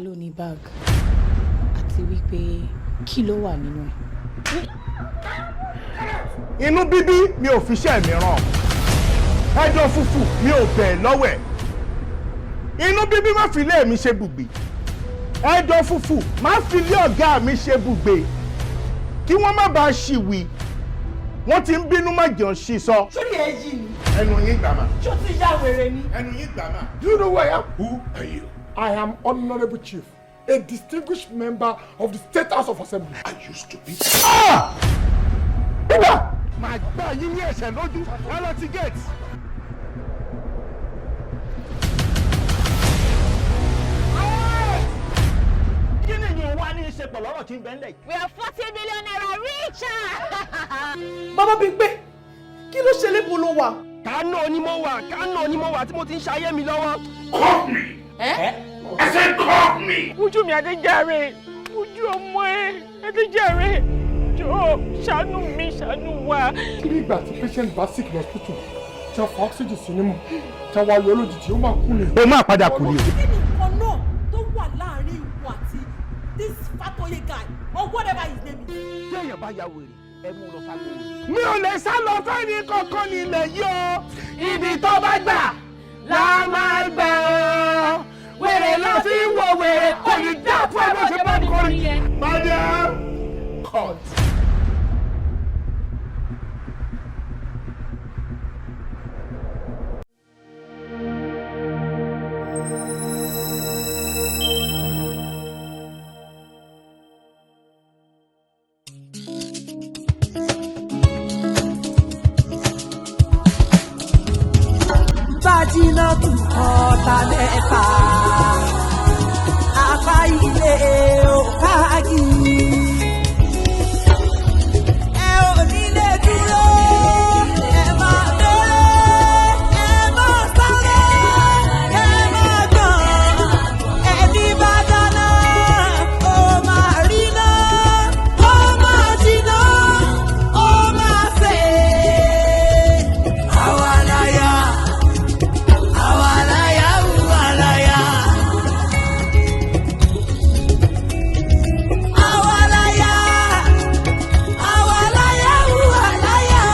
ló ní bag àti wípé kí ló wà nínú ẹ̀. Inú bíbí mi ò fi iṣẹ́ mi ràn. Ẹjọ́ fùfù mi ò bẹ̀ lọ́wọ́ ẹ̀. Inú bíbí má fi ilé mi ṣe bùgbé. Ẹjọ́ fùfù má fi ilé ọ̀gá mi ṣe bùgbé. Kí wọ́n má bàa ṣìwì. Wọ́n ti ń bínú má jẹun ṣì sọ. Sórí ẹ yìí ni. Ẹnu yín gbà má. Ṣó ti yá wèrè ni? Ẹnu yín gbà má. Do you know who I am? Who are you? I am Honorable Chief, a distinguished member of the State House of Assembly. I used to be. Ah! Bíbá! Màá gbá yín ní ẹsẹ̀ lójú. Ẹ lọ ti gate. Kí ni ìyẹn wá ní í ṣe pọ̀ lọ́rọ̀ tí ń bẹ ńlẹ̀ yìí? We are 40 million naira richer. Bàbá Bímpé, kí ló ṣe lébo ló wà? Kánò ni mo wà tí mo ti ń ṣayé mi lọ́wọ́. Call me! I said call me! Ojú mi Adéjàre, ojú ọmọ Adéjàre, jọ̀ọ́ ṣàánú mi ṣàánú wa. Kí ni ìgbà tí patient bá sick ní hospital tí wọ́n fa oxygen sí nímú tí wọ́n ayọ̀ lójijì ó máa kú ni. O máa padà kú ni o. Kí ni nǹkan náà tó wà láàrin ìwọ àti this Fatoye guy or whatever his name is? Tí èèyàn bá ya wèrè, ẹ mú lọ sáko wèrè. Mi ò lè sá lọ fẹ́ni kankan nílẹ̀ yìí o. Ibi tó bá gbà la máa gbà ọ́. Wèrè lọ fi ń wo wèrè kò ní dá fún ẹ bó ṣe bá kọrin. Madam, cut. Bájínà tún ọ̀tá mẹ́ta, apá ilé òkáàgì. Ẹ ò nílé dúró, ẹ máa délé, ẹ máa sáré, ẹ máa gbọ̀n. Ẹni bá dáná, ó máa rí náà, ó máa jiná, ó máa sè é. Àwa láyà. Awalaya, awalaya. Awalaya, awalaya, awalaya.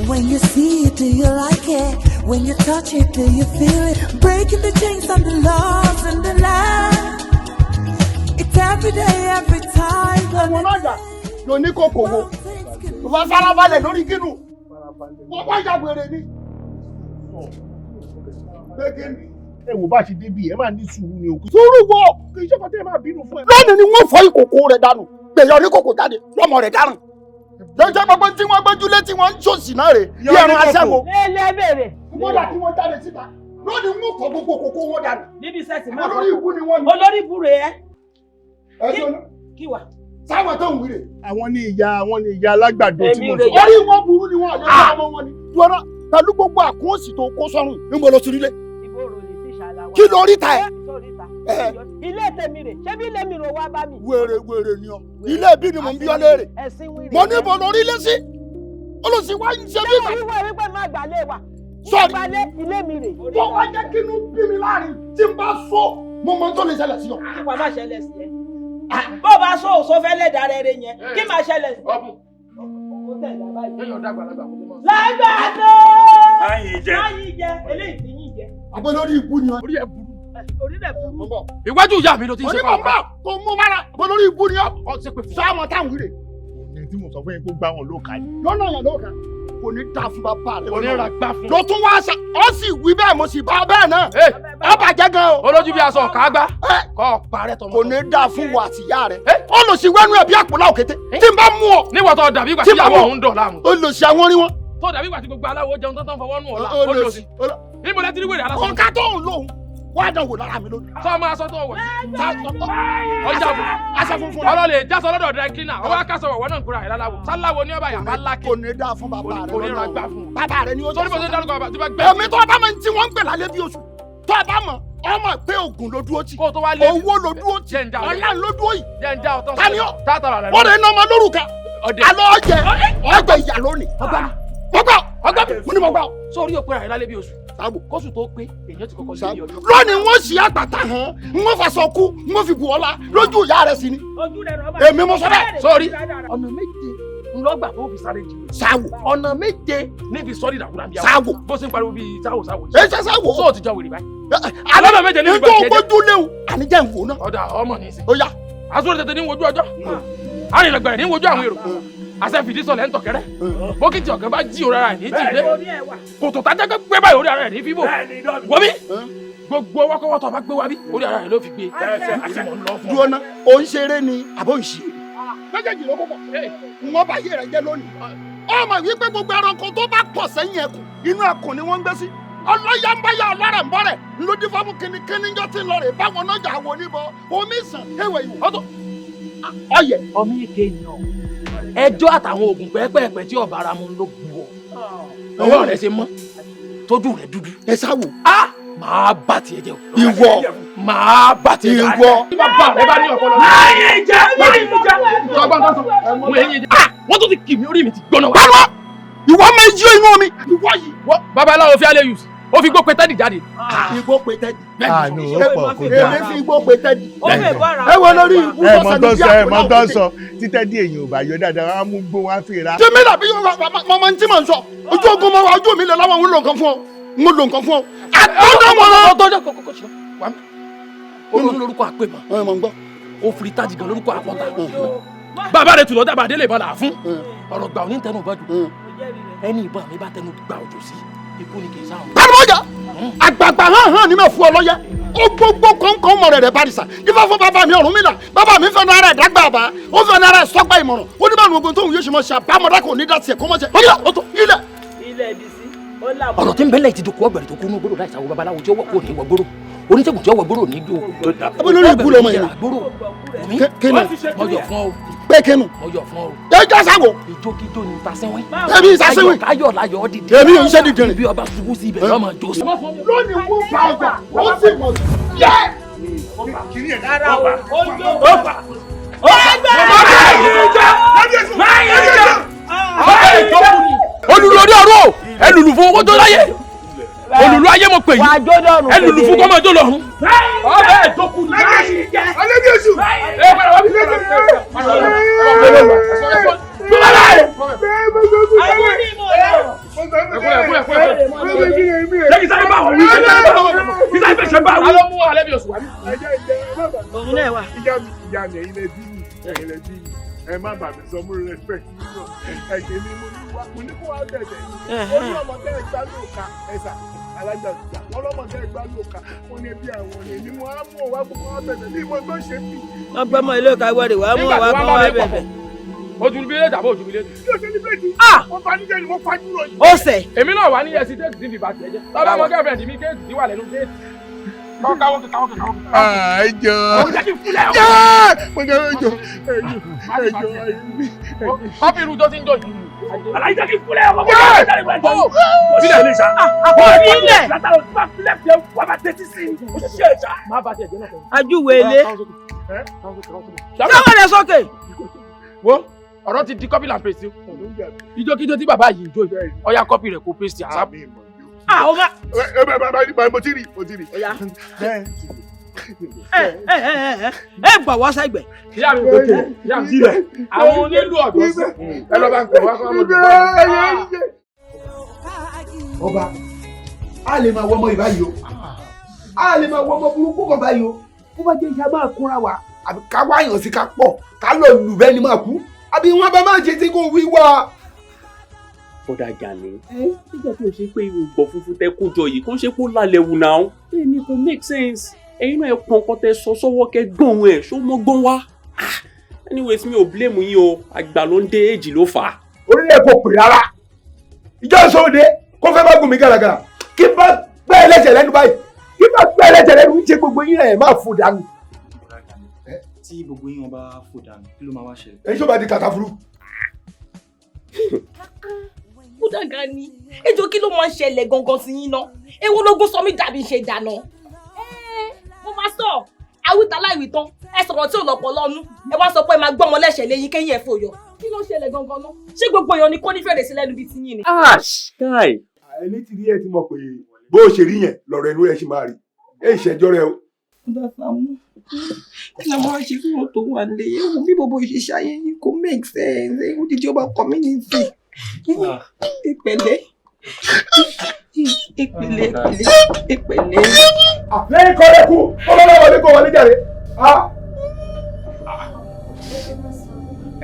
When you see it, do you like it? When you touch it, do you feel it? Breaking the chains of the laws and the land. It's every day, every time. Ọmọ náà jà ló ní kòkòrò. Wọ́n farabalẹ̀ lórí kínú. Wọ́n wá ya wèrè ni. Gbégé ni. Ẹ wò bá ṣe débi ẹ máa ní sùúrù ní òkú. Sùúrù wọ kì í ṣe kọ́tẹ́ ẹ máa bínú fún ẹ. Lónìí ni wọ́n fọ́ ìkòkò rẹ̀ dànù. Gbèyàn ní kòkò jáde lọ́mọ rẹ̀ dáràn. Jẹ́jẹ́ gbogbo tí wọ́n gbójúlé tí wọ́n ń ṣòsì náà rè é. Bí ẹran aṣẹ́wó. Lé bèrè. Wọ́n dà tí wọ́n jáde síta. Lónìí wọ́n fọ́ gbogbo kòkó wọn dànù. Níbi sẹ́ẹ̀sì máa Olórí ìbú ni wọ́n ní. olórí ìbúre ẹ. Kí wà? Sáwọn tó ń wíre. Àwọn ni ìyá alágbàdo tí mo sọ. Èmi rè é. Orí wọn burú ni wọn àlọ́ ọmọ wọn ni. Dúró pẹ̀lú gbogbo àkóòsì tó kó sọ́run níbo ló ti rí lé. Ìbòrò lè ti ṣàlàwà. Kí ló rí ta ẹ̀? Ilé tèmi rè, ṣé bí ilé mi rò wá bá mi? Wèrè ni ọ. Ilé ìbí ni mò ń bí ọ léèrè. Ẹ̀sìn wíìrì. Mo ní ibo lórí lé sí. Olùsí wá ń ṣe bí Ṣé ìwé wípé má gbàlé wa? Sorry. Gbàlé ilé mi rè. wọ́n wá jẹ́ kí inú bí mi láàrin tí n bá sọ mo mọ tó lè ṣẹlẹ̀ sí ọ. Nípa má ṣẹlẹ̀ sí ẹ. Bó o bá sọ òsó fẹ́ lẹ́dàá rẹ̀ yẹn, kí máa ṣẹlẹ̀ sí ẹ? Lágbàdo! Láyìn jẹ. Láyìn jẹ, eléyìí ti yín jẹ. Àbẹ lórí ibú ni ọ. Orí ẹ̀ burú. Orí rẹ̀ burú. Mo bọ̀. Iwájú ìyá mi ló ti ń ṣe Onímọ̀ mbà kò mú mára. Àbẹ lórí ibú ni ọ. Sáwọn táwọn wíre. Òní tí mo sọ fún yín kó gbá wọn lóka yìí. Lọ́nà yẹn lóka. Kò ní dá fún bàbá rẹ̀. Kò ní ra gbá fún. Ló tún wá ṣe. Ó sì wí bẹ́ẹ̀ mo sì bá bẹ́ẹ̀ náà. Ó bàjẹ́ gan o. Olójú bí aṣọ ọ̀ká gbá. Kọ́ parẹ́ tọmọ. Kò ní dá fún wa àtìyá rẹ̀. Ó lọ sí wẹ́nu ẹ̀ bí àpòlá òkété. Tí n bá mú ọ. Níwọ̀n tó dàbí ìgbà tí ìyàwó òun dọ̀ láàmú. Ó lọ sí àwọn orí wọn. Tó dàbí ìgbà tí gbogbo aláwo jẹun tó tán fọwọ́ nù ọ̀la. Ó lọ sí. Níbo lẹ ti rí wèrè aláṣọ? Ọ̀ká tó ń lò wá dán wò lára mi lónìí. Sọ ma aṣọ tó wọ̀. Ọjà fún. Aṣọ funfun. Ọlọ́lẹ̀ jásọ lọ́dọ̀ dry cleaner. Ọwọ́ akásọ wọ̀ wọ́n náà ń kúra ẹ̀ láláwo. Sáláwo ní ọba yàrá lákè. Kò ní dá fún bàbá rẹ̀. Kò ní ra gbà fún. Bàbá rẹ̀ ni ó Sọ́ni bó ṣe dárúkọ bàbá tí bá gbẹ́. Èmi tó bá mọ̀ tí wọ́n ń gbè lálẹ́ bí oṣù. Tó bá mọ̀ ọmọ pé oògùn ló dúró tì. Kó tó wá lé. Owó ló dúró tì. Jẹ́ ń já ọ. Ọlá ló dúró yìí. Jẹ́ ń já ọtọ́. Tani ọ? Tátàrà rẹ̀. Ó lè ná ọmọ lórúkà. Ọdẹ. Alọ́ ọjẹ ìyà lónìí. Ọgbẹ́ni mo ní mo gbà. sórí òpin àyè lálẹ́ bí oṣù. Sáàbù. kóṣù tó pé èèyàn ti kọ́kọ́ lé ní ọjọ́. Lónìí wọ́n ṣí àgbàtà hàn wọ́n faṣọ kú wọ́n fi gùn ọ̀la lójú ìyá rẹ̀ sí ni. Èmi mo sọ bẹ́ẹ̀. sórí ọ̀nà méje ńlọgbà tó fi sáré jù. Sáwò. ọ̀nà méje níbi sọ́ọ́dì dàkúdà bíi Sáwò. bó ṣe ń pariwo bíi sáwò. ẹ ṣe sáwò. sóò ti jọ wèrè báyìí. alọ́nà méje níbi ìgbà tiẹ̀ jẹ́. ètò ògbójú léwu àníjẹ́ ń wò náà. ọ̀dà ọmọ ní í sìn. Ó yá. àsọ̀rọ̀ tètè ní wojú ọjọ́. arìnrìnàgbẹ̀rẹ̀ ní wojú àwọn èrò. àṣẹ fìdí sọlẹ̀ ń tọ̀kẹ́rẹ́. bókìtì ọ̀gá bá jí òrara ẹ̀ ní jìnnìdé. kòtò tájá gbé báyìí orí ara ẹ̀ ní fíbò. wọ́n bí gbogbo wọ́kọ́wọ́ tó bá gbé wá bí orí ara ẹ̀ ló fi gbé. dúró ná o ń ṣeré ni àbó ń ṣe. méjèèjì ló kọ́kọ́ wọ́n bá yé rẹ̀ jẹ́ lónìí. ọmọ wípé gbogbo ẹranko tó bá pọ̀ sẹ́yìn ẹkùn inú ẹkùn ni wọ́n ń gbé sí. ọlọ́yà ń báyà ọlọ́rẹ̀ ń bọ́rẹ̀ ńlódì fámú kínníkínní jọ ti lọ rè báwọn náà jà wọ níbọ omi sàn ewé ìwò. ọyẹ. ọmọ èké yan ẹjọ́ àtàwọn oògùn pẹ́ẹ́pẹ́ẹ́pẹ́ tí ọ̀bà ara mu ló gbù wọ̀ ọwọ́ rẹ̀ ṣe mọ́ tójú rẹ̀ dúdú. ẹ sáwò. máa bá tiẹ̀ jẹ́ o. ìwọ. máa bá tiẹ̀ jẹ́. ìwọ. bàbá rẹ bá ní ọpọlọ. láyé jẹ́ láyé jẹ́. sọgbọ́n tó sọ mo èyí jẹ́. wọ́n tún ti kì mí orí mi ti gbóná. báwo ìwọ máa ń yí inú mi. ìwọ yìí. babaláwo fi alẹ́ yùs ó fi gbó pe tẹ́dì jáde. igbó pe tẹ́dì. àánú ó pọ̀ kó dáa. èmi fi igbó pe tẹ́dì. ẹ wo lórí ibú mọ tó sọ ẹ mọ tó sọ títẹ́dí èyàn ò bá yọ dáadáa wọn á mú gbó wọn á fi ra. tèmi làbí mo máa ń tí mò ń sọ ojú ogun mọ wa ojú mi lè láwọn ń lo nǹkan fún ọ ń lo nǹkan fún ọ. àtọ́jọ́ mọ̀ lọ. tọ́jọ́ kọ́kọ́ ṣe wà mí. olórí lórúkọ àpèmọ̀. ẹ mọ̀ ń gbọ́. ó fi tájì gan lórúkọ àpọ̀tà. bàbá rẹ̀ tù lọ́dà bàdé lè bọ́lá fún. ọ̀rọ̀ gbà òní tẹnu bá dùn. ẹni ìbọn mi bá tẹnu gbà òjò sí ikú ni kì í sáwọn. pálí mọ́jà àgbààgbà hàn ní mẹ́ fún ọ lọ́yẹ́ ó gbogbo kọ̀ọ̀kan mọ̀ rẹ̀ barisa ifá fún bàbá mi Ọ̀rúnmìlà bàbá mi fẹ́ràn ara ẹ̀ dágbà àbá ó fẹ́ràn ara ẹ̀ sọ́gbà ìmọ̀ràn ó ní báwọn ogun tóun yóò ṣe mọ̀ ṣe àbámọ́dá kò ní dásì ẹ̀ kó mọ̀ ṣe. ó tó ilẹ̀. ọ̀rọ̀ tí ń bẹ́lẹ̀ ti dùkú ọgbẹ̀rẹ̀ tó kú ní gbòòrò láì sáwọ́ babaláwo tí ó wọ̀ kó ní wọ̀ gbòòrò oníṣègùn tí ó wọ̀ gbòòrò ní gbò. abúlé ìbú lọmọ yẹn. kéènù mọ̀jọ̀ fún ọ. pé kéènù. mọ̀jọ̀ fún ọ. ẹ jẹ́ sáwò. ìjókíjó ni tasẹ́wìn. ẹbí ìsásẹ́wìn. káyọ̀ láyọ̀ dìde. èmi ò ń ṣe dìde. ibi ọba ṣubú sí ibẹ̀ lọ́mọ jò sí. lónìí wọ́n bá ọjà ó sì mọ̀ olùlù orí ọ̀rọ̀ ẹ lùlù fún owó tó láyé olùlù ayé mo pè yín ẹ lùlù fún kọ́mọ tó lọ́rùn. ọbẹ̀ ìjókòó ní báyìí jẹ́ alẹ́bíyèsù ẹ padà wá bí ẹ má bàbí sọ mú respect nínú ẹ̀jẹ̀ ni mo ní wá mo ní kó wá bẹ̀bẹ̀ yìí ó ní ọmọdé ẹgbà lóòka ẹ̀sà alájàdùjà ọlọ́mọdé ẹgbà lóòka ó ní bí àwọn ènìyàn ni mo á mú òwá kó wá bẹ̀bẹ̀ bí mo tó ṣe bí. wọ́n gbọ́ mọ́ ilé ìka wẹ̀rẹ̀ wàá mú òwá kó wá bẹ̀bẹ̀. ojú ni bí lè dàbọ̀ ojú mi lè dùn. yóò ṣe ní bẹ́ẹ̀ ni wọ́n bá níjẹ́ ni mo fa dúró yìí. ó sẹ̀. èmi náà wà ní ẹsí déètì tí fìbà tiẹ̀ jẹ́ tọ́lá ọmọ gẹ́fẹ̀ẹ́ mi kéèkì tí wà lẹ́nu déètì. ẹjọ ọbí irú tó ti ń jọ yìí. aláyé jẹ́ kí fúlẹ̀ ọmọ kò tó jáde pẹ̀lú ìbílẹ̀ ilé ìṣá. ìbílẹ̀ látara òtún bá fílẹ̀ fi wà bá tẹ́tí sí i ó ṣiṣẹ́ ìṣá. má bàa tiẹ̀ jẹ́ náà. ajúwe ilé. sáwọn ẹ̀ sókè. wo ọ̀rọ̀ ti di copy and paste ijókíjó tí bàbá yìí ń jó yìí ọ̀ya copy rẹ̀ kó paste àṣà. ó bá. mo ti rí. ẹ gbà wá sẹ́gbẹ̀. ìyá mi kò tó ìyá mi sílẹ̀ àwọn onílù ọ̀dọ́ sí ẹ lọ́ bá ń pè wá kọ́ ọmọdé. ọba a lè máa wọ ọmọ ìbáyìí o a lè máa wọ ọmọ burúkú kan báyìí o bó bá jẹ́ iṣẹ́ máa kúnra wa àbí ká wáyàn sí ká pọ̀ ká lọ lù bẹ́ẹ̀ ni máa kú àbí wọ́n bá máa ṣe tí kò wíwá. Bọ́dà Gani nígbà tó ṣe pé ìrùgbọ̀ funfun tẹ kó jọ yìí kó ń ṣe kó lálẹ́ wù náà èmi kò make sense ẹ̀yin náà ẹ pọn nǹkan tẹ sọ sọ́wọ́ kẹ gbọ́n ẹ̀ ṣó mọ́ gbọ́n wá anyways mi ò blame yín o àgbà ló ń dé èjì ló fà á. orílẹ̀ kò pè rárá ìjọ ìṣòde kó fẹ́ bá gùn mí gàràgàrà kí n bá gbẹ́ ẹlẹ́jẹ̀ lẹ́nu báyìí kí n bá gbẹ́ ẹlẹ́jẹ̀ lẹ́nu ń ṣe gbogbo yín ẹ̀ máa fò dànù. tí gbogbo yín wọn bá fò dànù kí ló máa wá ṣẹlẹ̀. èyí tó bá di kàtàfùrù. Bọ́dà Gani ẹjọ́ kí ló máa ń ṣẹlẹ̀ gangan sí yín náà ewu lógún sọ mí dàbí ṣe dáná. mo máa sọ àwítà láìwí tán ẹ sọ̀rọ̀ tí ò lọ́pọ̀ lọ́nu ẹ wá sọ pé ẹ máa gbọ́ ọmọ lẹ́sẹ̀ lẹ́yìn kẹ́yìn ẹ̀ fòyọ kí ló ṣẹlẹ̀ gangan náà ṣé gbogbo èèyàn ni kò ní fèrè sí lẹ́nu bíi ti yín ni. guy. ẹni tí rí ẹ ti mọ̀ pé bó o ṣe rí yẹn lọ́rọ̀ ẹnu ẹ ṣì máa rí ìṣẹ́jọ́ rẹ o. ọ̀dà Sàámú kí ni wọ́n ṣe fún ọ̀tọ̀ wà lé ewu bí bọ́bọ́ ìṣiṣẹ́ ayé yìí kò make sense ewu dídí ọba community ìpẹ̀lẹ́ ìpẹ̀lẹ́. lẹ́yìn kọ́ lẹ́kù ọlọ́lá wọlé kó wọlé jáde.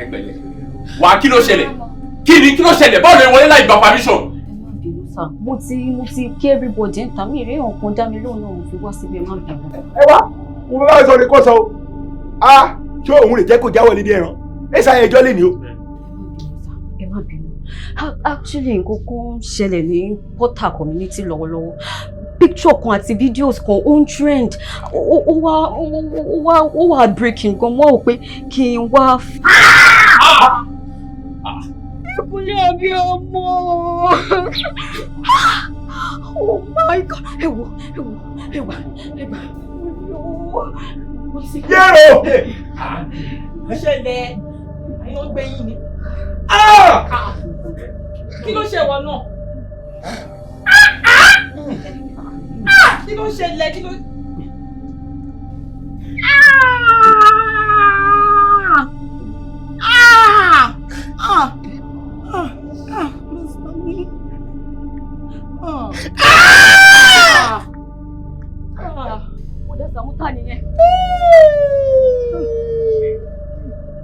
ẹgbẹ̀lẹ́ wà kí ló ṣẹlẹ̀ kí ló ṣẹlẹ̀ báwo lè wọlé láì gba permission. mo ti kí everybody ń ta mí ìrè ọ̀kan dá mi lóhùn náà mo fi wá síbi ẹ̀ má bẹ̀rù. ẹ wá mo bá wá sọ ní kó sọ o ṣé òun lè jẹ́ kó jáwọ́ lédè ẹran ẹ ṣàyẹ̀ ẹjọ́ lé ní o. ẹ má bínú actually nǹkan kan ṣẹlẹ̀ ní portal community lọ́wọ́lọ́wọ́ picture kan àti videos kan on trend ó wà breaking gan wọ́n ò pé kí n wá. ìkúlẹ̀ àbí ọmọ oh my god ẹ̀wọ̀. yẹ́rọ. ó ṣẹlẹ̀ àyàn gbé yín ni. kí ló ṣe wọ náà. kí ló ṣẹlẹ̀ kí ló. Udah kamu tanya ya.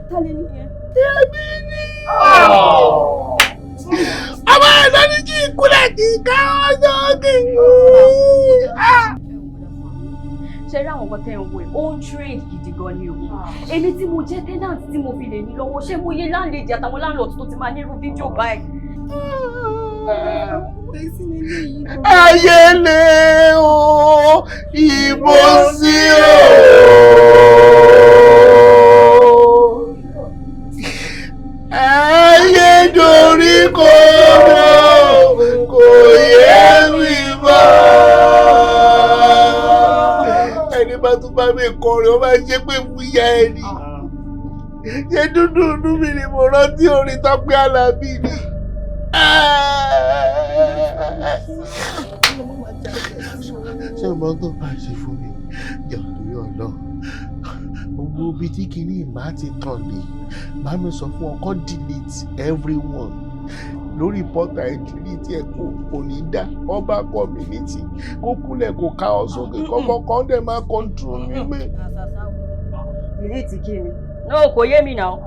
Tanya nih ya. Apa tadi jiku lagi kau jogging? Ṣé rí àwọn nǹkan tẹ́ ń wo ẹ̀ ó ń trade gidi gan ni o. Èmi tí mo jẹ́ tenant tí mo fi lè ní lọ́wọ́ ṣé mo yé láńlẹ́dì àtàwọn láńlọ́ọ̀tù tó ti máa nírú fídíò báyìí. Ayé lé o, ìbò sí o. Ayé dorí kodò, kò yé mi mọ́. Ẹni bá tún bá mi kọrin, ó máa ṣe pé fúyà ẹni. Ṣé dúdú mi ni mo rántí orin Tọ́pẹ́ Àlàbí ni? Ṣé o mọ tó bá ṣe fún mi? Jọ torí ọ̀nà gbogbo ibi tí kìíní ìmá ti tàn lé bá mi sọ fún ọkọ delete everyone lórí pọ́tà ìdílé tí ẹ kò ní dá ọba community kó kúnlẹ̀ kó ká ọ sókè kọ́kọ́ dẹ̀ máa control mímí. Delete kí ni? No, kò yé mi náà.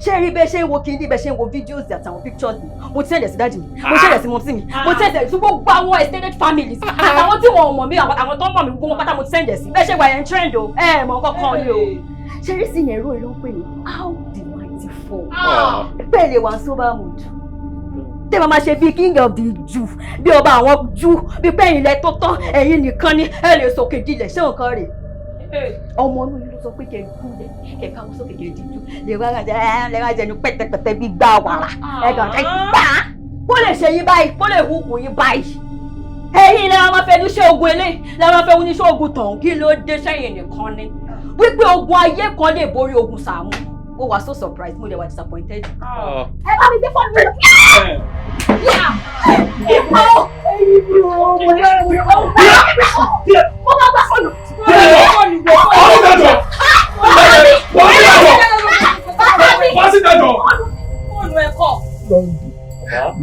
Ṣé rí bẹ́ẹ̀ ṣe ń wo kí n bẹ́ẹ̀ ṣe ń wo videos àtàwọn pictures mi? Mo ti sẹ́ndẹ̀ sí dájú mi, mo sẹ́ndẹ̀ sí mọ́tì mi, mo sẹ́ndẹ̀ sí gbogbo àwọn extended families. Àwọn tí wọ́n mọ̀ mí, àwọn tó ń mọ̀ mí gbogbo wọn pátá mo ti sẹ́ndẹ̀ sí. Bẹ́ẹ̀ ṣe wà yẹn trend o, mọ̀ kankan ni o. Ṣé rí sí yẹn ló ń pè ní How the Mighty Fall? Bẹ́ẹ̀ lè wà sober mood. Tẹ́ máa ṣe bíi king of the Jew, bí ọba àwọn Jew, bí pẹ́yìn ilẹ̀ tó tán, ẹ̀yin nìkan ni ẹ lè sòkè dilẹ̀ ṣé nǹkan rè. Ọmọ inú yìí ló sọ pé kẹ kúlẹ̀ kẹ káwọn sókè kẹ díjú lè wá jẹnu pẹ́tẹ́pẹ́tẹ́ bí gbá wàrà ẹ̀gàn tẹ́ gbá kó lè ṣe yín báyìí kó lè hùkù yín báyìí. Ẹ̀yin lè máa fẹ́ ní ṣé ogun eléyìí lè máa fẹ́ ní ṣé ogun tọ̀hún kí ló dé sẹ́yìn nìkan ni wípé ogun ayé kan lè borí ogun Sàámú. Ó wà so surprised mo lè wà disappointed. Ẹ bá mi dé fọ́ọ̀nù mi. Mo máa gbà fọ́ọ̀nù.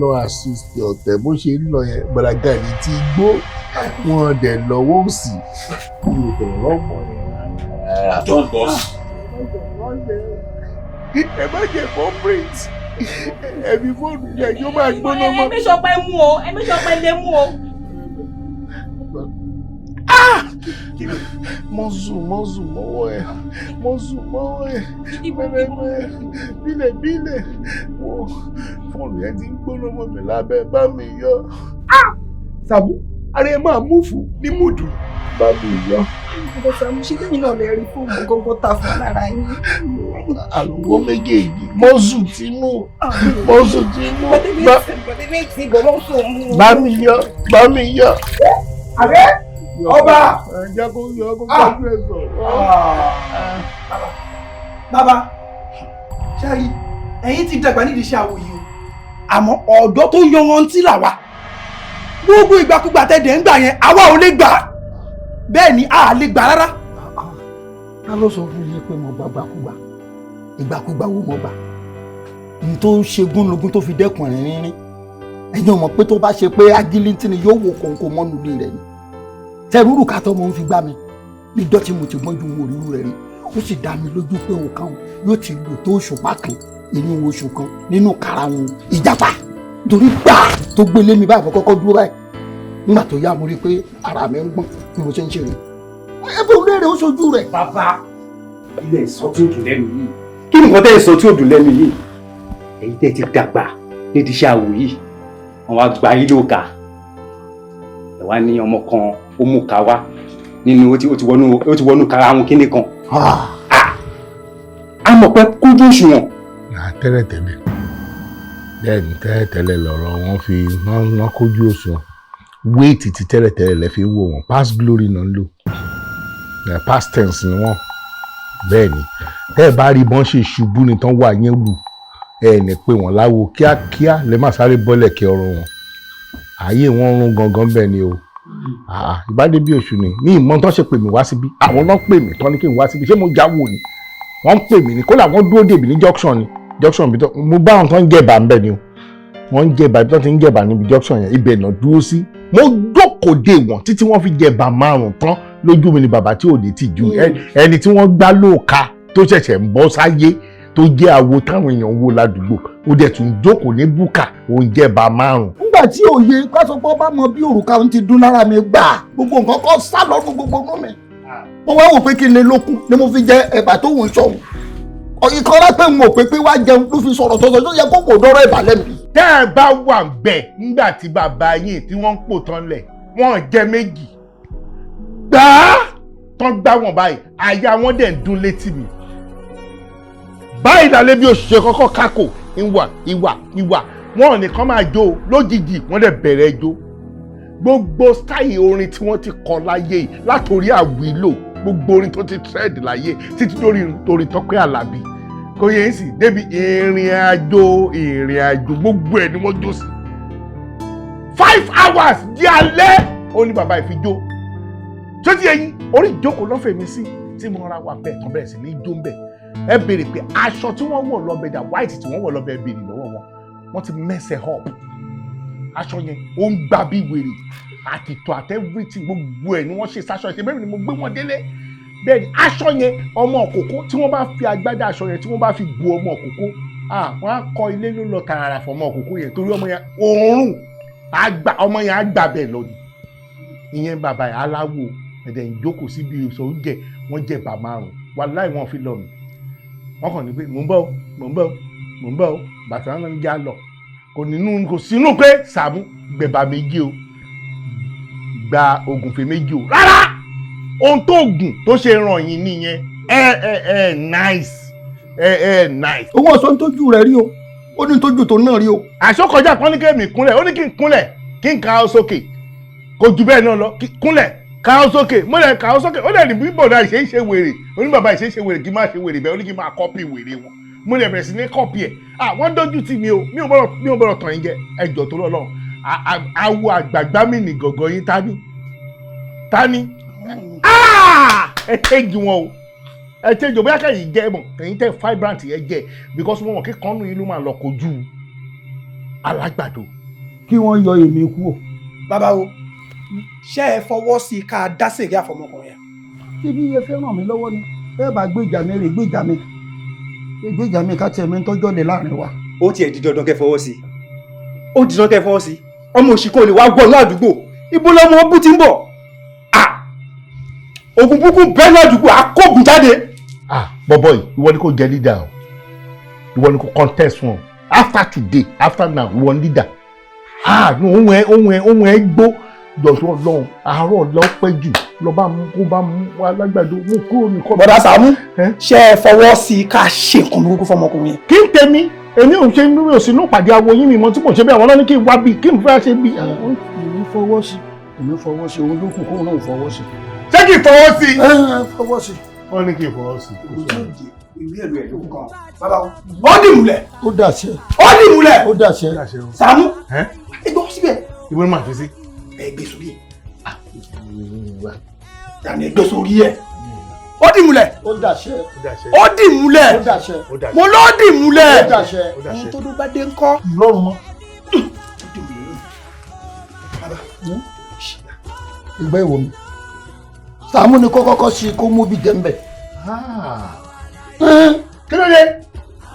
Lọ assist ọ̀tẹ̀ bó ṣe ń lọ yẹn gbàdàgà ní ti gbó wọn dẹ̀ lọ́wọ́ òsì kí o tẹ̀ rọ́pọ̀ yẹn. John boss. Ẹ má jẹ́ corporate ẹ̀mí fóònù yẹn yóò máa gbóná mọ́. Ẹ̀mí sọpẹ́ mú o, ẹ̀mí sọpẹ́ lé mú o. Mọ́zù mọ́wọ́ ẹ̀ mọ́zù mọ́wọ́ ẹ̀ bẹ́ẹ̀ bílẹ̀ wo fóònù yẹn ti ń gbóná mọ́ mi lábẹ́ bá mi yọ. Sàámú ara ẹ máa múfù ní múdù bá mi yọ. Ọ̀dọ̀ Sàámú ṣe lẹ́yìn náà lè rí fóònù gọ́gọ́ ta fún lára yín. Àlùkò méjèèjì mọ́zù tínú bá mi yọ. Àbẹ́ ọba. Ẹ̀jẹ̀ kó yọ kó gbájú ẹ̀ sọ. Bàbá ṣáàrí ẹ̀yin ti dàgbà nídìí iṣẹ́ àwò yìí o àmọ́ ọ̀dọ́ tó yanrantí là wá gbogbo ìgbàkúgbà tẹ̀dẹ̀ ń gbà yẹn àwa ò lè gbà bẹ́ẹ̀ ni a lè gbà rárá. ká ló sọ fún yín pé mo gba ìgbàkúgbà wo mo gbà èyí tó ṣe gúnlógún tó fi dẹ́kun rìnrìn ẹ̀yin ò mọ̀ pé tó bá ṣe pé agilintí ni yóò wò kòǹkò mọ́nu ilé rẹ̀ ni tẹrúrù kàtọ́ mo ń fi gbá mi níjọ́ tí mo ti gbọ́njú wo òrìrú rẹ̀ rí ó sì dá mi lójú pé òun kan yóò ti lò tó òṣùpá kan inú oṣù kan nínú karahun ìjàpá torí gbà tó gbélé mi báyìí kọ́kọ́ dúró báyìí nígbà tó yá mo rí pé ara mi ń gbọ́n bí mo ṣe ń ṣe rè é bó léèrè ó ṣojú rẹ̀. bàbá ilé ìsọ tí ó dùn lẹ́nu yìí kí nìkan tẹ́ ẹ sọ tí ó dùn lẹ́nu yìí èyí tẹ́ ti dàgbà nídìí iṣẹ́ àwò yìí wọ́n wá gba yín lóòkà ẹ wá ní ọmọ kan ó mú ká wá nínú ó ti wọnú karahun kíní kan a mọ̀ pé kójú òṣùwọ̀n. tẹ́lẹ̀tẹ́lẹ̀ bẹ́ẹ̀ ni tẹ́lẹ̀tẹ́lẹ̀ lọ́rọ̀ wọn fi wọ́n kójú òṣùwọ̀n wéètì ti tẹ́lẹ̀tẹ́lẹ̀ lẹ́ fi ń wò wọ́n past glory náà ń lò past tense ni wọ́n bẹ́ẹ̀ ni tẹ́ ẹ bá rí bọ́n ṣe ṣubú ni tán wà yẹn wù ẹ ní pé wọ́n láwo kíákíá lè má sáré bọ́lẹ̀ kí ọrọ̀ wọn ààyè wọn rún gangan bẹ́ẹ̀ ni o ìbádé bí oṣù ni ní ìmọ̀ tán ṣe pè mí wá síbí àwọn náà pè mí tán ní kí n wá síbí ṣé mo jáwó ni wọ́n pè mí ní kó làwọn dúró dèbí ní junction bí mo bá àwọn tó ń jẹ̀bà ń bẹ̀ ni o wọ́n ń jẹ̀bà bí wọ́n ti ń jẹ̀bà níbi junction yẹn ibẹ̀ náà dúró sí mo jókòó dé wọn títí wọ́n fi jẹ̀bà 5 tán lójú mi ni bàbá tí ò ní tìjú ẹni tí wọ́n gbá lóòka tó ṣẹ̀ṣẹ̀ ń bọ́ sáyé tó jẹ́ àwo táwọn èèyàn wo ládùúgbò ó dẹ̀ tún jókòó ní búkà ó ń jẹ̀bà 5. nígbà tí òye pásọpọ̀ bá mọ bí òrùka ń ti dún lára mi gbà gbogbo nǹkan kan sá lọ́dún gbogbo nú mi mo wá wò pé kí n lè lókun ni mo fi jẹ ẹ̀bà tó wù ń sọ̀rọ̀ ìkan lápẹ́ ń wò pé wá jẹun ló fi sọ̀rọ̀ sọ̀rọ̀ tó yẹ kó kò dọ́rọ̀ ìbàlẹ̀ mi. tẹ́ ẹ bá wà ń bẹ̀ nígbà tí bàbá yín tí wọ́n ń pò tán lẹ̀ wọ́n jẹ méjì gbàá tán gbá wọn báyìí àyà wọn dẹ̀ ń dún létí mi báyìí lálẹ́ bí òṣìṣẹ́ kọ́kọ́ kákò ìwà wọn nìkan máa jó lójijì wọ́n dẹ̀ bẹ̀rẹ̀ jó gbogbo stáì orin tí wọ́n ti kọ láyé yìí látòrí àwílò gbogbo orin tó ti trend láyé títí torí Tọ́pẹ́ Àlàbí kò yẹ sí débi ìrìn àjò gbogbo ẹ̀ ni wọ́n jó sí 5 hours di alẹ́ ó ní bàbá ìfijó tó ti yẹyin orí ìjókòó lọ́fẹ̀ẹ́ mi sí tí mo ra wà bẹ́ẹ̀ tán bẹ̀rẹ̀ sí ní jó ń bẹ̀ ẹ béèrè pé aṣọ tí wọ́n wọ̀ lọ́bẹ̀ dà white tí wọ́n wọ̀ lọ́bẹ̀ béèrè lọ́wọ́ wọn wọ́n ti mẹ́sẹ̀ up aṣọ yẹn ó ń gbà bí wèrè àtìtọ́ àti everything gbogbo ẹ̀ ni wọ́n ṣe sáṣọ ìṣe bẹ́ẹ̀ ni mo gbé wọn délé bẹ́ẹ̀ ni aṣọ yẹn ọmọ òkókó tí wọ́n bá fi agbádá aṣọ yẹn tí wọ́n bá fi bu ọmọ òkókó wọ́n á kọ́ ilé ló lọ tààrà fún ọmọ òkókó yẹn torí ọmọ yẹn òórùn ọmọ yẹn á gbà bẹ́ẹ̀ lọ ni ìyẹn bàbá yẹn aláwo ẹ̀dẹ̀ ń jókòó síbi ìṣó oúnjẹ wọ́n jẹ bà 5 wàláì wọ́n fi lọ mi wọ́n kàn ní pé mò ń bọ̀ bàtà náà ń já lọ kò sínú pé Sàámú gbẹ̀bà méjì o gba ògùnfẹ̀ méjì o rárá ohun tó gùn tó ṣe ràn yín nìyẹn nice owó ọ̀sán ń tójú rẹ̀ rí o ó ní tójú tó náà rí o. àṣọkọjá kan ní kéèmì kúnlẹ̀ ó ní kí n kúnlẹ̀ kí n ka ọ sókè kò jù bẹ́ẹ̀ náà lọ kúnlẹ̀ ka ọ sókè mo lè ka ọ sókè ó lè ní bí bọ̀dá ìṣe ń ṣe wèrè oní bàbá ìṣe ń ṣe wèrè kí n má ṣe wèrè bẹ́ẹ̀ ó ní kí n máa kọ́pì wèrè wọn mo lè bẹ̀rẹ̀ sí ní kọ́pì ẹ̀ wọ́n dójú tì mí o mi ò bọ̀rọ̀ tàn yín jẹ ẹjọ́ tó lọ́lọ́run awo àgbàgbá mi ní gọ̀gọ̀ yín tání ẹ tẹ́jú wọn o ẹ tẹ́jú bóyá kẹ́yìn jẹ́ mọ̀ kẹ́yìn tẹ́ vibrant yẹn jẹ́ because wọ́n mọ̀ kí kọ́nù yín ló máa lọ kojú alágbàdo. kí wọ́n yọ èmi kú o. bàbá o ṣé ẹ fọwọ́ sí ká dá sèré àfọmọkùnrin yẹn. tíbi iye fẹ́ ràn mí lọ́wọ́ ni bẹ́ẹ̀ bá gbéjà mi rè gbéjà mi ká tiẹ̀ mi ń tọ́jọ́ lè láàrin wa. ó tiẹ̀ di dandan kẹ́ fọwọ́ sí ó di dandan kẹ́ fọwọ́ sí ọmọ òṣìkò lè wá gbọ́ ní àdúgbò ibo lọmọ bú ti ń bọ̀ ogun búkú bẹ́ẹ̀ ní àdúgbò àkóògùn jáde. bọ́bọ́ yìí ìwọ ni kò jẹ́ leader o ìwọ ni kò contest wọn after today after now ìwọ ni leader ohun ẹ gbó jọ̀sọ̀ lọ́hùn àárọ̀ lọ́pẹ́ jù lọ́ba kó bá mú alágbàdo mú kúrò ní kọ́. bọ́dà Sàámú ṣé ẹ fọwọ́ sí ká ṣe nǹkan burúkú fọmọkùnrin yẹn. kí n tẹ̀mí èmi ò ṣe mi ò sínú pàdé awo yín mi mọ tí mo ṣe bí àwọn ọlọ́ni kí n wá bí kí n fẹ́ ṣe bí. èmi fọwọ́ sí òun ló kù kóun náà fọwọ́ sí. ṣé kì í fọwọ́ sí. fọwọ́ sí. wọ́n ní kì í fọwọ́ sí. ìwé ẹ̀rọ ẹ̀ ló kàn bàbá ó dì múlẹ̀. ó dàṣẹ. ó dì múlẹ̀. ó dàṣẹ. Sàámú ẹgbẹ́ wọ́n síbẹ̀. ìwé máa fi sí. ẹgbẹ́ sórí ẹ̀. yàrá ẹgbẹ́ sórí ẹ̀. ó dì múlẹ̀. ó dàṣẹ. ó dì múlẹ̀. ó dàṣẹ. mo ló dì múlẹ̀. ó dàṣẹ. ohun tó dún bá dé ńkọ́. ìrọ̀rùn mọ́. ìgbẹ́ ìwò mi Sàámú ni kó kọ́kọ́ ṣe kó mú bí jẹ́ńbẹ̀. kí ló dé.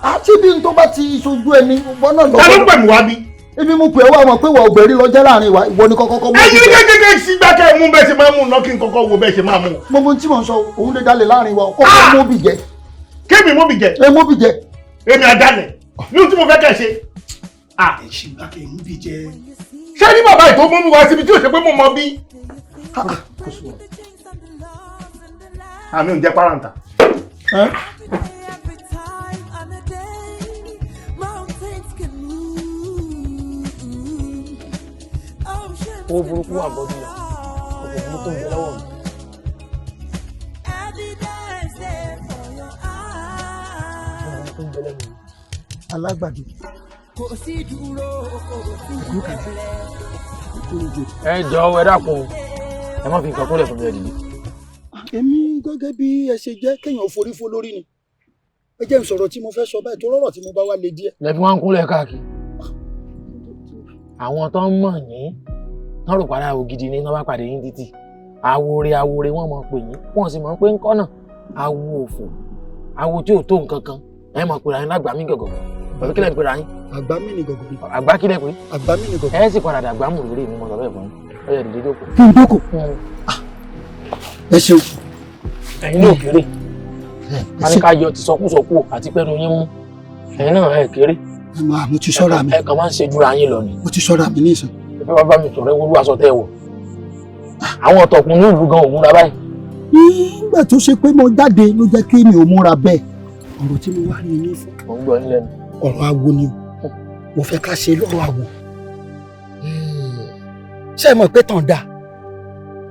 àti bí n tó bá ti ṣojú ẹni gbọ́n náà lọ́wọ́. ta ló pè mí wá bí. ibi mú pé wà mọ̀ pé wà ògbèrí lọ jẹ́ láàrin wa ìwọ ni kọ́kọ́ mú. ẹyin kékeré sí gbàkẹ́ mú bẹ́ẹ̀ ṣe máa mú lọ kí n kọ́kọ́ wo bẹ́ẹ̀ ṣe máa mú. mo mọ tí mo sọ òun lè dalẹ̀ láàrin wa kọ́kọ́ mú bí jẹ. kémi mú bí jẹ. ẹ mú bí jẹ. èmi àdálẹ̀ ní ohun tí mo fẹ́ kẹ́ ṣe. ẹ ṣì gbàkẹ́ mú bí jẹ. ṣé ní bàbá ìtò mú mi wá síbi tí ò ṣe pé mo mọ bí. àmì ò jẹ́ páràǹtà. owó burúkú wà bọ́dún lọ ọ̀pọ̀ burúkú ń bẹ lọ́wọ́ mi. Alágbàdo. ẹ jọ̀ọ́ ẹ dákun ẹ má fi nǹkan kúnlẹ̀ fún mi ẹ dìde. èmi gẹ́gẹ́ bí ẹ ṣe jẹ́ kéèyàn forí fó lórí ni ẹ jẹ́ n sọ̀rọ̀ tí mo fẹ́ sọ báyìí tó rọ̀rọ̀ tí mo bá wá le díẹ̀. lẹ́bí wọn ń kúnlẹ̀ káàkiri àwọn tó ń mọ̀ yín wọ́n rò padà ògidì ní wọ́n bá pàdé yín títì àwòrè wọ́n mọ̀ pé yín wọ́n sì mọ̀ pé ń kọ́nà àwo òfò àwo tí ò tó nǹkan kan ẹ mọ̀ pé ra yín lágbàá mí gọ̀gọ̀ pẹ̀lú kílẹ̀ ń pè ra yín. àgbá mi ni gọ̀gọ̀. àgbá kílẹ̀ pé. àgbá mi ni gọ̀gọ̀. ẹ sì padà dàgbà mú lórí mi mọ̀ sọ bẹ́ẹ̀ fún yín ẹ yẹ dìde jókòó. kí n jókòó. ẹ ṣeun. ẹ̀yin náà kéré a ní ká yọ ti sọkúsọkú àti pẹ́ẹ́nu yín mú ẹ̀yin náà ẹ kéré. mo ti sọ́ra mi. ẹ kàn máa ń ṣe jura yín lọ ni. mo ti sọ́ra mi ní ìsìn. ẹ fẹ́ wá bá mi sọ̀rọ̀ ewúrú aṣọ tẹ́ ẹ wọ̀ àwọn ọ̀tọ̀kùn ní ìlú gan òmúra báyìí. nígbà tó ṣe pé mo jáde ló jẹ́ kí mi ò múra bẹ́ẹ̀ ọ̀rọ̀ tí mo wá rí yín fún. mo ń gbọ́ yín lẹ́nu. ọ̀rọ̀ awo ni o mo fẹ́ ká ṣe lọ́rọ̀ awo. ṣé ẹ mọ̀ pé tàn dáa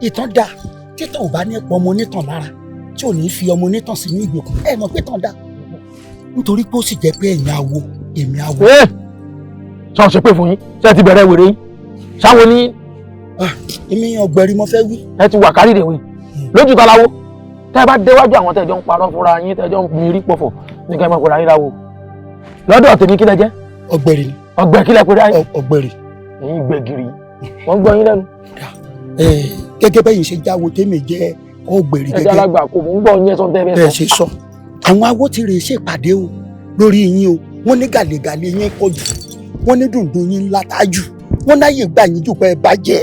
ìtàn dáa títàn ò bá ní pọ̀ ọmọ onítàn lára tí ò ní fi ọmọ onítàn sínú ìgbèkùn ẹ mọ̀ pé tàn dáa nítorí pé ó sì jẹ́ pé ẹ̀yin awo èmi awo. sọ ṣe pé fún yín ṣé ẹ ti bẹ̀rẹ̀ wèrè yín ṣáwo ní. èmi ọ̀gbẹ̀rì mo fẹ́ wí. ẹ ti wà kárí ìdèwé lójú ta láwo tẹ́ ẹ bá déwájú àwọn tẹ́jọ́ ń parọ́ fúnra yín tẹ́jọ́ ń mi rí pọ̀fọ̀ ní ká ẹ máa pèrè ayé láwo lọ́dọ̀ tèmi kílẹ̀ jẹ́. ọ̀gbẹ̀rì ni. ọ̀gbẹ̀ kílẹ̀ pèrè ayé. ọ̀gbẹ̀rì. ẹ̀yin gbẹ̀gìrì wọ́n gbọ́ yín lẹ́nu. gẹ́gẹ́ bẹ́yìn ṣe jáwo tèmi jẹ́ ọ̀gbẹ̀rì gẹ́gẹ́. ẹ dálàgbà kò mú gbọ́ yín ẹ̀sán tẹ́ bẹ́ẹ̀ ṣe sọ. àwọn awo ti rè ṣèpàdé o lórí yín o wọ́n ní gàlégàlé yín pọ̀ jù wọ́n ní dùndùn yín látàjù wọ́n láyè gbà yín jù pé ẹ bàjẹ́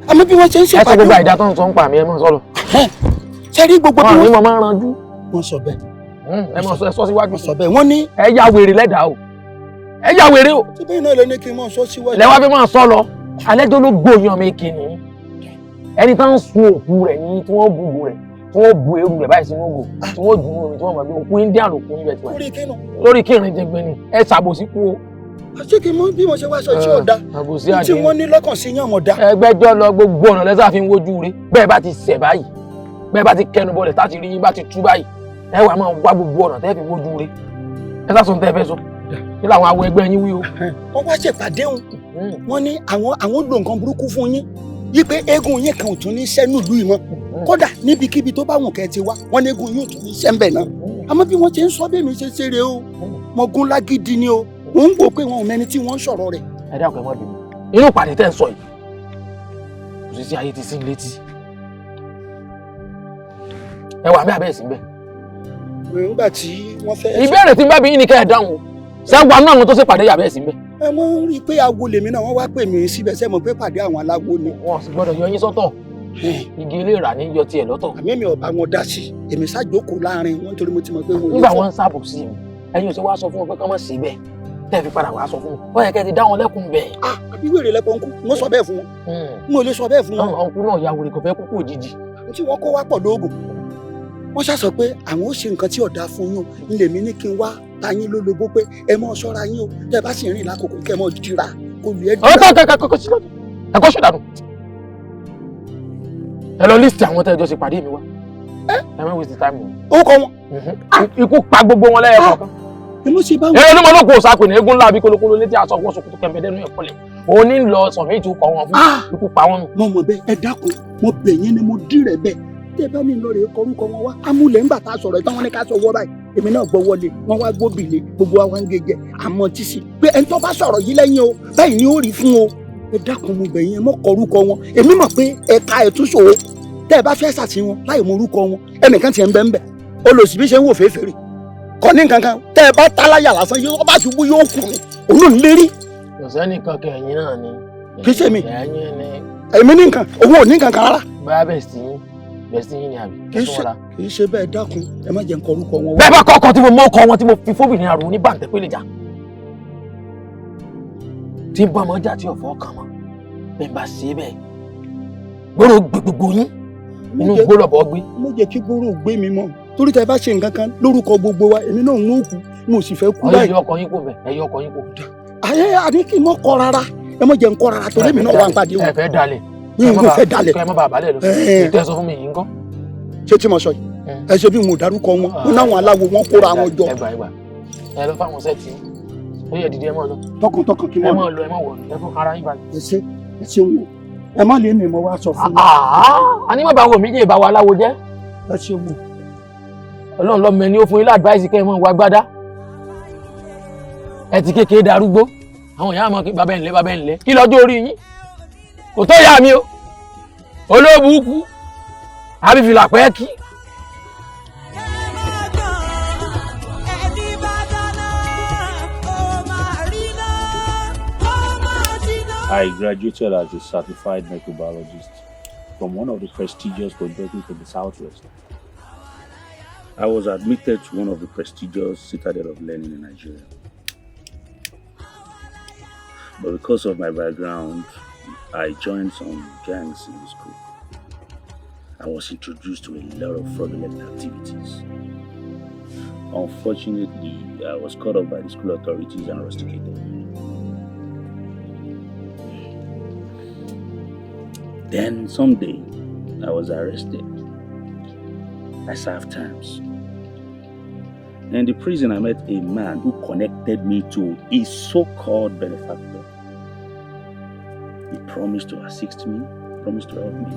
àmọ́ bí wọ́n ṣe ń ṣèpàdé. ẹ sọ gbogbo àìdá tó ń sọ ń pa mi ẹ mọ̀ sọ́lọ. ṣe rí gbogbo bí wọ́n máa ń ranjú. wọ́n sọ bẹ́ẹ̀. ẹ mọ̀ sọ síwájú. wọ́n sọ bẹ́ẹ̀ wọ́n ní. ẹ ya wèrè lẹ́dàá o ẹ ya wèrè o. ṣé bẹ́ẹ̀ náà lè ní kí n máa sọ síwájú. lẹ́wọ́n fi máa sọ lọ alẹ́ tó ló gbóyan mi kìíní ẹni tó ń sun òkú rẹ̀ ní tí wọ́n bu rẹ̀ tí wọ́n bu eru rẹ̀ báyìí sínú ògò tí wọ́n dùn omi tí wọ́n mọ̀ pé òkú India ló kú níbẹ̀ tí wọ́n. lórí kí ìrìn jẹgbẹ́ ni ẹ ṣàbòsí kú o. ṣé kí n mọ bí mo ṣe wá sọ tí ò da tí wọ́n ní lọ́kàn sí yàn mọ̀ da. ẹgbẹ́jọ́ lọ gbogbo ọ̀nà lẹ́sà fi ń wojú rẹ̀ bẹ́ẹ̀ bá ti ṣẹ̀ báyìí bẹ́ẹ̀ bá ti kẹnu bọlẹ̀ tá ti rí yín bá ti tú báyìí ẹ wà máa wá gbogbo ọ̀nà tẹ́ fi wojú rẹ̀ ẹ sá sọ tẹ́ fẹ́ sọ kí làwọn awọ ẹgbẹ́ yín wí o. wọ́n wá ṣèpàdé wọn wọ́n ní àwọn lò nǹkan burúkú fún yín yí pé eégún yín kan ò tún ní sẹ́nu ìlú yìí mọ́ kódà níbikíbi tó bá wùn kẹ́ ti wá wọ́n ní eégún yín ò tún ní sẹ́ńbẹ̀ náà àmọ́ bí wọ́n ti ń sọ bẹ́ẹ̀ mi ṣe ṣeré o mọ̀gún lágídí ni o wọ́n ń gbọ́ pé wọn ò mẹ́ni tí wọ́n ń sọ̀rọ̀ rẹ̀. ẹ dákun ẹ mọ́ bínú inú ìpàdé tẹ́ ń sọ yìí kò sí sí ayé ti sí létí ẹ wà mí abẹ́ sí bẹ́ẹ̀. nígbà tí wọ́n fẹ́. ìbéèrè tí ń bá bí yín ni kẹ́ ẹ dáhùn ṣé wà náà àwọn tó ṣe pàdé yàbẹ́ sí bẹ́ẹ̀. ẹ mọ̀ rí i pé awo lèmi náà wọ́n wá pè mí síbẹ̀ sẹ́ mọ̀ pé pàdé àwọn aláwo ni. wọn sì gbọ́dọ̀ yọ yín sọ́tọ̀ igi ilé ìrà ní yọ tiẹ̀ lọ́tọ̀. àmì mi ò bá wọn dá sí èmi ṣàjókòó láàrin wọn torí mo ti mọ̀ pé wọn ò lè fọ. nígbà wọn ń sáàbò sí mi ẹ̀yin ò ṣe wá sọ fún wọn pé kán mọ̀ sí bẹ́ẹ̀ tẹ́ fi padà wá sọ fún mi wọ́n yẹ kẹ́ ti dá wọn lẹ́kùn bẹ́ẹ̀. àbí wèrè lẹ́pọ̀ ńkú mo sọ bẹ́ẹ̀ fún wọn n ò lè sọ bẹ́ẹ̀ fún wọn. ọ̀nkú náà ya wèrè kò fẹ́ kúkú òjijì. tí wọ́n kó wá pọ̀ lóògùn wọ́n ṣàṣọ pé àwọn ó ṣe nǹkan tí ọ̀dà fún yín ń lèmi ní kí n wá ta yín lólobó pé ẹ mọ́ ṣọ́ra yín o tẹ́ bá sì rìn lákòókò kẹ́ mọ́ dira kò lè dira. ẹ̀kọ́ ṣèdánù ẹ lọ lísìtì àwọn tẹ́jọ́ ṣe pàdé mi wá ẹ má waste time. ó kọ wọn. ikú pa gbogbo wọn lẹ́yìn kọ̀ọ̀kan. èrè ní mo ló kó òsàpè ní eégún ńlá bí kolokolo létí aṣọ wọn sòkòtò kẹ̀mbẹ̀dẹ́nu ẹ̀kọ́lẹ̀ òun ní lọ sọ̀mí ìtúkọ̀ wọn fún ikú pa wọn. mo mọ̀ bẹ́ẹ̀ ẹ dákun mo bẹ̀ yín ni mo dírẹ̀ bẹ́ẹ̀ tẹ́ bá ní lọ́ọ̀rẹ́ kọrúkọ wọn wá amúlẹ̀ ńgbà tá a sọ̀rọ̀ ìtàn wọn ní ká sọ wọ́ báyìí èmi náà gbọ́ wọlé wọn wá gbóbìlé gbogbo wa wá ń gègé àmọ́ tíṣì pé ẹni tó bá sọ̀rọ̀ yìí lẹ́yìn o báyìí ni ó rí fún o ẹ dákun mo bẹ̀ yín ẹ mọ́ kọrúkọ wọn èmi mọ̀ pé ẹ̀ka ẹ̀túnṣò tẹ́ ẹ bá fẹ́ sàtì wọn láì mọ orúkọ wọn ẹnìkan tiẹ̀ ń bẹ́ ń bẹ́ olùsí bí ṣe ń wò fèéfèèrè kọ́ ní kankan tẹ́ ẹ bá táláyà lásán yóò bá ṣubú yóò kù ní òun ò ní lérí. kò sẹ́nìkan kẹ̀yìn náà ni. kì í ṣe mi ẹ̀yìn ni. èmi ní nǹkan òun ò ní nǹkan kan rárá. báyà bẹ́ẹ̀ sí yín ni àbí. kì í ṣe bẹ́ẹ̀ dákun ẹ má jẹ́ ń kọrúkọ wọn. bẹ́ẹ̀ bá kọ́kọ́ tí mo mọ ọkọ wọn tí mo fi fóbìnrin àrùn ní bàǹtẹ̀ pé lè jà tí ń bá ọmọ jà tí ọ̀fọ̀ kan mọ́ bẹ́ẹ̀ bá ṣe bẹ́ẹ̀ gbọ́dọ̀ gbogbo yín inú gbọ́dọ̀ bọ́ gbé. mo jẹ́ kí gbọ́dọ̀ gbé mi mọ́ torí tẹ bá ṣe nǹkan kan lórúkọ gbogbo wa èmi náà ń mú òkú mo sì fẹ́ kú báyìí. ẹyọ ọkọ yín kò bẹ ẹyọ ọkọ yín kò. ayé àní kí n mọ kọ rárá ẹ mọ jẹ n kọ rárá torí èmi náà wà ń pàdé wọn. ẹ fẹ́ dalẹ̀ n kò fẹ́ dalẹ̀. kẹ ẹ má bàa balẹ̀ lọ ètò ẹ sọ fún mi yìí ń kọ́. ṣé tí mo sọ yìí ẹ ṣe bí mo dárúkọ wọn wọn náwọn aláwo wọn kóra wọn jọ. ẹ lọ fáwọn sẹ́ẹ̀tì ó yẹ dìde ẹ mọ́ lọ. tọkàntọkàn kí ẹ mọ́ lọ ẹ mọ́ wọ̀ ẹ fún ara yín balẹ̀. ẹ ṣe wò ẹ má lè mi mọ wá sọ fún mi. àní má bá wo méjì ìbáwọ aláwo jẹ́. ẹ ṣe wò. Ọlọ́run lọ́mọ ẹni ó fún yín láàdváìsì kẹ́ ẹ mọ́ wá gbádá ẹ ti kékeré darúgbó àwọn ìyá àmọ́ kí bàbá ẹ̀ ńlẹ́ bàbá ẹ̀ ńlẹ́ kí lọ́jọ́ orí yín kò tó yá mi o olóòbùkú àbífìlà pẹ́ kí. I graduated as a certified microbiologist from one of the prestigious polytechnics in the Southwest. I was admitted to one of the prestigious citadel of learning in Nigeria. But because of my background, I joined some gangs in the school. I was introduced to a lot of fraudulent activities. Unfortunately, I was caught up by the school authorities and rusticated. Then someday, I was arrested. I served terms. In the prison, I met a man who connected me to a so-called benefactor. He promised to assist me, promised to help me.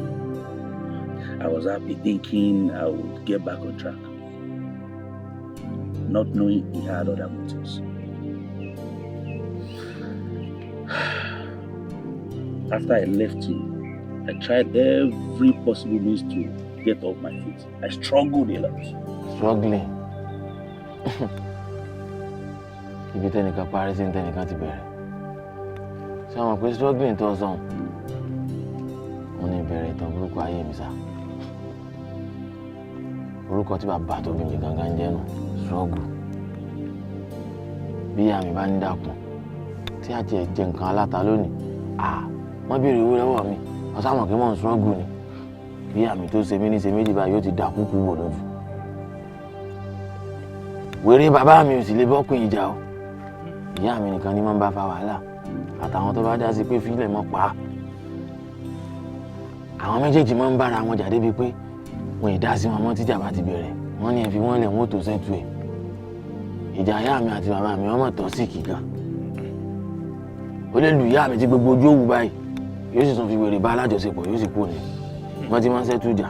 I was happy thinking I would get back on track, not knowing he had other motives. After I left him, I tried every possible means to get off my feet. I struggled a lot. Struggling? Ibi tẹ́nìkan parí sí tẹ́nìkan ti bẹ̀rẹ̀. Ṣé àwọn pé struggling tó sàn? Wọ́n ní ìbẹ̀rẹ̀ ìtàn burúkú ayé mi sá. Orúkọ tí bàbá tó bí mi gangan jẹ́ nù, struggle. Bí ìyá mi bá ń dàkún, tí a jẹ nǹkan aláta lónìí, wọ́n béèrè owó lọ́wọ́ mi. Ọ̀sán mọ̀ kí mò ń struggle ni. Bí ìyá mi tó ṣe mí ní ṣe méjì báyìí yóò ti dà kúkú wò lójú. Wèrè bàbá mi ò sì lè bọ́kùn ìjà o. Ìyá mi nìkan ni máa ń bá fa wàhálà. Àtàwọn tó bá dá sí pé fílẹ̀ mọ́ pa á. Àwọn méjèèjì máa ń bára wọn jà débi pé wọn ì dá sí wọn mọ́ tíjà bá ti bẹ̀rẹ̀. Wọ́n ní ẹ fi wọ́n lẹ̀ wọ́n tó sẹ́tù ẹ̀. Ìjà ìyá mi àti bàbá mi wọ́n mọ̀ tọ́ sí kíkan. Ó lè lu ìyá mi tí gbogbo ojú òwú báyìí. Yóò sì tún fi wèrè bá alájọṣepọ̀ yóò sì kú ni. Wọ́n ti máa ń sẹ́tù ìjà.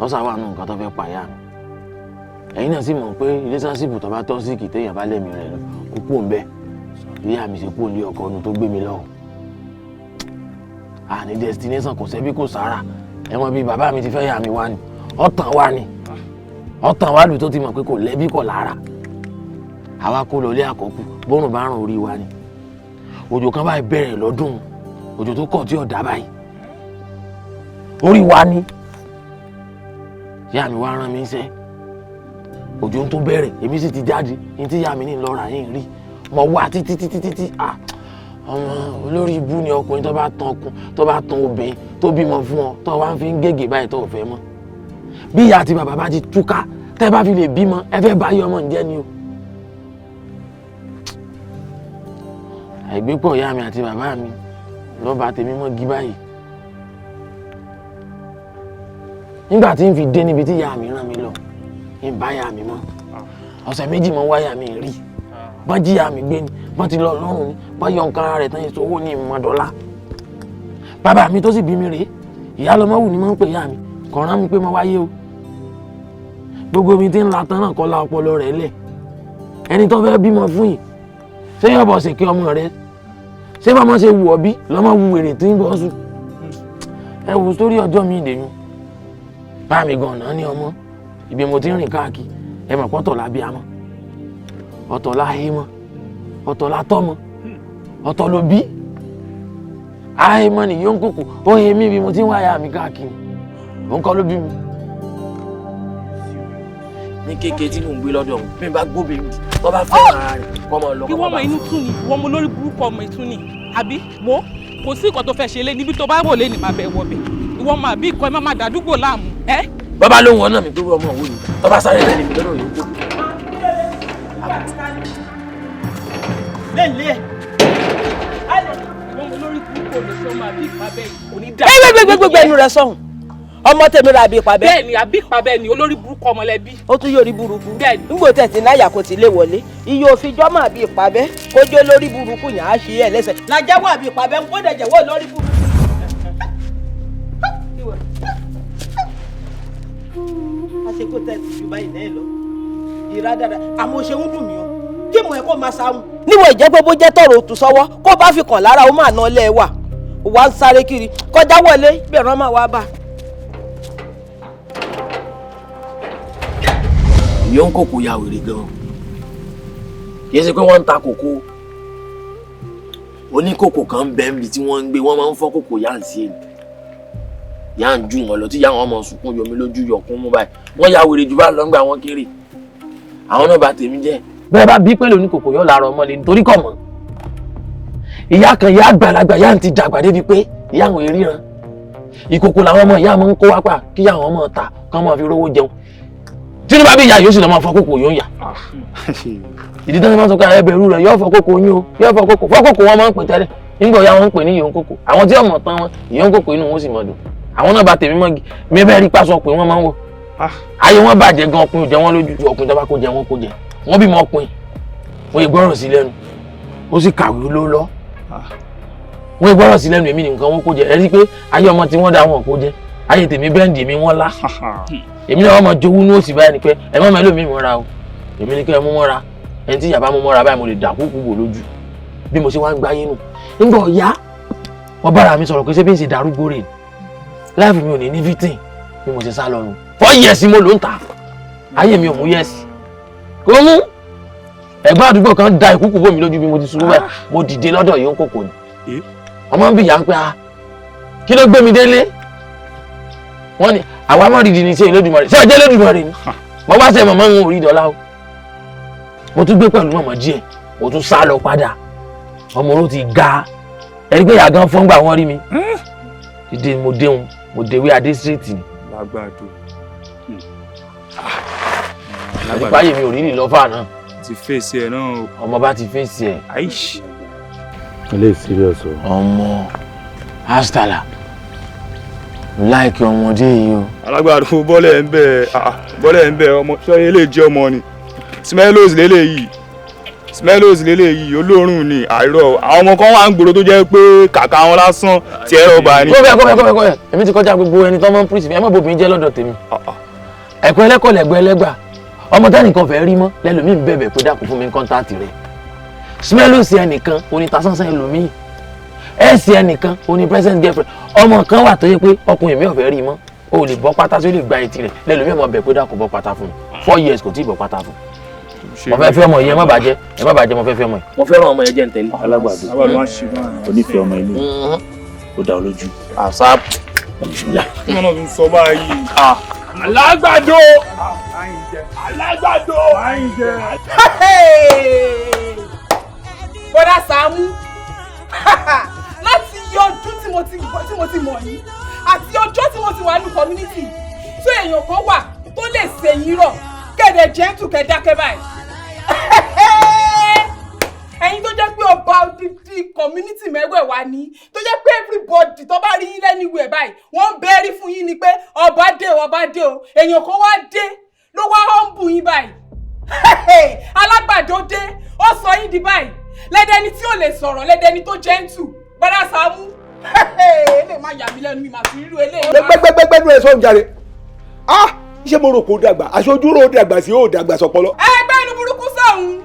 Ọ̀sà wà nù nǹkan tó fẹ́ pa ìyá mi. Ẹ̀yin náà sì mọ̀ pé relationship tó bá tọ́ sí kì téèyàn bá lẹ́mìí rẹ̀ lọ kó kú òun bẹ́ẹ̀. Ìyá mi ṣe kú òun lé ọkọ ọdún tó gbé mi lọ́wọ́. Àní destination kò sẹ́bí kò sára. Ẹ mọ̀ bí bàbá mi ti fẹ́ yà mí wá ni. Ọ̀tàn wá ni. Ọ̀tàn wá lù tó ti mọ̀ pé kò lẹ́bí kò lára. Àwa kó lọ ilé àkọ́kù bọ́rùn bá ràn orí wa ni. Òjò kan báyìí bẹ̀rẹ̀ lọ́dún. Òjò tó kọ̀ tí ọ̀dà báyìí. Orí wa ni. Ìyá mi wá rán mi iṣẹ́. Òjò tó bẹ̀rẹ̀ èmi sì ti jáde ní tí ìyá mi ní lọ́ra yín rí. Mo wá títí ọmọ olórí ibú ni ọkùnrin tó bá tan obìnrin tó bímọ fún ọ tó wá ń fi ń gègé báyìí tó fẹ́ mọ́. Bí ìyá àti bàbá bá ti túká tẹ́ bá fi lè bímọ ẹ fẹ́ bá yí ọmọ ǹjẹ́ ni o. Àìgbépọ̀ ìyá mi àti bàbá mi ló bà tèmi mọ́ gí báyìí. nígbà tí n fi dé níbi tí ìyá mi rán mi lọ n bá ìyá mi mọ́ ọ̀sẹ̀ méjì mọ́ wáyà mi rí bá jí ìyá mi gbé ni bá ti lọ lọ́rùn ni bá yọ nǹkan ara rẹ̀ tán èso owó ní ìmọ̀dọ́là bàbá mi tó sì bí mi rèé ìyá lọmọwù ni mo ń pè ìyá mi kò rán mi pé mo wáyé o gbogbo mi ti ń la tán náà kọ́ la ọpọlọ rẹ̀ lẹ̀ ẹni tó fẹ́ bímọ fún yìí ṣé yóò bọ̀ ṣèké ọmọ rẹ ṣé bá máa ṣe wù ọ́ bí lọ́mọ wù wèrè tí ń bọ́ sùn ẹ wò sórí ọjọ́ mi ìdèyún bá mi gan-an ní ọmọ ibi mo ti ń rìn káàkiri ẹ mọ̀ pọ́tọ̀ la bí a mọ́ ọ̀tọ̀ la hé mọ́ ọ̀tọ̀ la tọ́ mọ́ ọ̀tọ̀ ló bí ahé mọ́ nìyó ń kókò ó he mí bí mo ti ń wáyà mi káàkiri òun kọ́ ló bí mi. ní kékeré tí mò ń gbé lọ́dọ̀ ọ̀hún bí n bá gbóbe mi tó bá fẹ́ ara rẹ̀ kọ́ mọ́ lọ́kọ́ bá. ìwọ ọmọ inú tún ni ìwọ ọmọ olórí burúkú ọmọ ìtún ni àbí wo kò sí nǹkan tó fẹ́ ṣe lé níbi tó bá wò lé ní máa bẹ̀ wọ̀bẹ̀ ìwọ ọmọ àbí ìkọ́ ẹ má máa dàdúgbò láàmú ẹ́. bàbá ló ń wọ náà mi pé ọmọ òun ni tó bá sáré lẹ́nu mi lọ́dọ̀ yòókù. lẹ́lẹ́ ìwọ ọmọ olórí burúkú olùsọ ọmọ àbí ìpàbẹ́ onídàá. gbẹgbẹgbẹgbẹ ẹnu rẹ sọhùn ọmọ tèmi ra àbí ìpàbẹ́. bẹ́ẹ̀ni àbí ìpàbẹ́ ni olórí burúkú ọmọlẹ́bí. ó tún yóò rí burúkú. bẹ́ẹ̀ni nígbò tẹ̀sí náyà kò tí lè wọlé iye òfin jọ́mọ̀ àbí ìpàbẹ́ kójó lórí burúkú yàn á ṣe ẹ̀ lẹ́sẹ̀. lajẹ́wọ́ àbí ìpàbẹ́ ń kódà jẹ́wọ́ lórí burúkú. àṣekó tẹ̀sí ju báyìí náà lọ ìrà dára àmọ́ ṣe ń dùn mí o kí mo ẹ̀ kó máa sáwọn. níwọ̀n ìjẹ́ pé bó jẹ́ tọ̀rọ̀ òtún sọ́wọ́ kó bá fi kàn lára ó máa ná lẹ́wà wà ń sáré kiri kọjá wọlé bẹ̀rẹ̀ máa wá bá. ìyó ń kòkó ya wèrè gan kì í ṣe pé wọ́n ń ta kòkó oníkòkò kan ń bẹ níbi tí wọ́n ń gbé wọ́n máa ń fọ́ kòkó yá ń sí èlì yá ń ju wọn lọ tí yá wọn mọ sunkún yomi lójú yọkún mú báyìí wọ́n ya wèrè jù bá lọ ń gbà wọ́n kéré àwọn náà bá tèmi jẹ́ bẹ́ẹ̀ bá bí pẹ̀lú oníkòkò yóò lára ọmọ lè nítorí kọ̀ mọ́ ìyá kan ìyá àgbàlagbà yá ń ti dàgbà débi pé ìyá àwọn èríran ìkòkò làwọn ọmọ ìyá máa ń kó wápà kí ìyá àwọn ọmọ ta kán máa fi rówó jẹun tí ní bá bí ìyá yóò sì lọ máa fọ kòkò yóò yà ìdí tó ń máa sọ pé ẹbẹ̀rù rẹ̀ yóò fọ kòkò yín o yóò fọ kòkò wọn máa ń pè tẹ́lẹ̀ nígbà ìyá wọn ń pè ní ìyóò kòkò àwọn tí ọmọ tán wọn ìyóò kòkò inú wọn sì mọ̀ dùn àwọn náà bá tèmi mọ́gi mi bẹ́ẹ̀ rí pásọ pé wọ́n máa ń wọ̀ ayé wọn bàjẹ́ gan ọkùnrin ò jẹ wọn lójú ọkùnrin tó bá kó jẹ wọn kó jẹ wọn bí mọ ọkùnrin wọn yìí gbọ́rọ̀ sí lẹ́nu ó sì kàwé ló lọ wọn yìí gbọ́rọ̀ sí lẹ́nu èmi nìkan wọn kó jẹ ẹ rí i pé ayé ọmọ tí wọ́n dá wọn kó jẹ ayé tèmi bẹ́ǹdì èmi wọ́n lá èmi náà wọ́n mọ jowú ní òsì báyìí ni pé ẹ mọ́ mẹ́lò mi mọ́ra o èmi ní kẹ́ ẹ mú mọ́ra ẹni tí yàrá mú mọ́ra báyìí mo lè dà kúkú wò lójú bí mo ṣe wá ń gbáyé nù nígbà ọ̀yá wọ́n bára mi sọ̀rọ̀ pé ṣé bí n ṣe darúgbó rè láìfù mi ò ní victim bí mo ṣe sá lọ nù 4 years mo ló ń ta ayé mi ò mú yẹ́sì kò mú ẹ̀gbọ́n àdúgbò kan da ìkúkú bò mí lójú bí mo ti ṣubú báyìí mo dìde lọ́dọ̀ yìí ń kòkò ni ọmọ ń bì yà ń pẹ́ kí ló gbé mi délé wọ́n ní àwa mọ̀ rìndì ní ṣe Olódùmarè ṣé ọjọ́ Olódùmarè ni mo bá ṣe mọ̀mọ́ ń orí dọ́là o mo tún gbé pẹ̀lú mọ̀mọ́ díẹ̀ mo tún sá lọ padà ọmọ oró ti ga ẹni pé yàgàn fọ́ngbà wọn rí mi dídé mo déhùn mo déwé adé street ni. lágbàdo àdìpáyé mi ò rí lọ́fà náà. ti fèsì ẹ náà. ọmọ bá ti fèsì ẹ. aish. ilé serious o. ọmọ astala láìkí ọmọdé yìí o. alágbàdo bọ́lẹ̀ ń bẹ ọmọ sọ́yìn lè jẹ́ ọmọ ni smellos lélẹ̀ yìí olóòórùn ni àìrọ̀ àwọn ọmọ kan wà ń gbòòrò tó jẹ́ pé kàkà wọn lásán ti ẹ̀rọ bá ní. kọ́bẹ̀ èmi ti kọjá gbogbo ẹni tó máa ń pírísì ẹ má bòbí jẹ́ lọ́dọ̀ tèmi. ẹ̀kọ́ ẹlẹ́kọ̀ lẹ́gbẹ́ ẹlẹ́gbà ọmọ tẹ́nìkan fẹ́ rí mọ́ lẹ́lòmíì ń bẹ̀bẹ̀ pé dákun fún mi kọ́ńtáàtì rẹ̀ smellos ẹnìkan onítasánsán ẹlòmíì ẹ̀sì ẹnìkan oní present girlfriend ọmọ kan wà tó yẹ pé ọkùnrin mi ò fẹ́ rí mọ́ o lè bọ́ pátá sí ó lè gba etí rẹ̀ lẹ́lòmíì ọmọ bẹ̀ pé dákun bọ́ pátá fún mi 4 years kò tí ì bọ́ pátá fún mo fẹ́ fẹ́ ọmọ yìí ẹ má bàjẹ́ mo fẹ́ fẹ́ ọmọ yìí. mo fẹ́ràn ọmọ yẹn jẹ́ ntẹ́lẹ̀. alágbàdo onífẹ́ ọmọ ilé ó dá ọ lójú. àṣà ìyá náà tún sọ báyìí. alágbàdo alágbàdo. bọ́dà Sàámú láti iye ọdún tí mo ti mọ̀ yín àti ọjọ́ tí mo ti wà ní community tó èèyàn kan wà tó lè ṣèyí rọ̀ kẹ̀dẹ̀ jẹ́ntù kẹ̀dákẹ́ báyìí. ẹ̀yin tó jẹ́ pé ọba odidi odidi community mẹ́wẹ̀ẹ̀wá ni tó jẹ́ pé everybody tó bá rí yín lẹ́niwẹ̀ báyìí wọ́n ń bẹ́ẹ̀rí fún yín ni pé ọba dé o èèyàn kan wá dé ló wá humble yín báyìí alágbàdo dé ó sọ yín di báyìí lẹ́dẹ̀ẹ́ni tí ò lè sọ̀rọ̀ lẹ́dẹ̀ẹ́ni tó gentle bọ́dá Sàámú lè má yà mí lẹ́nu mi màá fi rírú eléyìí. gbẹgbẹgbẹgbẹnu ẹ sọ ń jàre ṣé mo rò kó dàgbà aṣojú rò dàgbà sí ó dàgbà sọpọlọ. ẹgbẹ́ inú burúkú sọ̀hún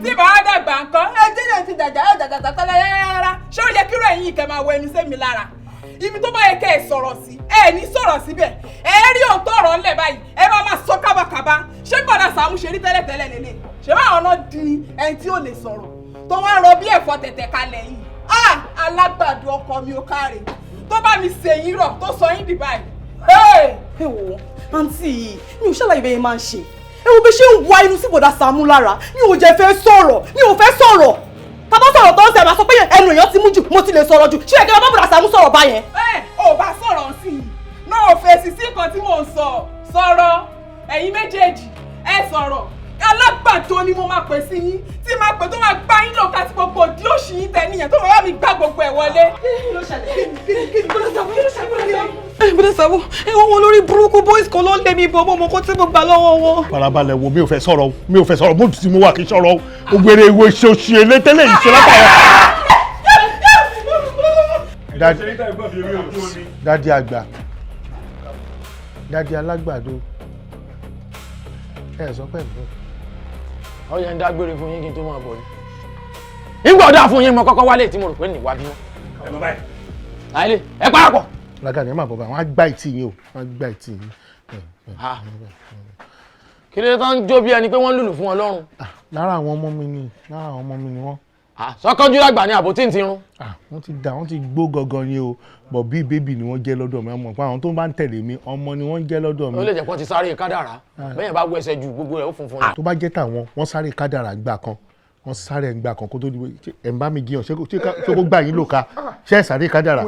tí bàá dàgbà nǹkan ẹjẹ́ ti dàgbà rárá ṣé ó yẹ kí ròyìn ìkẹ́ máa wọ ẹnu sẹ́mi lára ibi tó bá yẹ kẹ́ ẹ sọ̀rọ̀ sí ẹ ní sọ̀rọ̀ síbẹ̀ ẹ rí òótọ́ ọ̀rọ̀ ńlẹ̀ báyìí ẹ máa sọ kábàkábà ṣé bọ̀dá Sàámú ṣe rí tẹ́lẹ̀tẹ́lẹ̀ lélẹ̀ ṣé báwọn náà di ẹni tí ò lè sọ̀rọ̀ tó wá rọ bí ẹ̀fọ́ tẹ̀tẹ̀ kalẹ̀ yìí alágbàdo ọkọ mi ò káre tó bá mi ṣèyí rọ̀ tó sọ yín dì báyìí. ẹ wo àǹtí yìí mi ò ṣàlàyé bẹ́ẹ̀ máa ń ṣe ẹ wo bí ṣe ń wá inú sí bọ̀dá Sàámú lára mi ò jẹ́ fẹ́ sọ̀rọ̀ mi ò fẹ́ sọ̀rọ̀ tàbá sọ̀rọ̀ tó ń sẹ̀ máa sọ pé ẹnu èèyàn ti mú jù mo ti lè sọ̀rọ̀ jù ṣé ẹ̀kẹ́ bá bọ̀dá Sàámú sọ̀rọ̀ báyẹn. ò bá sọ̀rọ̀ sí i náà ò fèsì sí nǹkan tí mò ń sọ̀rọ̀ ẹ̀yin méjèèjì ẹ sọ̀rọ̀ alágbàdo ni mo máa pè sí yín tí máa pè tó máa gbá yín lọ káti gbogbo òdí òṣì yín tẹ níyẹn tó máa bá mi gbá gbogbo ẹ̀ wọlé. bọ́dá Sàámú ẹ̀wọ̀n wọn lórí burúkú boys kan ló ń lé mi bọ́ ọmọ kó tí mo gbà lọ́wọ́ wọn. farabalẹ̀ wo mi ò fẹ́ sọ̀rọ̀ mo ti mú wa kí sọ̀rọ̀ o gbèrè ìwé ṣoṣì elétẹ́lẹ̀ yìí ṣe látàwọn. dádì àgbà dádì alágbàdo ẹ sọ pé nǹkan. ọyẹ ń dágbére fún yín kí n tó máa bọ̀ ni. nígbà ọ̀dà fún yín mo kọ́kọ́ wálé tí mo rò pé níwá bí wọn. ẹ bọ́ báyìí. láìlé ẹ parapọ̀. lágàdì ẹ má bọ̀ báyìí wọ́n á gbá ìtì yín o wọ́n á gbá ìtì yín. kí ló tán jó bí ẹni pé wọ́n lùlù fún wọn lọ́rùn. lára àwọn ọmọ mi ni wọ́n. sọ́kànjú lágbà ni àbótí ń ti rún. wọ́n ti gbó gangan ni o bọ̀ bí bébì ni wọ́n jẹ́ lọ́dọ̀ mi ọmọ pé àwọn tó bá ń tẹ̀lé mi ọmọ ni wọ́n jẹ́ lọ́dọ̀ mi. ó lè jẹ́ pọ́n ti sáré kádàrá bẹ́ẹ̀ bá wẹsẹ̀ ju gbogbo ẹ̀ ó funfun náà. tó bá jẹ́ tàwọn wọ́n sáré kádàrá gbà kan wọ́n sáré gbà kan kó tó di ẹ̀ ń bá mi gíyàn ṣé kó gbà yín lò ká ṣé ẹ̀ sáré kádàrá.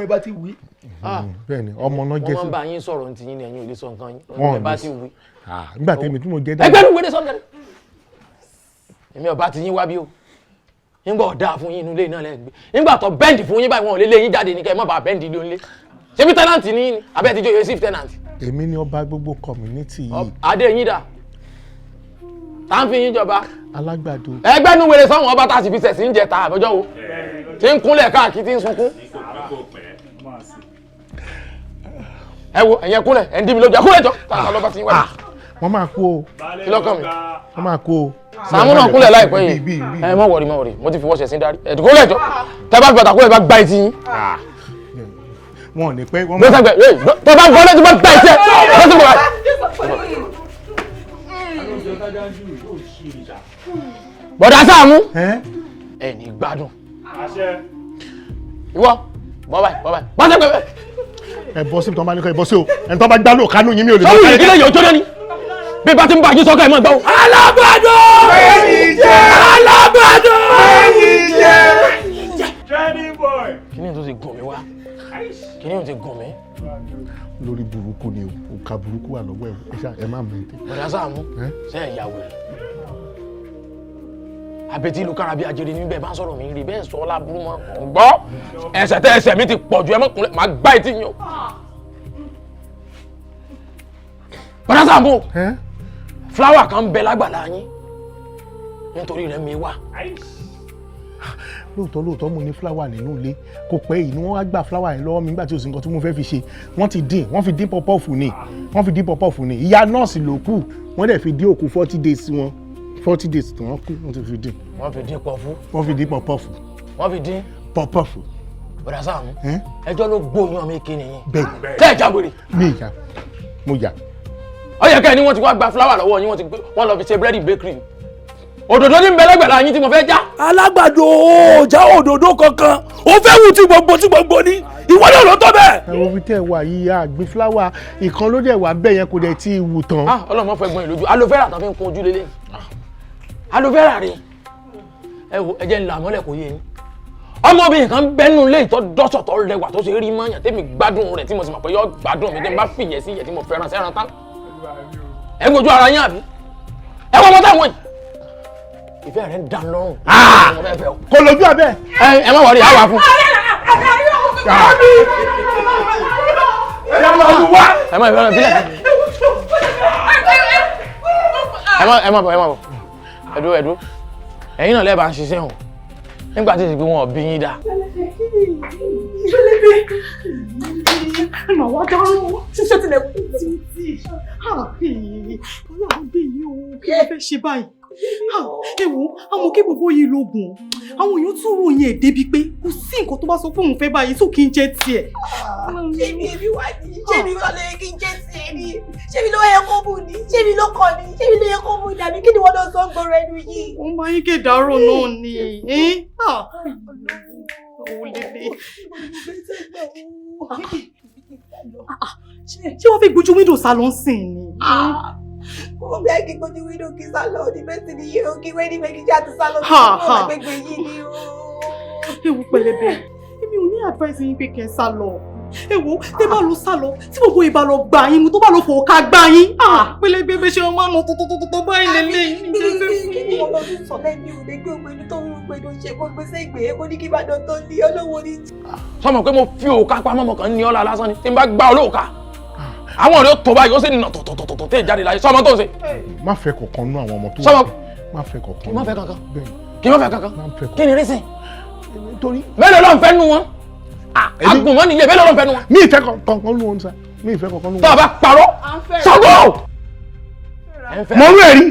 bẹ́ẹ̀ ni ọmọ náà jẹ́ sí. wọ́n bá yín sọ̀rọ̀ ní tiyín ni ẹ̀yin ò lè sọ nǹkan yín. wọ́n bá ti wí. nígbà tẹ́mi tí mo jẹ́ dáadáa. ẹgbẹ́ mi wéré sọ́kẹ́rẹ́ èmi ọba ti yín wá bí o nígbà ọ̀dà fún yín inú ilé náà lẹ́gbẹ̀ẹ́ nígbà tó bẹ́ǹdì fún yín báyìí wọn ò lè lé yín jáde ní kẹ́ ẹ má bàa bẹ́ǹdì ilé onílé ṣé bí tẹ́nàntì ní yín abẹ́ ti jó yóò sí tẹ́nàntì. èmi ni ọba gbogbo community yìí. adé yín dà tá ń fi yín jọba. alágbàdo. ẹgbẹ́ nu wèrè sọ́wọ́n ọba tá a sì fi sẹ̀sì ń jẹ ta àbọ̀jọ́ wo tí ń kúnlẹ̀ káàkiri tí ń sunkún. ẹ wo ẹ̀yẹ kúnlẹ̀ ẹ̀ ń dí mi lójú ẹ̀kúnlẹ̀ jọ táwọn ọlọ́ba ti ń wá. wọ́n máa kú o. kí lọ́kàn mi. wọ́n máa kú o. Sàámú náà kúnlẹ̀ láìpẹ́ yìí ẹ má wọrí mo ti fi wọ́ṣẹ̀ sí darí ẹ̀dùnkú lẹ́jọ́ tẹ́ bá gbàtà kúnlẹ̀ bá gba etí yín. wọn ò ní pẹ́ wọ́n máa. tẹ́ bá gbọ́ lẹ́jọ́ bá gba etí ẹ̀ lọ́sùn bọ̀ bọ̀dá Sàámú ẹ̀ ní gbádùn ìwọ bọ́ báyìí pàṣẹ pẹ̀pẹ̀. ẹ bọ́ sí tọ́ bá ní kọ́ ẹ bọ́ sí o ẹni tọ́ bá gbá lò kánú yín mi ò lè. sọ́wọ́n ìdílé yóò jóná ni bí bá ti ń bá yín sọ́kà ẹ̀ mọ́ gbọ́. Alágbàdo ẹ̀yìn jẹ́ Alágbàdo ẹ̀yìn jẹ́. Jenny boy. kíni tó ti gùn mí wá kíni tó ti gùn mí. lórí burúkú ni o òkà burúkú wà lọ́wọ́ ẹ má mẹ́tẹ́. bọ̀dá Sàámú ṣe é yà wèrè àbẹ̀tí ìlú kára bí ajere níbẹ̀ bá ń sọ̀rọ̀ mi rí bẹ́ẹ̀ sọ ọ́ láburú mọ́ gbọ́ ẹsẹ̀ tẹ́ ẹsẹ̀ mi ti pọ̀ ju ẹ mọ́kùnrin máa gbá etí yín o. bọ̀dá Sàámú fúláwà kan ń bẹ lágbàlá yín nítorí rẹ̀ mi wá. lóòótọ́ mo ní fúláwà nínú ilé kò pẹ́ yìí ni wọ́n wá gba fúláwà yẹn lọ́wọ́ mi nígbà tí o sì nǹkan tí mo fẹ́ fi ṣe wọ́n fi dín pọ́pọ́ọ̀fù ni ìyá nọ́ọ̀sì ló kù wọ́n dẹ̀ fi dín òkú 40 days wọn 40 days tí wọ́n kú wọ́n ti fi dín. wọ́n fi dín pọ́fú. wọ́n fi dín pọ́pọ́ọ̀fù. wọ́n fi dín pọ́pọ́ọ̀fù. bọ̀dá Sàámú ẹjọ́ ló gbóyún ọmọ èké nìyẹn. bẹ́ẹ̀ tẹ́ ẹ̀ jágbére. mi ìyá mo yà. ó yẹ kẹ́ ẹ ní wọ́n ti wá gba fúláwà lọ́wọ́ yín wọ́n lọ fi ṣe búrẹ́dì bakery. òdòdó ní bẹ́lẹ́gbẹ̀lá yín tí mo fẹ́ já. Alágbàdo já òdòdó kankan ó fẹ́ wù tí gbogbo ní ìwọ náà ló tó bẹ́ẹ̀. ẹ wo fi tẹ wà yìí àgbẹ̀ fúláwà ìkan ló dẹ̀ wà bẹ́ẹ̀ yẹn kò dẹ̀ tí ì wù tán. ọlọ́mọ fẹ́ gbọ́n ìlójú aloe vera tó fi ń kun ojú lélẹ̀ aloe vera rè ẹ wo ẹ jẹ́ ńlá mọ́lẹ̀ kò yé yín ọmọbìnrin kan bẹ́nu lé ìtọ́ dọ́sọ̀ tó rẹwà tó ṣe rí mọ́yàn tẹ́mi gbádùn rẹ̀ tí mo sì mọ̀ pé yọ gbádùn mi tẹ́ mi bá fìyẹ́ sí ìyẹ́ tí mo fẹ́ràn sẹ́ran tán ẹ ń gojú ara yín àbí ẹ wọ́n mọ́ táwọn yìí ìfẹ́ rẹ̀ ń dán lọ́rùn. Kò lójú abẹ́. Ẹ má wọrí àwa fún. Ẹ má ìfẹ́ rẹ̀ bílẹ̀. Ẹ má bọ̀. Ẹ̀dúró. Ẹ̀yin náà lẹ́ẹ̀bà ń ṣiṣẹ́ hàn. Nígbà tí ìsìnkú wọn bí yín dá. Màá wá dárò ṣíṣẹ́ tilẹ̀ kú títí. Ọlọ́run bí yìí o, kí ló fẹ́ ṣe báyìí? Ẹ wo, àwọn kí gbogbo yìí lóògùn. Àwọn èèyàn tún ròyìn ẹ̀ débi pé kò sí nǹkan tó bá sọ fún òun fẹ́ báyìí tó kí n jẹ́ tiẹ̀. Ṣé mi èmi wá ní? Ṣé mi ló lè kí n jẹ́ tiẹ̀ ni? Ṣé mi ló yẹ kó mú ni? Ṣé mi ló kọ́ ni? Ṣé mi ló yẹ kó mú ni? Àbí kí ni wọ́n lọ sọ ń gbọ́rọ̀ ẹnu yìí? Ó máa ń ké dárò náà ni. Òun lè lè. Ṣé wọ́n fi gbójú wíńdò sá lọ sìn ni? Mo bẹ́ẹ̀ kí gbójú wíńdò kí sá lọ ní bẹ́ẹ̀ sì ni yìí ó kí wẹ́ẹ́dì méjì jáde sá lọ sí ọ̀nà gbẹgbẹ yìí ni o. Ewu pẹlẹbẹ, èmi ò ní advice yín pé kẹ́ sá lọ. Ẹ wo, tẹ́ bá lọ sá lọ, tí gbogbo ìbá lọ gbà yín mu tó bá lọ fò ká gbà yín. Pẹlẹbẹ bẹ ṣe wọn máa nà tó báyìí lélẹ̀. Kí ni wọ́n lọ sí sọ lẹ́nu òde gbé ògbé ní tó ń gbé ló ṣe kó gbèsè ìgbé kó ní kí bá dán tó ní olówó ní. Sọmọ pé mo fi òòka pamọ́ ọmọ kan ní ọlá lásán ni tí n bá gbá olóòka. Àwọn ọ̀rẹ́ tó báyìí ó sì nà tọ̀tọ̀tọ̀ tẹ̀ jáde láyé sọmọ tó ń ṣe. Má fẹ́ kọ̀ọ̀kan nú àwọn ọmọ tó wà. Má fẹ́ kọ̀ọ̀kan. Kí má fẹ́ kankan. Kí má fẹ́ kankan. Kí ni rísìn? Torí. Mélòó ló ń fẹ́ nu wọn? Àgùnmọ́ nìyẹn mélòó ló ń fẹ́ nu wọn? Mi ìfẹ́ kọ̀ọ̀kan nú wọn sá. Mi ìfẹ́ kọ̀ọ̀kan nú wọn. Tó o bá parọ́ sọ́gbọ́. Mo rú ẹ̀rí.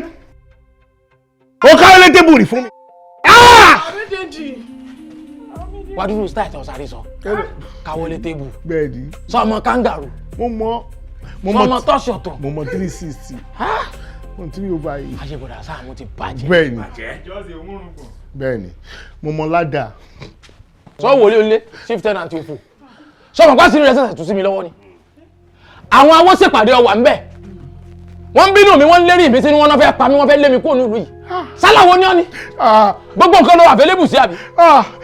O ká lé tébùrì fún mi. Wá dúró style tó sáré sọ. Káwọlé tébù. Bẹ́ẹ̀ni. Sọmọ kangaroo. Mo mọ tọ́ṣọ̀tọ̀. Mo mọ 360. Mo 3/8. Àṣebọ̀dà Sáàmù ti bàjẹ́. Bẹ́ẹ̀ni. Mo mọ ládàá. Sọ wọlé olé shift ten and two fò. Sọmọ pa sínú rẹ̀ sẹ̀sẹ̀ tún sí mi lọ́wọ́ ni. Àwọn awọ́ ṣèpàdé ọwà ń bẹ̀. Wọ́n ń bínú mi, wọ́n ń lérí mi sínú wọn náà fẹ́ pa mí, wọ́n fẹ́ lé mi kúrò nílùú yìí. Sálàwọ̀ ni ọ́ ni. Gbogbo nǹkan ló wà available sí àbí.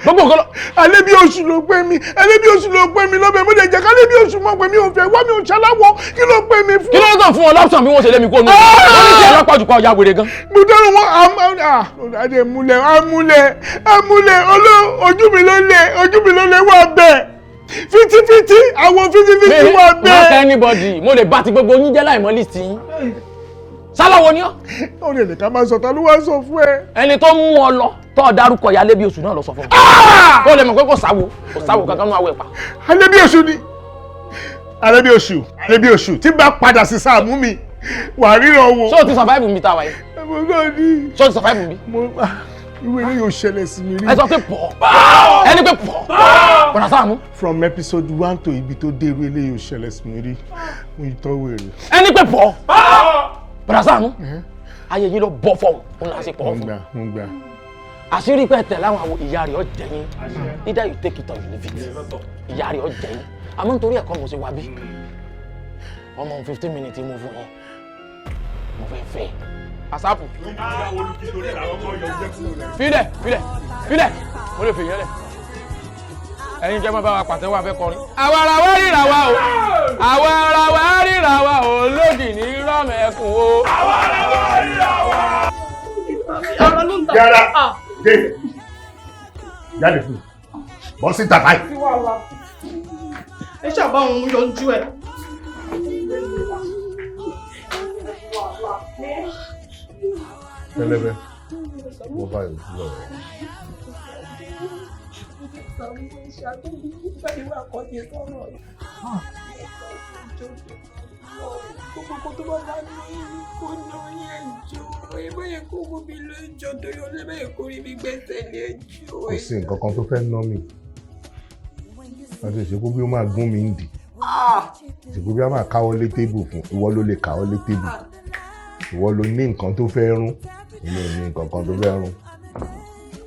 Gbogbo nǹkan ló. Alẹ́ bí oṣù ló pé mi lọ́bẹ̀ mo lè jẹ́ kálẹ́ bí oṣù mọ̀ pé mi ò fẹ́ wá mi ò ṣaláwọ̀ kí ló pé mi fún. Kí ló ń tàn fún wọn lọ́pṣọ̀n bí wọ́n ṣe lé mi kúrò nílùú yìí. Wọ́n ní kí ẹ lọ́pọ̀ jù pa ọjà wèrè gan. Mo dẹ́rù wọn amúlẹ̀ ojú mi ló lé wà bẹ́ẹ̀. Fìtìfìtì àwọn fìtìfìtì wà bẹ́ẹ̀. Má kẹ́ anybody, mo lè bá ti gbogbo yín jẹ́ láì mọ́ list yín. Sálàwọ̀ ni ọ́. Ó lè ká máa sọ ta ló wá sọ fún ẹ. Ẹni tó mú ọ lọ tó ọ dárúkọ ìyá Alẹ́bí Oṣù náà lọ sọ fún mi. Ó lè mọ̀ pé kò sáwo kankan nínú àwọ̀ ẹ̀pà. Alẹ́bí Oṣù ni. Alẹ́bí Oṣù tí bá padà sí Sáàmù mi wà ríran wo. Ṣé o ti survive mi ta wáyé? Mo gbọ́ ní. Ṣé o ti survive mi? Ìwé ilé yóò ṣẹlẹ̀ sí mi rí. Ẹ sọ pé pọ̀. Ẹni pé pọ̀. Bọ̀dà Sáàmù. From episode 1 to ibi tó dé ìwé ilé yóò ṣẹlẹ̀ sí mi rí. Mo yí tọ́wọ́ èrè. Ẹni pé pọ̀. Bọ̀dà Sáàmù. Ayé yìí ló bọ́ fọ́ọ̀mù. Ó náà sì pọ̀ fún. Mo gbà. Àṣírí pẹ́ tẹ̀ láwọn àwọn ìyá rẹ̀ ọ̀jẹ̀ yín. Either you take it or you leave it. Ìyá rẹ̀ ọ̀jẹ̀ yín. Àmọ́ nítorí ẹ̀kọ́ mo ṣe wá bí. Ọmọ 15 minutes mo fún yín. Mo fẹ́ fẹ́. Àsáàpù. Fílẹ̀. Mo lè fèyàn lẹ̀. Ẹ̀yin jẹ́ mọ́ bá wa pàtẹ́wọ́ afẹ́ kọrin. Àwa ara wa ríra wa o. Àwa ara wa ríra wa o. Lódì ní rọ́mẹ̀kùn o. Àwa ara wa ríra wa. Ọ̀rọ̀ ló ń tà. Yàrá jáde fún mi. Bọ́ sí tàbá yìí. Ẹ ṣàbá òun yọjú ẹ̀. Pẹlẹbẹ, mo bá yòó lọ rẹ. Gbogbo tó bá bá ní kó ná yẹn jọ ẹgbẹ́ yẹn kó mú mi lójó torí ọlẹ́bẹ̀ yẹn kó rí mi gbẹ́sẹ̀ lé jọ. Kò sí nǹkan kan tó fẹ́ ná mi. Àti ìṣèkú bí ó máa gún mi ń dì. Ìṣèkú bí ó máa káwọ́ lé tébù fún ìwọ ló lè káwọ́ lé tébù. Ìwọ ló ní nǹkan tó fẹ́ rún. Èmi ò ní nǹkan kan tó fẹ́ rún.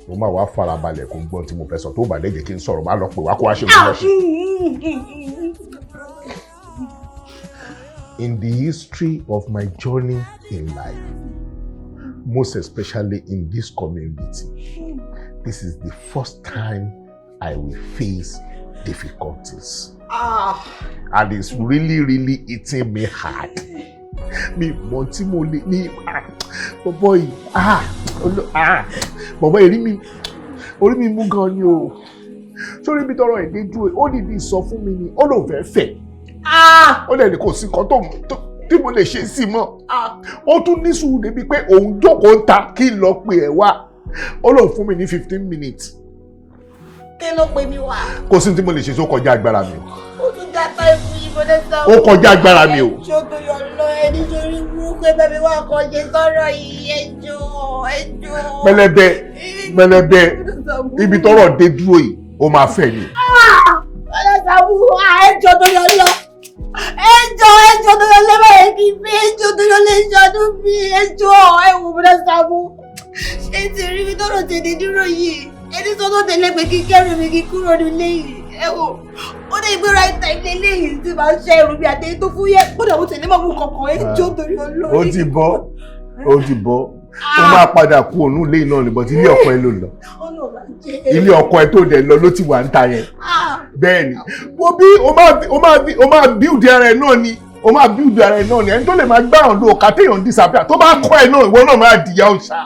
Mo máa wá farabalẹ̀ kó gbọ́n tí mo fẹ́ sọ tó bá dẹ̀ jẹ́ kí n sọ̀rọ̀ má lọ pè wá kó wá ṣe mí lọ́sùn. In the history of my journey in life, most especially in this community, this is the first time I will face difficulties. And it's really eating me hard. Mi mọ tí mo lè ní bọ̀bọ̀ yìí bọ̀bọ̀ yìí orí mi mú gan ni o sórí ibi tọrọ èdè dúró ó dìde sọ fún mi ni ó lòun fẹ́ fẹ́ ó lè ní kò sí nǹkan tí mo lè ṣe sí mọ́ ó tún ní sùúrù débi pé òun jókòó ń ta kí n lọ pè ẹ́ wá ó lòun fún mi ní 15 minutes. kí ló pè mí wá. kò sí tí mo lè ṣe tó kọjá agbára mi o. ó tún já tá ikú yìí bọ́dẹ̀ sá. ó kọjá agbára mi o. ẹjọ́ tó yọ lọ ẹni torí burúkú ẹgbẹ́ mi wá kọjá sọ́rọ̀ yìí ẹjọ́. pẹlẹbẹ ibi tọ́rọ̀ dé dúró yìí ó máa fẹ́ ni. bọ́dẹ̀ Sàámú ẹjọ́ tó yọ lọ ẹjọ́ tó yọ lẹ́bàá kí n fi ẹjọ́ tó yọ lè ṣọdún bí ẹjọ́ ẹ̀wò bọ́dẹ̀ Sàámú ṣé ti rí mi tọ́rọ̀ tèdè dúró yìí ẹni tó tó tẹ̀lé pé kí kẹ́rù mi kí kúrò nílé yìí ẹ̀wò ó dé ìgbéra ìta ilé yìí tí máa ń ṣe ẹrù mi àti èyí tó fúyẹ́ kódà mo tẹ̀lé mọ́mú kankan ẹjọ́ torí olórí. ó ti bọ́ ó máa padà kú òun ilé náà níbọn tí ilé ọkọ ẹ ló lọ ilé ọkọ ẹ tó dẹ̀ lọ ló ti wà ń ta yẹn bẹ́ẹ̀ ni wo bí o máa build ara ẹ náà ni o máa build ara ẹ náà ni ẹni tó lè máa gbá àwọn lóò kàtẹ́yàn disappear tó bá kọ́ ẹ náà ìwọ náà máa dìyà ọ̀ṣà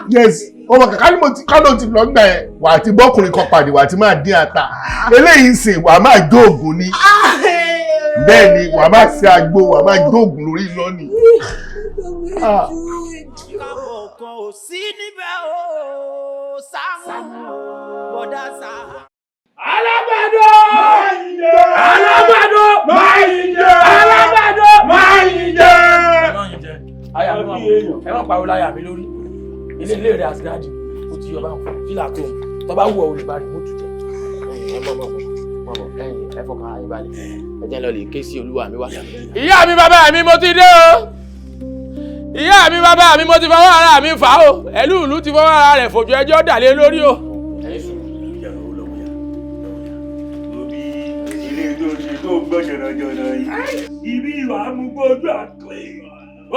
yes ọmọ kàkà ni mo ti kálọ̀ ti lọ gbà ẹ wà á ti bọ́kùnrin kan pàdé wà á ti máa dín ata eléyìí ń sìn wà á máa jó oògùn ni bẹ́ẹ̀ ni wà á máa ṣe àgbo wà á máa jó oògùn lórí iná ni. Kọ̀ọ̀kan ò sí níbẹ̀ o, Sàámú bọ̀dá sá. Alágbàdo! Alágbàdo! Alágbàdo! Aya mi máa wò ẹ má pariwo láyà mi lórí. Ilé rẹ̀ àsìdájì ó ti yọba fílà kó tó bá wù ọ́ olè bá rí mọ́tò jẹ. Ẹ mọ̀ ẹ̀yìn ẹ fọkàn ara yín balẹ̀. Ẹ jẹ́ lọ lè ké sí olúwa mi wá. Ìyá mi bàbá mi mo ti dé o. Ìyá mi bàbá mi mo ti fọwọ́ ara mi fà o. Ẹlú ìlú ti fọwọ́ ara rẹ̀ fòjò ẹjọ́ dàlé lórí o. Ibi ìwà amúgbó ojú àgbè.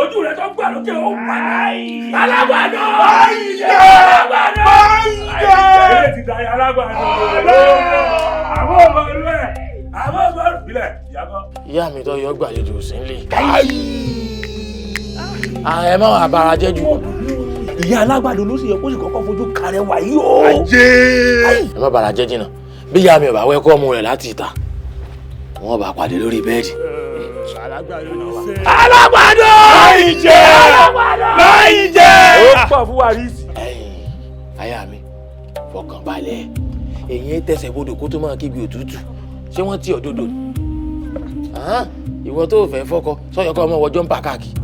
Ojú rẹ̀ tó gbà lókè ó wà. Alágbàdo! Alágbàdo! Ilé ti dàyà alágbàdo. Àwọn ọmọ rẹ̀, àwọn ọmọ ìbílẹ̀ ìyàgọ́. Ìyá mi tó yọ gbàlejò sí nílé. Ẹ má wà bára jẹ́ jù. Ìyá alágbàdo ló sì yẹ kó sì kọ́kọ́ fojú karẹ̀ wà yìí o. Ẹ má bára jẹ́ jìnnà. Bí ìyá mi ò bá wẹ́kọ́ ọmọ rẹ̀ láti ìta, wọ́n bá pàdé lórí bẹ́ẹ̀dì. Alágbàdo! Láì jẹ́! Ó pọ̀ fún Wàrísì. Aya mi, fọkàn balẹ̀. Èyí tẹsẹ̀ bodò kó tó máa kígbe òtútù. Ṣé wọ́n tí ọ̀dọ́dọ̀ ni? Ìwọ tó fẹ́ fọ́kọ, sọ́yọ́ kọ́ ọmọ wọjọ́ ń pa káàkiri.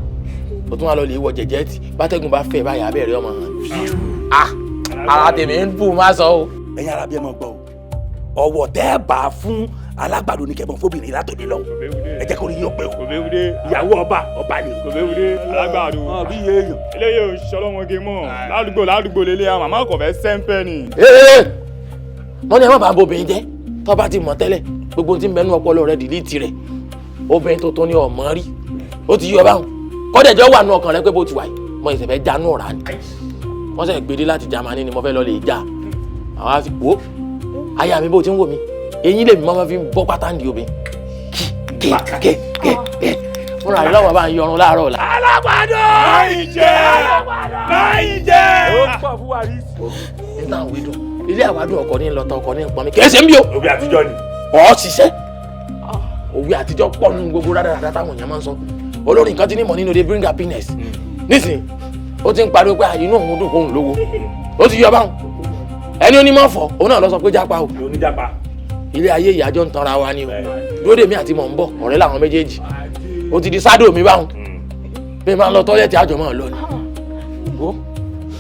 Ó tún wá lọ lè wọ jẹ̀jẹ̀tì. Bátẹ́gùn bá fẹ́ báyà abẹ́rẹ́ ọmọ hàn. Ara tèmi ń bù má sọ o. Ẹ̀yin arábí ẹ mọ̀ gbọ́ o. Ọwọ́ tẹ́ ẹ bá fún alágbàdo ní kẹbọn fóbìnrin látòdì lọ. Ẹ jẹ́ kó rí yín ọpẹ́ o. Ìyàwó ọba ni. Alágbàdo bí èèyàn. eléyìí ò ṣiṣẹ́ ọlọ́mọge mọ́ ládùúgbò lélẹ̀ àwọn màmá kò fẹ́ sẹ́ńpẹ́ ni. Wọ́n ní ẹ má bàa bo obìnrin jẹ́ tó bá ti mọ̀ tẹ́lẹ̀ gbogbo tí ń bẹnu ọpọlọ rẹ dìlítì rẹ̀ obìnrin tuntun ni ọmọ rí ó ti yọ báwọn kọ́dẹ̀jọ́ wà nù ọkàn rẹ pé bó ti wà yìí mo ìṣẹ̀ fẹ́ já nù ọ̀rá ni wọ́n sẹ̀ gbé dé láti Jámánì ni mo fẹ́ lọ lè já àwọn àfi wò aya mi bó ti ń wò mí eyín lèmi máa fi bọ́ pátá ń di obìnrin fúnra rẹ̀ lọ́wọ́ bá ń yọrun láàárọ̀ ọ̀la. Alágbàdo! Láì jẹ́! Ó pọ̀ fún Wàrísì. Nígbà àwọn ìdùn ilé àwádùn ọkọ ní lọta ọkọ ní pọnmi kìí ṣe ń bí o. Òwe àtijọ́ ni. Ọ̀ ṣiṣẹ́ òwe àtijọ́ pọ̀ nínú gbogbo rádaràdá táwọn èèyàn máa ń sọ olórin kan ti ní money no dey bring happiness nísìnyí ó ti ń pariwo pé inú òun dùn kóhun lówó ó ti yọ báwọn ẹni onímọ̀ fọ̀ òun náà lọ sọ pé jápa o. Oníjàpá. Ilé ayé ìyájọ́ ń tanra wa ni o dúró dèmí àti mọ̀ ń bọ̀ ọ̀rẹ́ làwọn méjèèjì ó ti di sádò mi báwọn bí máa ń lọ tọ́lẹ̀tì àjọ máa lọ ni ó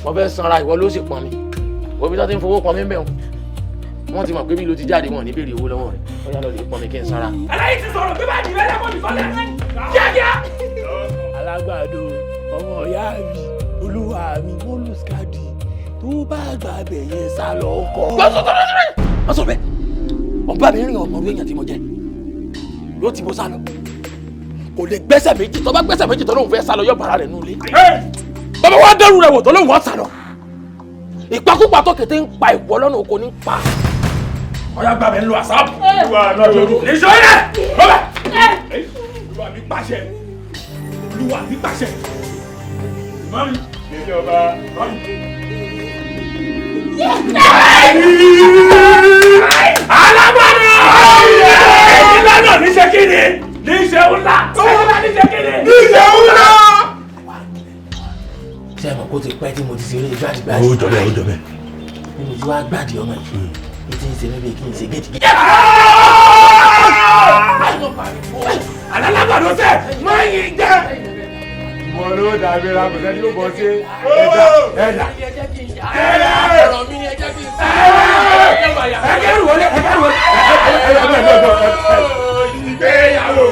wọ́n fẹ́ sanra ìwọ ló sì pọn mi omi tó ti ń fowó pọn mi bẹ́ẹ̀ wọ́n ti mọ̀ pé bí ló ti jáde wọn ní béèrè owó lọ́wọ́ rẹ̀ ó yá lọ lè pọn mi kí n sanra. Aláyé ti sọ̀rọ̀ pé bá di ìrẹ́lẹ̀ kò ní sọ́lẹ̀ kíákíá. Alágbàdo ọmọ ìyá mi olúwa mi mọ́lùsíkàdì tó bá gbà bẹ̀yẹ sá lọ kọ́. wọ́n sọ bẹ́ẹ̀ ọba mi rìn ọmọ orí èèyàn tí mo jẹ yóò ti bó sá lọ kò lè gbẹ́sẹ̀ méjì tó bá gbẹ́sẹ̀ méjì tó lóun fẹ́ sá lọ yọ bàrà rẹ̀ nulẹ̀ bàbá wa dẹrù rẹ̀ wò tó lóun wọ́n sá lọ ìpakúpa tó kété ń pa ìwọ lọ́nà oko ní pa. Ọ̀yá gbàgbé ń lo àsáàpù. Nìṣó yẹ bọ́bẹ̀. Olúwa mi pàṣẹ. Olúwa mi pàṣẹ. Mami, ilé ọba, mami. Alágbádò! Ẹ̀yin lánàá ní ṣe kíni? Ní ṣe ńlá! Ẹ̀yin lánàá ní ṣe kíni? Ní ṣe ńlá! Ṣé ẹ mọ̀ kó ti pẹ́ tí mo ti ṣeré gbàdìgbà? Ó jọ bẹ́ẹ̀, ó jọ bẹ́ẹ̀. Ní mo ti wá gbàdì ọmọ yìí, ètí ń ṣe mí bíi kí n ṣe géètì. Alágbádò tẹ̀, máa yin jẹ́. Mo ló dàbí ra kò sẹ́ni ló bọ̀ sí ẹ̀dá. Ọ̀rọ̀ mi ni ẹ jẹ́ kí n sá. Ẹgẹ́rù wọlé, ẹgẹ́rù wọlé. Ìgbéyàwó.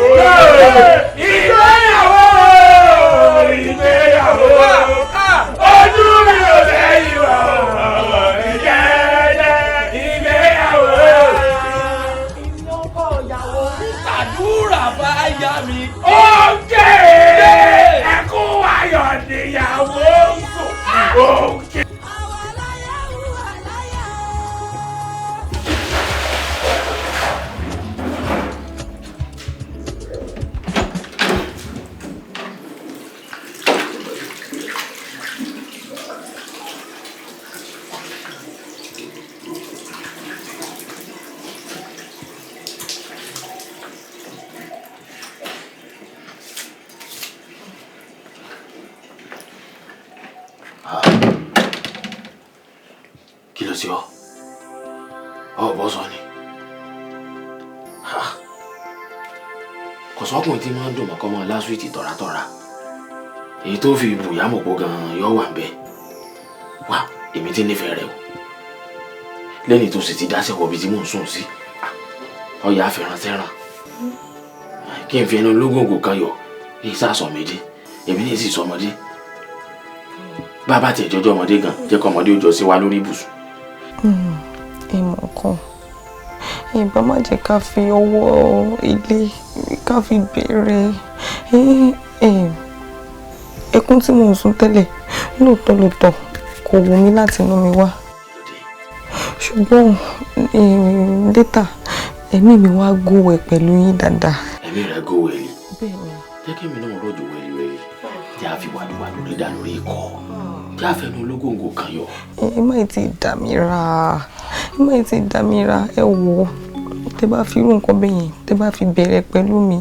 Ìgbéyàwó. Ìgbéyàwó. Ojú mi ò lẹ́yìn wá. Ìjẹ́jẹ́ ìgbéyàwó. Ìyọkọ̀ ìyàwó ṣàdúrà fáyà mi. Ókè. Ẹkún ayọ̀ níyàwó sùn. Ókè. Kí ló ṣe ọ́? Ọ̀bọ sọ ni. Kò sọ́kùnrin tí máa ń dùn mọ́kọ́ mọ́ lásìwìtì tọ̀ràtọ̀rà. Èyí tó fi bùyá mọ̀pọ̀ gan-an yọ wà ń bẹ̀. Wà èmi ti nífẹ̀ẹ́ rẹ o. Lẹ́yìn tó sì ti dáṣẹ́ wọ̀bi tí mò ń sùn sí. Ọ̀yà àfẹ́rànṣẹ́ràn. Kí n fi ẹnu lógóńgò kan yọ ní sàṣọmọdé. Èmi ní sì sọmọdé. Bàbá tiẹ̀ jọjọ́ ọmọdé gan jẹ́ kọ́ ọmọdé ó jọ sí wa lórí ibùsùn. Ìmọ̀ kan ìbá má jẹ́ ká fi ọwọ́ ilé ká fi bẹ̀rẹ̀ ẹkún tí mò ń sun tẹ́lẹ̀ lóòótọ́ kò wù mí láti inú mi wá ṣùgbọ́n létà ẹ̀mí mi wá gòwẹ̀ pẹ̀lú yín dáadáa. Ẹ̀mí rẹ̀ gòwẹ̀ ni jẹ́ kí èmi náà rọ̀jò wẹ̀lìwẹ̀lì tí a fi wàdúwàdú rí dà lórí ikọ̀ tí a fẹnu ológóńgò kan yọ. Ẹ má ti dà mí ra ẹ wò ó tẹ bá fi irú nǹkan bẹ́ẹ̀ yẹn tẹ bá fi bẹ̀rẹ̀ pẹ̀lú mi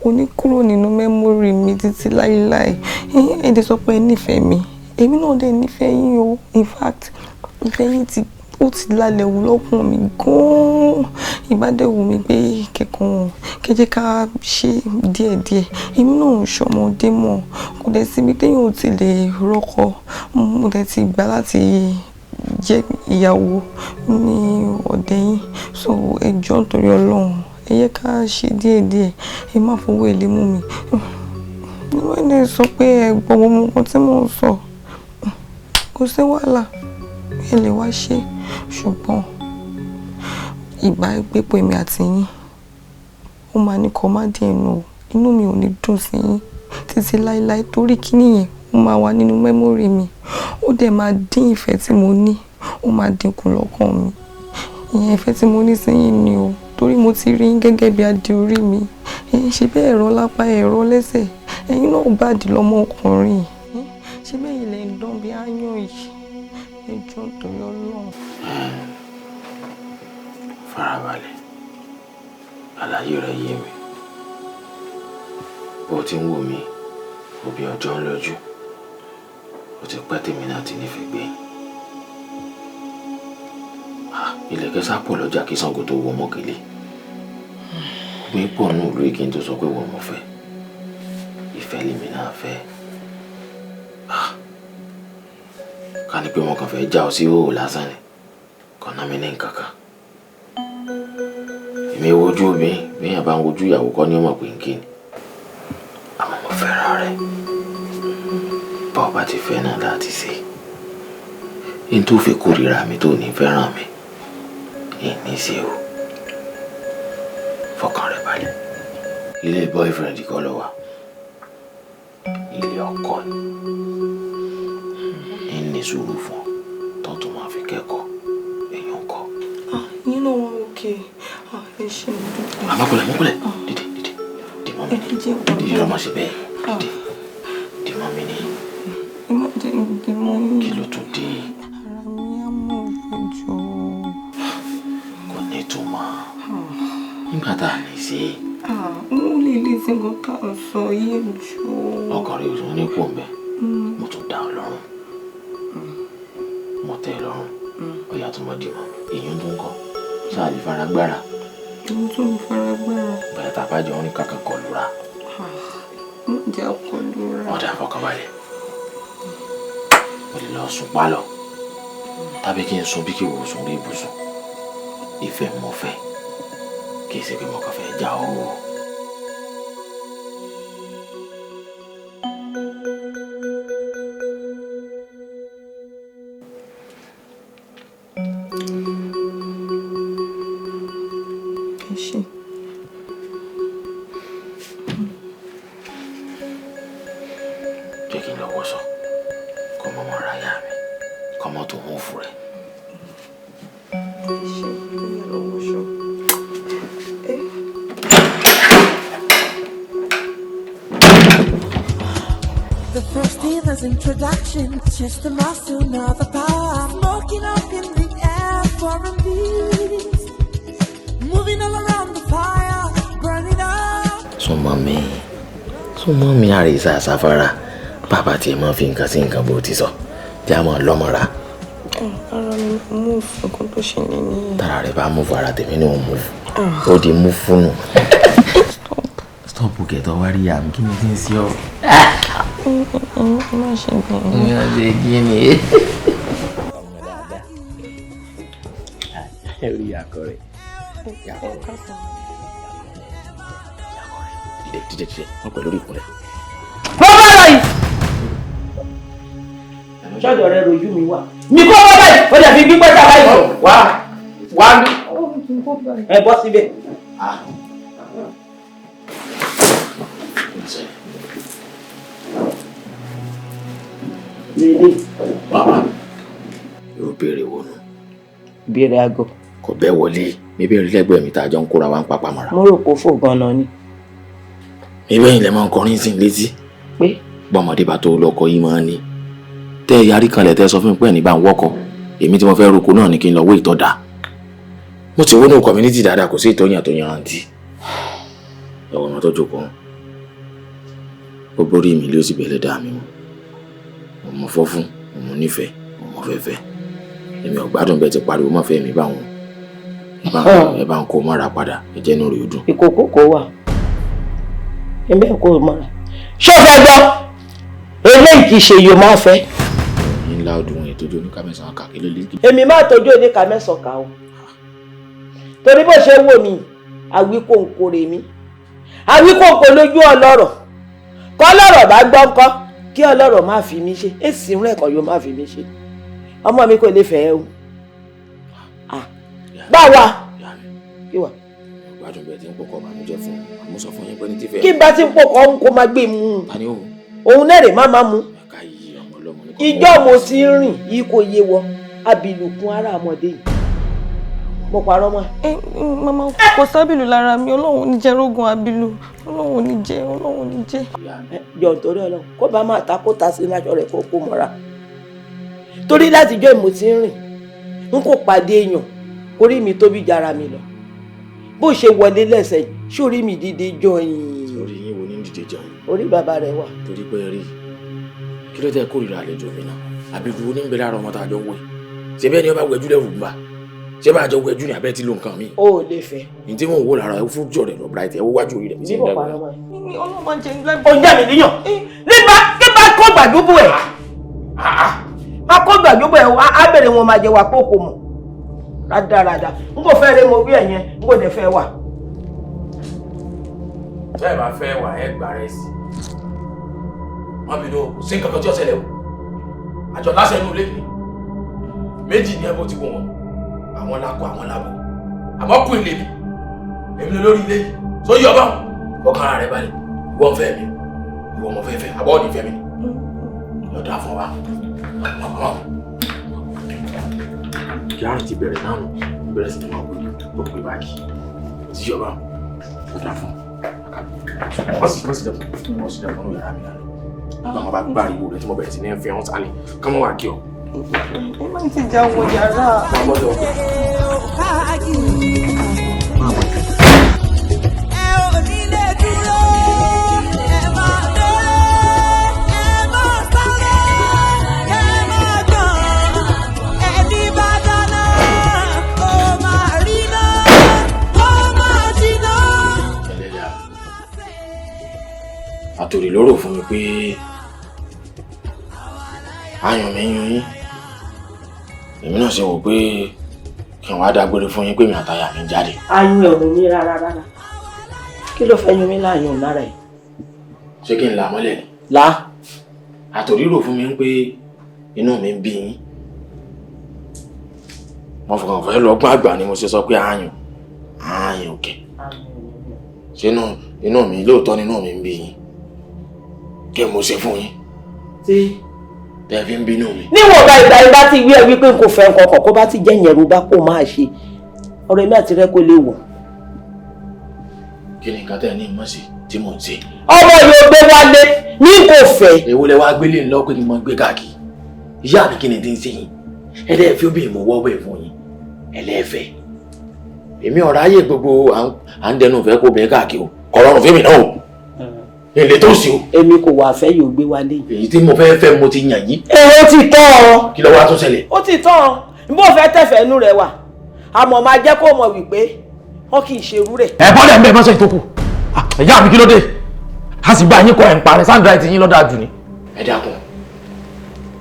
kò ní kúrò nínú mẹ́mórì mi títí láéláé ẹ dẹ̀ sọ pé ẹ nífẹ̀ẹ́ mi èmi náà dẹ̀ nífẹ̀ẹ́ yín o in fact ìfẹ́ yín ó ti lálẹ́ wù lọ́kùn mi gan-an ìbádẹ́wù mi pé kẹ́jẹ́ ká ṣe díẹ̀díẹ̀ èmi náà ń ṣọmọdé mọ̀ kò dẹ̀ síbi téèyàn ò ti lè rọ́kọ mo dẹ̀ ti gbà láti jẹ́ ìyàwó ní ọ̀dẹ̀ yín so ẹ jọ̀ọ́ nítorí Ọlọ́run ẹ yẹ ká ṣe díẹ̀díẹ̀ ẹ má fowó èlé mú mi wọ́n lè sọ pé ẹ gbọ́ gbogbo nǹkan tí mò ń sọ kò sí wàhálà ẹ lè wá ṣe ṣùgbọ́n ìgbà gbépò èmi àti yín ó máa ní kọ́ má dín ẹnu inú mi ò ní dùn sí yín títí láéláé torí kíní yẹn ó máa wà nínú mẹ́mórì mi ó dẹ̀ máa dín ìfẹ́ tí mo ní ó máa dínkù lọ́kàn mi ìyẹn ìfẹ́ tí mo ní sí yín ni o torí mo ti rí yín gẹ́gẹ́ bí adé orí mi ṣe bẹ́ẹ̀ ẹ̀rọ lápá ẹ̀rọ lẹ́sẹ̀ ẹ̀yin náà bá dì lọ́mọ ọkùnrin ṣe bẹ́ẹ̀ ilẹ̀ ń dán bí áyán yìí ẹjọ́ torí Ọlọ́run. Farabalẹ̀ àlàyé rẹ̀ yé mi bó ti ń wò mí òbí ọjọ́ ń lọ́jú ó ti pẹ́ tèmi náà ti nífẹ̀ẹ́ gbẹ̀yìn ilẹ̀kẹ̀ sápò lọ́jà kí Ṣàngó tó wọ mọ́kèlé gbé pọ̀ nù lórí kí n tó sọ pé wọ́n mọ̀ fẹ́ ìfẹ́ lèmi náà fẹ́ ká ní pé wọn kàn fẹ́ já ọ sí òwò lásán ni kàn ná mi ní nǹkan kan èmi wojú mi bí yàn bá ń wojú ìyàwó kọ́ ní ọmọ pé ń kí ni àmọ́ mo fẹ́ràn rẹ̀ bá ọba ti fẹ́ náà láti ṣe n tó fi kórìíra mi tó ní fẹ́ràn mi ní ṣe o fọkàn rẹ̀ balẹ̀ ilé boyfriend kọ́ ló wà ilé ọkọ ni ní sùúrù fún ọ tó tún máa fi kẹ́kọ̀ọ́ èèyàn kọ́. nínú wọn òkè ẹ ṣe mo dúpẹ́. àmọ́kùnlẹ̀ dìde dìmọ́ mi ní dìde ọmọ ṣe bẹ́ẹ̀ dìde dìmọ́ mi ní. mọ́. Kí ló tún dé? Ara mi á mọ̀ ìjọ. Kò ní ìtumọ̀. Nígbà tá a lè ṣe. Mo lè lè ṣe nǹkan tá à ń sọ yé jù. Ọkàn rẹ̀ ò tún ní kú mbẹ́. Mo tún dá ọ lọ́rùn. Mo tẹ́ ẹ lọ́rùn. Ó yà tó mọ́ dìmọ̀. Èèyàn tó ń kọ́. Ṣáà lè fara gbára. Mo tún lè fara gbára. Bẹ̀rẹ̀ tá a bá jọ orin kankan kọlura. Mo jẹ́ kọlura. Ọ̀dà àfọkànbalẹ̀. Mo lè lọ sùn pálọ̀. Tàbí kí n sùn bí kí wò sùn rí ibùsùn. Ìfẹ́ mo fẹ́. Kì í ṣe pé mo kàn fẹ́ já owó. Jẹ́ kí n lọ wọṣọ. Kọ́ mọ́ mọ́ ara yá mi. Kọ́ mọ́ tó mú fún rẹ̀. The first dealer's introduction, just a master, now the power. Smoking up in the air for a beat. Moving all around the fire, burning up. Súnmọ́ mi àrísà sáfárà. Bàbá tí ẹ máa fi nǹkan sí nǹkan bó ti sọ. Jẹ́ àmọ́ lọ́mọ́ra. Ara mi move nǹkan tó ṣe nìyí. Tara rẹ̀ bá move ara tèmi ní òun move. Ó di move fúnù. Stop kẹtọ wá rí àmì kí ni tí ń sí ọ. Má ṣe bẹ́ẹ̀. Ní ọ̀sẹ̀ kí ni. Ẹ rí akọ rẹ̀. Dídé wọ́n pẹ̀lú ìkúnlẹ̀. Bọ́lá yìí. Ṣọ́dọ̀ rẹ rojú mi wá. Mi kọ́ bọ́lá yìí, ó dẹ̀ fi gbígbẹ́ sábà yìí. Wá mi. Ẹ bọ́ síbẹ̀. Bàbá yóò béèrè wo nu. Béèrè aago. Kò bẹ́ wọlé mi béèrè lẹ́gbẹ̀ẹ́ mi tá a jọ ń kóra wa ń papá mọ́ra. Mo rò kó fò gan-an ni. Mi bẹ́yìn lẹ́ máa ń kọrin sí létí. Pé bọ́mọdé bá tó lọ́kọ yìí máa ń ní. Tẹ́ ẹ yarí kanlẹ̀ tẹ́ sọ fún mi pé ẹni bá ń wọ́kọ. Èmi tí mo fẹ́ roko náà ni kí n lọ wé ìtọ́da. Mo ti wọnú community dáadáa kò sí ìtọ́yàn tó yanrantí. Ẹ̀wọ̀n ọmọ tó jókòó. Ó borí mi ló sì bẹ̀lẹ̀ dá mi mú. Mo fọ́ fún, mo nífẹ̀ẹ́, mo fẹ́fẹ́. Èmi ò gbádùn bẹ́ẹ̀ ti pariwo mọ́ fẹ́ mi báwọn. Ẹ bá ń kó mọ́ra padà, ẹ jẹ́ inú rẹ̀ ó dùn. Ìkòkò kò wà. Èmi ẹ̀ kó mọ́ra. Ṣọ́fẹ́ gbọ́, eléyìí kì í ṣe yóò máa fẹ́. Ní ńlá ọdún ẹ̀ tójú oníkà mẹ́sàn-án kà kí ló lé. Èmi máa tọ́jú oníkà mẹ́sàn-án kà o. Torí bó ṣe wò mí, àwíkòǹkò rè mí. Àwíkòǹkò lójú ọlọ́rọ̀. Kọ́ lọ́rọ̀ bá gbọ́ ńkọ́, kí ọlọ́rọ̀ má fi mí ṣe. Èsì rẹ̀ kọ́ yóò má fi mí ṣe. Ọmọ mi kò lè fẹ́ ẹ o. Báwa. Kí wà? Gbádùn bẹ́ẹ̀ tí ń pọkọ bànújẹ́ fún un. Àmọ́ sọ fún yín pé ní tí fẹ́. Kí n bá ti ń pọkọ òun kó máa gbé mu. Ta ni òun? Òun náà rè má máa mu. Ìjọ́ mo ti ń rìn yìí kò yé wọ. Abilùkún ara ọmọdé yìí. Mo parọ́ mọ́. Mama kò sábìlù lára mi, Ọlọ́run ní jẹ́ rógun abilu. Ọlọ́run ní jẹ́. Jọ̀ọ́ torí Ọlọ́run kó bá máa ta kó ta sí láṣọ rẹ̀ kó mọ́ra. Torí láti jọ́ mo ti ń rìn. N kò pàdé èèyàn. Orí mi tóbi jara mi lọ. Bó ṣe wọlé lẹ́sẹ̀ sórí mi dìde jọyìn. Orí yín wo ní dìde jọyìn? Orí bàbá rẹ̀ wà. Torí pé rí kí ló tẹ́ kórìíra àlejò mi náà? Àbíkú wo ní ń bẹ lára ọmọ tá a jọ ń wẹ̀? Ṣé bẹ́ẹ̀ ni ọba wẹ̀jú lẹ́rù ń bà? Ṣé bá a jọ wẹ̀jú ní abẹ́ tí ló nǹkan mi? O ò lè fẹ́. Ní tí mò ń wò lára ẹ fún jọ̀rẹ̀ lọ bright ẹ wó wájú orí rẹ̀ mi sí ń dàgbà. Ọlọ́run jẹ́ ńlá. Ó ń jà mí níyàn. Nígbà kí bá kó gbàdúgbò ẹ̀. Má kó gbàdúgbò ẹ̀ á bẹ̀rẹ̀ wọn máa jẹ wà pókò mọ̀. Rádaràdà. N kò fẹ́ rẹ mo wí ẹ̀yẹn, n kò dẹ̀ fẹ́ wà. Bẹ́ẹ̀ bá fẹ́ wà ẹ gbà rẹ̀ sí. Wọ́n bí ló sí nǹkan kan tí ó ṣẹlẹ̀ o. Àjọ láṣẹ inú ilé mi. Méjì ní ẹbọ ti wọ̀ wọ́n. Àwọn lákọ àwọn lábọ. Àmọ́ kú ilé mi. Èmi lórí ilé yìí. Só yí ọba ọkàn ara rẹ̀ balẹ̀. Ìwọ ń fẹ́ mi. Ìwọ ọmọ fẹ́ fẹ́. Àbọ̀ ò ní fẹ́ mi. Lọ́dọ̀ àfọ̀ wa. Ìyá rẹ̀ ti bẹ̀rẹ̀ náà nù. Bẹ̀rẹ̀ sí ni wọ́n gbé gbé báyìí. Tí yí ọba lọ́dọ̀ àfọ̀. Wọ́n sì dẹ̀ fún yàrá mi lálẹ́. Báwọn bá gbàriwo rẹ̀ tí mo bẹ̀rẹ̀ sí ní fi hàn sálẹ̀ kán mọ́ wá kí ọ. Ẹ má ti já wọ yàrá. Àtòrí lóró fún mi pé ayọ̀ mi yún yín èmi náà ṣe wò pé kí n wá dágbére fún yín pé mi àtàyà mi jáde. Ayún ẹ̀ ò ní rárá kí ló fẹ́ yún mí láàyùn lára ẹ̀. Ṣé kí n là mọ́lẹ̀ ni. Là. Àtòrí rò fún mi pé inú mi ń bí yín mo fọkàn fẹ́ lọ́gbọ́n àgbà ni mo ṣe sọ pé ayùn òkè ṣé inú mi lóòótọ́ nínú mi ń bí yín kí mo ṣe fún yín tí tẹ́ fi ń bínú mi. níwọ̀n ọba ìgbà yìí bá ti wí ẹ wípé n kò fẹ́ nǹkan kan kó bá ti jẹ́ ìyẹ̀rù bá kó máa ṣe ọ̀rọ̀ èmi àti rẹ kò lè wọ̀. Kí ni nǹkan tẹ́ ẹ ní mọ̀ sí tí mò ń ṣe. ọmọ yóò gbé wálé ní kò fẹ́. èwo lẹ wá gbélé ńlọ pé kí n mọ gbé káàkiri ìyá mi kí ni ti ń ṣe yín ẹlẹ́ẹ̀fẹ́ obìnrin mo wọ́ bẹ́ẹ̀ fún yín ẹlẹ́ẹ̀fẹ́ èmi ọ̀rọ̀ ayé gbogbo à ń dẹnu fẹ́ kó bẹ́ẹ̀ káàkiri o kọ̀rọ̀rùn fẹ́mi náà o ilé tó sì o. èmi kò wà fẹ́ yóò gbé wálé. èyí tí mo fẹ́ mo ti yàn yín. ó ti tán ọ. kí ló wá tún ṣẹlẹ̀. ó ti tán ọ bó fẹ́ tẹ̀fẹ̀ inú rẹ wà àmọ́ máa jẹ́ kó mọ̀ wípé wọn kì í ṣe irú rẹ̀. ẹ bọ́lẹ̀ ń bẹ mọ́sẹ̀ tó kù ìyá mi kí ló dé a sì gba yín kọ ẹ̀ ń parẹ́ sandra ti yín lọ́dà jù ni. ẹ dákun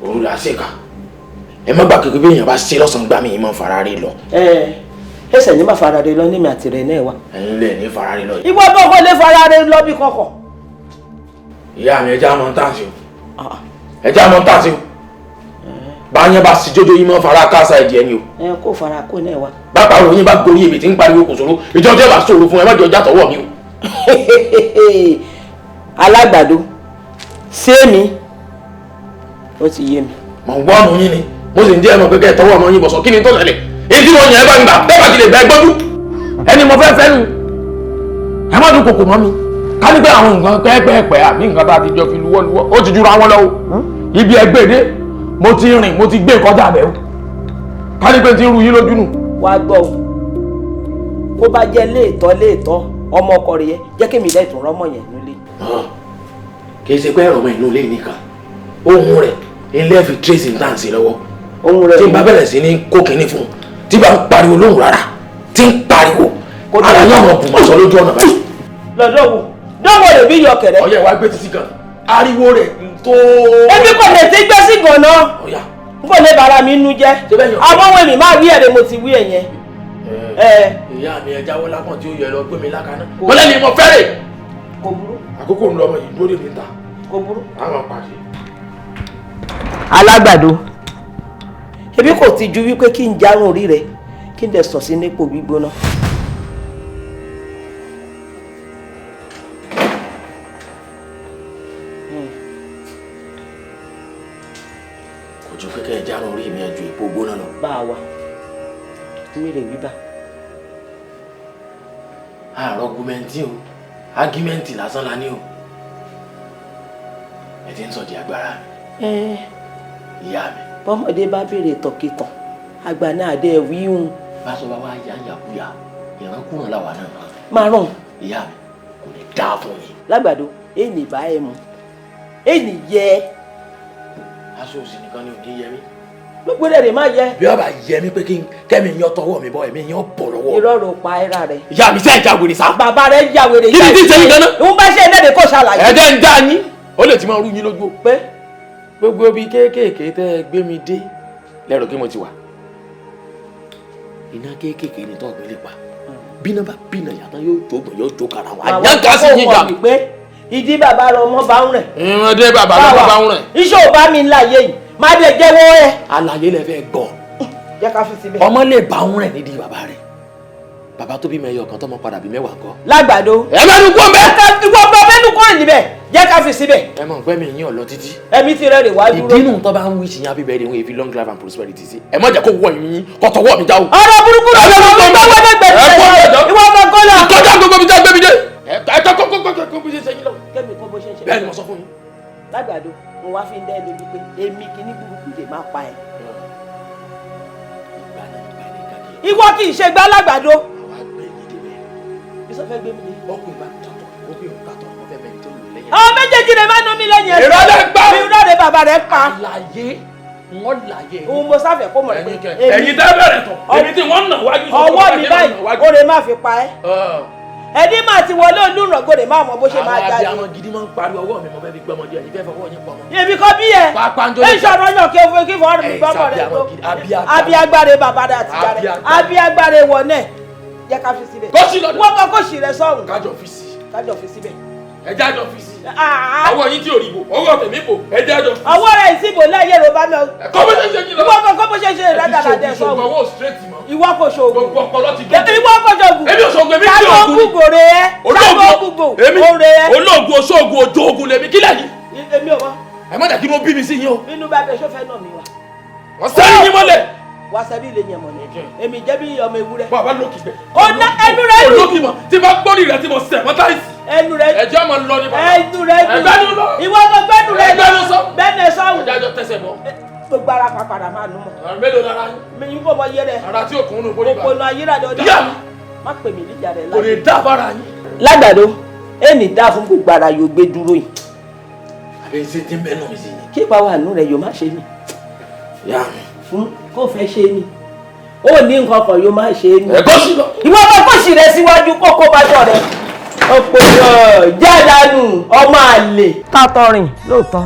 òru là á ṣèkà ẹ má gbà kékeré bí èèyàn bá ṣe lọ́sàn-án gbá mi yín mọ́ fara rí lọ. ẹsẹ̀ ní má fara rí lọ ní mi àti rẹ̀ náà wà. ẹ̀yin lẹ̀ ní fara rí lọ. ìwọ tó kọ́ lé fara rí lọ bí kọ̀kọ̀. ìyá mi ẹja mọ tán sí o ẹja mọ tán sí o bá yẹn bá sì jójó yín mọ́ fara káàsà ẹ̀dì ẹni o. kó fara kó náà wà. bàbá òyìn bá gorí èmi tí ń pariwo kò sòro ìjọ tí ẹ bá sòro fún ẹ má jọ já tọwọ́ mi o. alágbàdo ṣé mi ó ti yé mi. mọ̀ ń gbọ́ ọmọ yín ni mo sì ń jẹ́ ẹ̀mọ pé kẹ́ ẹ̀ tọwọ́ ọmọ yín bọ̀sọ̀ kí ni tó ṣẹlẹ̀ èyí tí mo yàn ẹ́ bá ń gbà bẹ́ẹ̀ bá ti lè bẹ́ẹ̀ gbọ́dú ẹni mo fẹ́ fẹ́ nu ẹ má dún kòkò mọ́ mi ká ní pé àwọn nǹkan pẹ́ẹ́pẹ́ẹ́pẹ́ àbí nǹkan tá a ti jọ fi luwọ́luwọ́ ó ti jura wọn lọ o ibi ẹgbẹ́ dé mo ti rìn mo ti gbé kọjá bẹ́ẹ̀ o ká ní pé ti ń ru yín lójú nù. wàá gbọ́ o kó bá jẹ́ léètọ́ ọmọ ọkọ rẹ̀ yẹn jẹ́ kí mi dẹ́ ìtún rọ́mọ yẹn nílé. kì í ṣe pé ẹ̀rọ mọ́ inú ilé nìkan ohun rẹ̀ ilé fi tracy náà sí lọ́wọ́ ohun rẹ̀ tí n bá bẹ̀rẹ̀ sí ní kó kínní fún un tí bá ń pariwo lóhùn rárá tí ń pariwo ara yóò mọ̀ bùnmọ̀ sọ lójú ọ̀nà báyìí. lọ́dọ̀ wo dọ́wọ́ rẹ̀ bí yọ kẹ̀rẹ́. ọ̀yẹ́ wa gbé títí kan ariwo rẹ̀ tó. ebi kò lè ti gbé sí gan-an n kò lè bára mi nú jẹ́ àmọ́ mi máa wí ẹ̀rẹ̀ mo ti wí ẹ̀ yẹn. ìyá mi ẹ jáwọ́ lápọ̀n tí ó yẹ lọ gbé mi lákaná wọ́n lẹ́ni mo fẹ́rẹ̀. kò burú. àkókò ń lọ ọmọ yìí dúró dè mí ta. kò burú. àwọn pàṣẹ. alágbàdo ebi kò ti ju wípé kí n jarun orí rẹ kí n dẹ̀ sọ sí nípò gbígbóná. kò ju pé kẹ́ ẹ jarun orí mi ju ipò gbóná lọ. bá a wà mi rè wí bá. àárọ̀ gúmẹ́ntì o ágímẹ́ntì lásán la ní o ẹ ti ń sọ di agbára mi. ìyá mi. bọ́mọdé bá béèrè tọ̀kìtàn àgbà náà dé wíhun. bá a sọ bá wá yá yàkúyà ìránkúràn làwà náà. máa rán. ìyá mi kò ní dáa fún yín. lágbàdo èyí bá ẹ mu èyí yẹ. aṣọ òsì nìkan ni ò ní yẹ mí. gbogbo rẹ̀ máa yẹ. bí wọ́n bá yẹ mí pé kẹ́mi yan tọwọ́ mi bọ́ ẹ̀mí yan bọ̀ lọ́wọ́. ìrọ̀rùn pa ẹ̀rà rẹ̀. ìyá mi sẹ́ ìjà wèrè sá. bàbá rẹ̀ ya wèrè. kí ni tí ń sẹ́yìn gan-an. ìwọ́n bá ṣe ẹ̀dẹ́dẹ̀ kó ṣàlàyé. ẹ̀jẹ̀ ń dá yín ó lè ti máa rú yín lójú o. pé gbogbo ibi kéékèèké tẹ́ ẹ gbé mi dé lẹ́rọ kí mo ti wà. iná kéékèèké ni tọ́ọ̀gbìn lè pa bínú bá bínú yàtọ̀ yóò jógbọ̀n yóò jó kara wọn. àyànká sí yín jà. ìdí bàbá rẹ ọmọ bá ń rẹ̀. ìrìnàdé bàbá rẹ bá ń rẹ̀. iṣẹ́ ò bá mi láyé yìí máa dé jẹ́wọ́ ẹ. àlàyé lẹ fẹ́ gbọ́. jẹ́ ká fi síbẹ̀. ọmọ lè bá ń rẹ̀ nídìí bàbá rẹ̀ bàbá tó bímọ ẹyọ kan tọmọ padà bí mẹ́wàá kọ́. lágbàdo. ẹ mẹ́nu kó mbẹ́. ìwọ bá mẹ́nu kó níbẹ̀ jẹ́ ká fi síbẹ̀. ẹ mọ̀ pé mi yín ọ̀ lọ títí. ẹ̀mí ti rẹ̀ rè wá dúró. ìdínú tó bá ń wí sí yín abíbẹ̀ rẹ̀ wọ́n èfi long life and prosperity sí. ẹ má jẹ́ kó wọ̀ yín kọ́tọ̀ wọ̀ mi jáwó. ọ̀rọ̀ burúkú ló ń bá wọ́n gbẹ̀gbẹ̀ ìwọ bá kọ́lá. ìtọ́jà gbogbo mi já gbé mi dé. ẹ tọ́ kó bí ṣe ṣe yín lọ. kẹ́mi kó bó ṣe ṣe. bẹ́ẹ̀ ni mo sọ fún yín. lágbàdo fi ń dẹ́ lójú pé èmi kìíní burúkú lè máa pa ẹ́. Ìwọ kì í ṣe gbá alágbàdo. Bísọ̀ fẹ́ gbé mi ní. Ọkùnrin bá tọ̀tọ̀, ó bí òun tàtọ̀, wọ́n fẹ́ bẹ̀rẹ̀ tó lù lẹ́yìn. Àwọn méjèèjì lè máa nú mi lẹ́yìn ẹ̀sìn. Ìrọ̀lẹ́ gbá. Ìrọ̀lẹ́ bàbá rẹ̀ pa. Àlàyé wọ́n láyé. Òun mo sáfẹ̀ kó mọ̀ pé ẹ̀yin tẹ́ bẹ̀rẹ̀ tọ̀, èmi tí wọ́n nà wájú. Ọwọ́ mi báyìí, ó lè má fi pa ẹ́. Ẹni máa ti wọlé olúràngó lè máa mọ bó ṣe máa jáde. Àwọn abiyamọ gidi máa ń pariwo ọwọ́ mi mo fẹ́ fi gbọ́mọdé ẹ̀yin fẹ́ fọwọ́ yín pọ̀ mọ́. Èmi kọ́ bí ẹ. Ẹ ṣọ̀rọ̀ yàn kí o kí fọ́ọ̀rọ̀ mi gbọ́mọ rẹ tó. Abiyagbare bàbá rẹ àti ìyá rẹ. Abiyagbare wọ̀ náà. Jẹ́ ká fi síbẹ̀. Kóṣì lọ́dọ̀. Wọ́n kọ́ kóṣì rẹ sọ́run. Kájọ fi sí. Kájọ fi síbẹ̀. Ẹja jọ fi sí. Ọwọ́ yín tí ò rí bò, ọwọ́ tèmi bò, ẹja jọ fi sí. Ọwọ́ rẹ̀ ìsìnbò lẹ́yìn Yorùbá mi. Kọ́ bó ṣe ṣe yín lọ. Ìwọ kọ́ bó ṣe ṣe ìdájàdàdẹ sọ́run. Ìṣògùn ọwọ́ straight mọ́. Ìwọ kò ṣògùn. Gbogbo ọpọlọ ti gbé. Ìwọ kò ṣògùn. Èmi ò ṣògùn, èmi tí ògùn. Táwọn ògùn rè é. Olóògùn èmi olóògùn oṣoògùn òjò ogun lèmi kílẹ̀ yìí. Èmi ò mọ̀. Ẹ má dàkí ló bí mi sí yín o. Inú bá bẹ ṣọ́fẹ́ náà mi wá. Wọ́n sẹ́yìn yín mọ́lẹ̀. Wá sẹ́bí ilé yẹn mọ̀ ní. Èmi jẹ́ bí ọmọ ewúrẹ́. Bàbá lókì bẹ̀. Ọ̀nà ẹnu rẹ̀ dùn. Olókì mọ̀ tí bá gbórí rẹ̀ tí mo sẹ̀ mọ́ táìsì. Ẹnu rẹ̀ dùn. Ẹjọ́ máa ń lọ ní bàbá. Ẹnu rẹ̀ dùn. Ẹgbẹ́nu lọ. Ìwọ ọmọ gbẹ́nu rẹ̀ dùn. Ẹgbẹ́nu sọ. Bẹ́ẹ̀ni sọ́hùn. Ẹjọ́ tẹsẹ̀ bọ̀. Gbogbo ara pàpàdà máa nù mọ̀. Àrùn mélòó lára yín? Mi ń kó mọ iye rẹ̀. Ara tí òkun nù bóyá. Òpònú ayérádé ọjọ́. Yá mi. Má pè mí níjà rẹ̀ láyé. Kò lè dá bára yín. Lágbàdo, èmi dá fún gbogbo ara yóò gbé dúró yìí. Àbẹ̀ ṣe ti ń bẹ́ẹ̀ nù mí sí yín. Kí ipa wà nù rẹ̀ yóò má ṣe ni. Yá mi. Kó fẹ́ ṣe ni. Ó ní nǹkan kan yóò má ṣe ni. Ẹ̀kọ́ sí lọ. Ìwọ ọmọ kọ́sì rẹ̀ síwájú kókó bá tọ̀ rẹ̀. Ọ̀pọ̀ jádánù ọmọ àlè. Tátọrin lóòótọ́.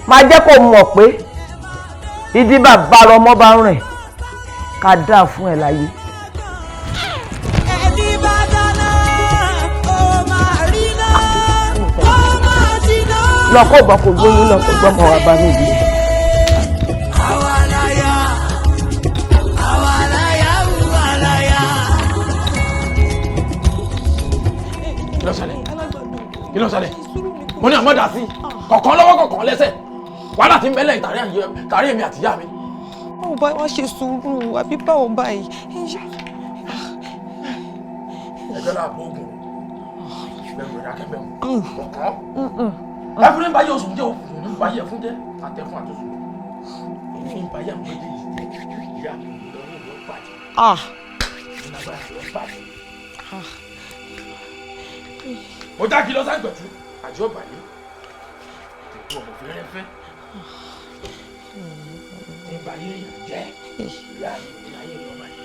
Máa jẹ́ kó mọ̀ pé ìdí bàbá ọmọ bá ń rìn ká dáa fún ẹ láyé. Ẹni bá dáná, ó máa rí náà, ó máa jiná. Lọ́kọ̀ bọ̀ kò gbóyún lọ kó gbọ́mọ wa bá mi bí. Àwa láyà, àwa láyà, àwa láyà. Kí ló ṣẹlẹ̀? Kí ló ṣẹlẹ̀? Mo ní àmọ́ dà sí kọ̀ọ̀kan lọ́wọ́ kọ̀ọ̀kan lẹ́sẹ̀. Wàhálà ti ń bẹ́lẹ̀ ìtàrí èmi àti ìyá mi. Báwo bá wá ṣe sùúrù àbí báwo báyìí? Ẹgbẹ́ náà bó ogun. Bẹ̀rù rẹ̀ dákẹ́ bẹ̀rù. Kọ̀ọ̀kan. Ẹfúnni ń bá yẹ oṣù jẹ́ òkùnkùn ní bá yẹ fún jẹ́ àtẹ̀fún àtúnṣe. Ìfún bá yẹ àwọn méjèèjì ìyá mi lọ́wọ́ ìlú bàjẹ́. Ìnagbára ìlú bàjẹ́. Mo já kí lọ ságbẹ̀tú àjọ bàyẹ́. Ètò ọmọbìnrin rẹ fẹ́. Ìgbà yẹn yàn jẹ́ ìyá yẹn lọ bàyẹ́.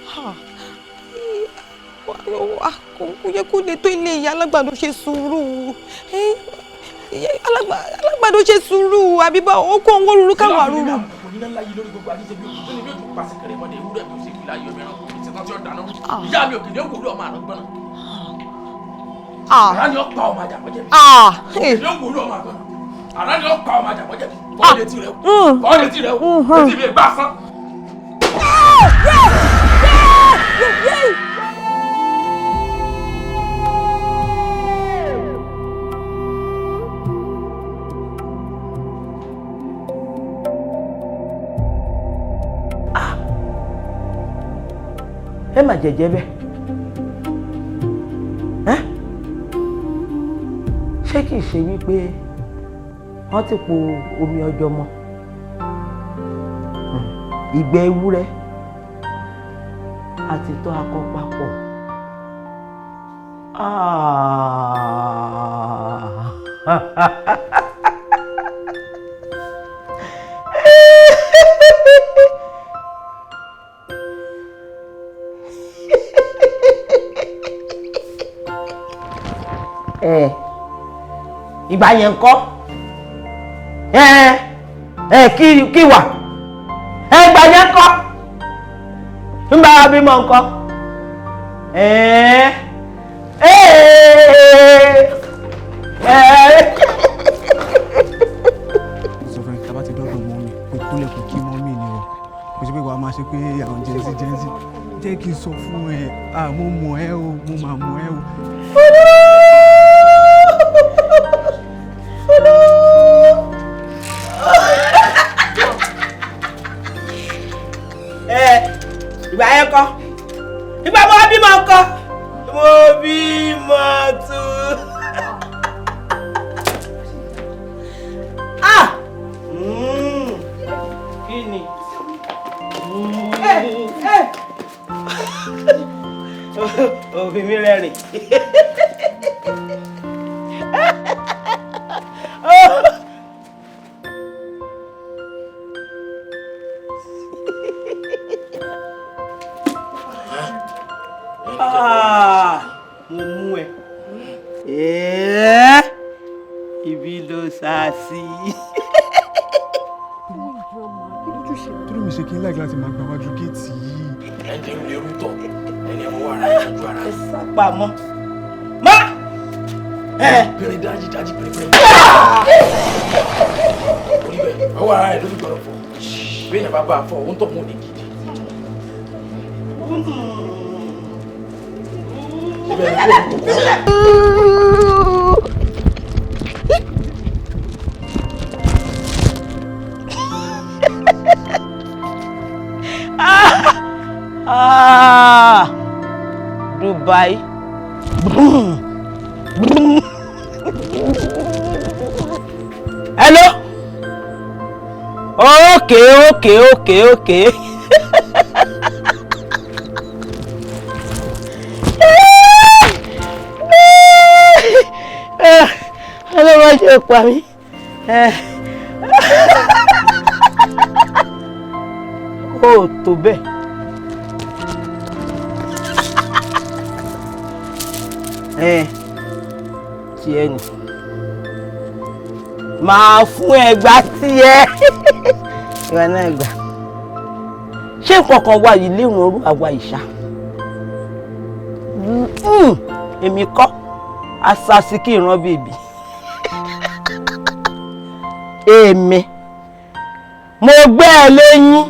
Kò yẹ kó lè tó ilé ìyá alágbàdo ṣe sùúrù. Alágbàdo ṣe sùúrù àbí bá ó kó owó rúru káwọn àrùrù. Oníná ńlá yìí lórí gbogbo àdíjẹ bí òkú tó ní bí òkú pàṣẹ kẹrẹ mọ́dé ewúrẹ́ bí ó ṣe fìlà yọ mìíràn kò ní ṣe tán tí ó dáná. Ìyá mi òkè ní òwúrọ̀ ọmọ àná gbọ́nà. Àrá ni ó pa ọmọ àjàmọ́jẹ́ bí. Òkè ní òwúrọ̀ ọmọ àgbọ̀nà. Àrá ni ó pa ọmọ àjàmọ́jẹ́ bí. Bọ́ọ̀lù etí rẹ̀ wò. Bọ́ọ̀lù etí rẹ̀ wò. Etí mi gbà sán. Ẹ má jẹjẹ bẹ́ẹ̀. Ṣé kìí ṣe wípé wọ́n ti po omi ọjọ́ mọ́ ìgbẹ́ ewúrẹ́ àti tọ́ akọ papọ̀? Ìgbà yẹn ńkọ́ kí wà ìgbà yẹn ńkọ́ nígbà wà bímọ ńkọ́ sọ fún ẹ tá bá ti dọ́dọ̀ mọ́ mi kó kúlẹ̀ kó kí mọ́ mi ni o kò ṣe pé wàá máa ṣe pé àwọn jẹ́nsí jẹ́ kí n sọ fún ẹ mo mọ̀ ẹ́ o mo máa mọ̀ ẹ́ o. Ìgbà yẹn kọ́ ìgbà mo bímọ ńkọ́ mo bímọ tún. òfin mi rẹ́rìn. Mo mú ẹ. Ibi ló sá sí. Torí mi ṣe kí n láì láti máa gba wájú géètì yìí. Ẹni ń lè rútọ̀, ẹni ẹ̀ wọ́n ara ẹ̀ lójú ara. Ẹ sápamọ́. Má! Pèrè dájí pèrè. Orí bẹ́ẹ̀, ọwọ́ ara ẹ̀ lójú gbọ́dọ̀ fọ́. Bí èèyàn bá bá a fọ́, òun tọ̀ mọ́ ní gidi. Dubai. Hello? Okay. Ọlọ́wọ́ jẹ́ pa mí. Ó tó bẹ́ẹ̀. Tiẹ̀ ni. Màá fún ẹgbà tiẹ̀. Ìwà náà gbà. Ṣé nǹkan kan wà yìí léèrún orú àwa ìṣá? Èmi kọ́. Asasi kí ìran bèbí. Èmi mo gbé ẹ lẹ́yìn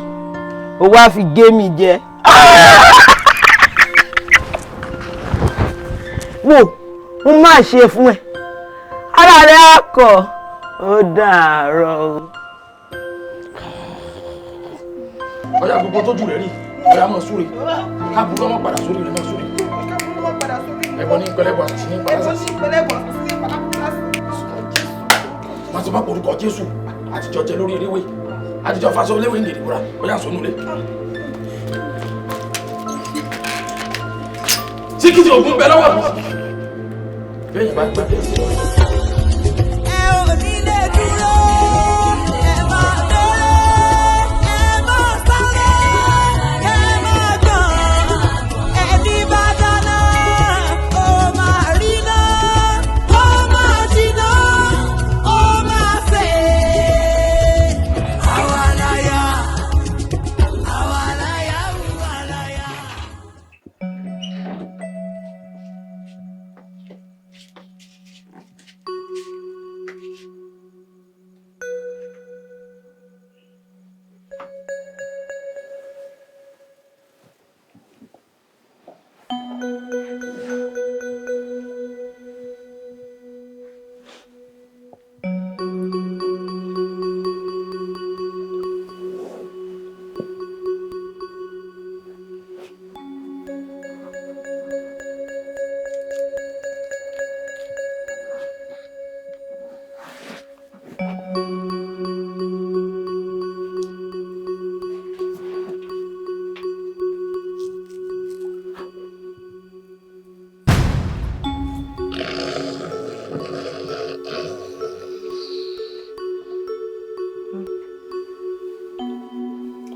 ó wá fi gé mi jẹ. Wò mo máa ṣe fún ẹ ara rẹ akọ ó dàárọ̀. Ọya gbogbo tójú rẹ̀ rí ọya mọ̀ súre káàbùrú ọmọ padà sórí rẹ̀ náà súre. Ẹ̀bọn ní pẹlẹ́bọ̀ àti ní padà sí. Wọ́n ti bá porúkọ Jésù àtijọ́ jẹ lórí eréwé àtijọ́ faṣọ léwé ní ìdìbòrà ọya sọnù lé. Síkìtì ògùn bẹ lọ́wọ́ mi. Bẹ́ẹ̀ bá gbà bẹ́ẹ̀ sí lọ. Ẹ ò ní lè dúró, ẹ máa dúró, ẹ máa sáré, ẹ máa gbọ̀n, ẹni bá dáná, ó máa rí náà, ó máa jiná, ó máa sè. Àwa láyà, àwa láyà, àwa láyà.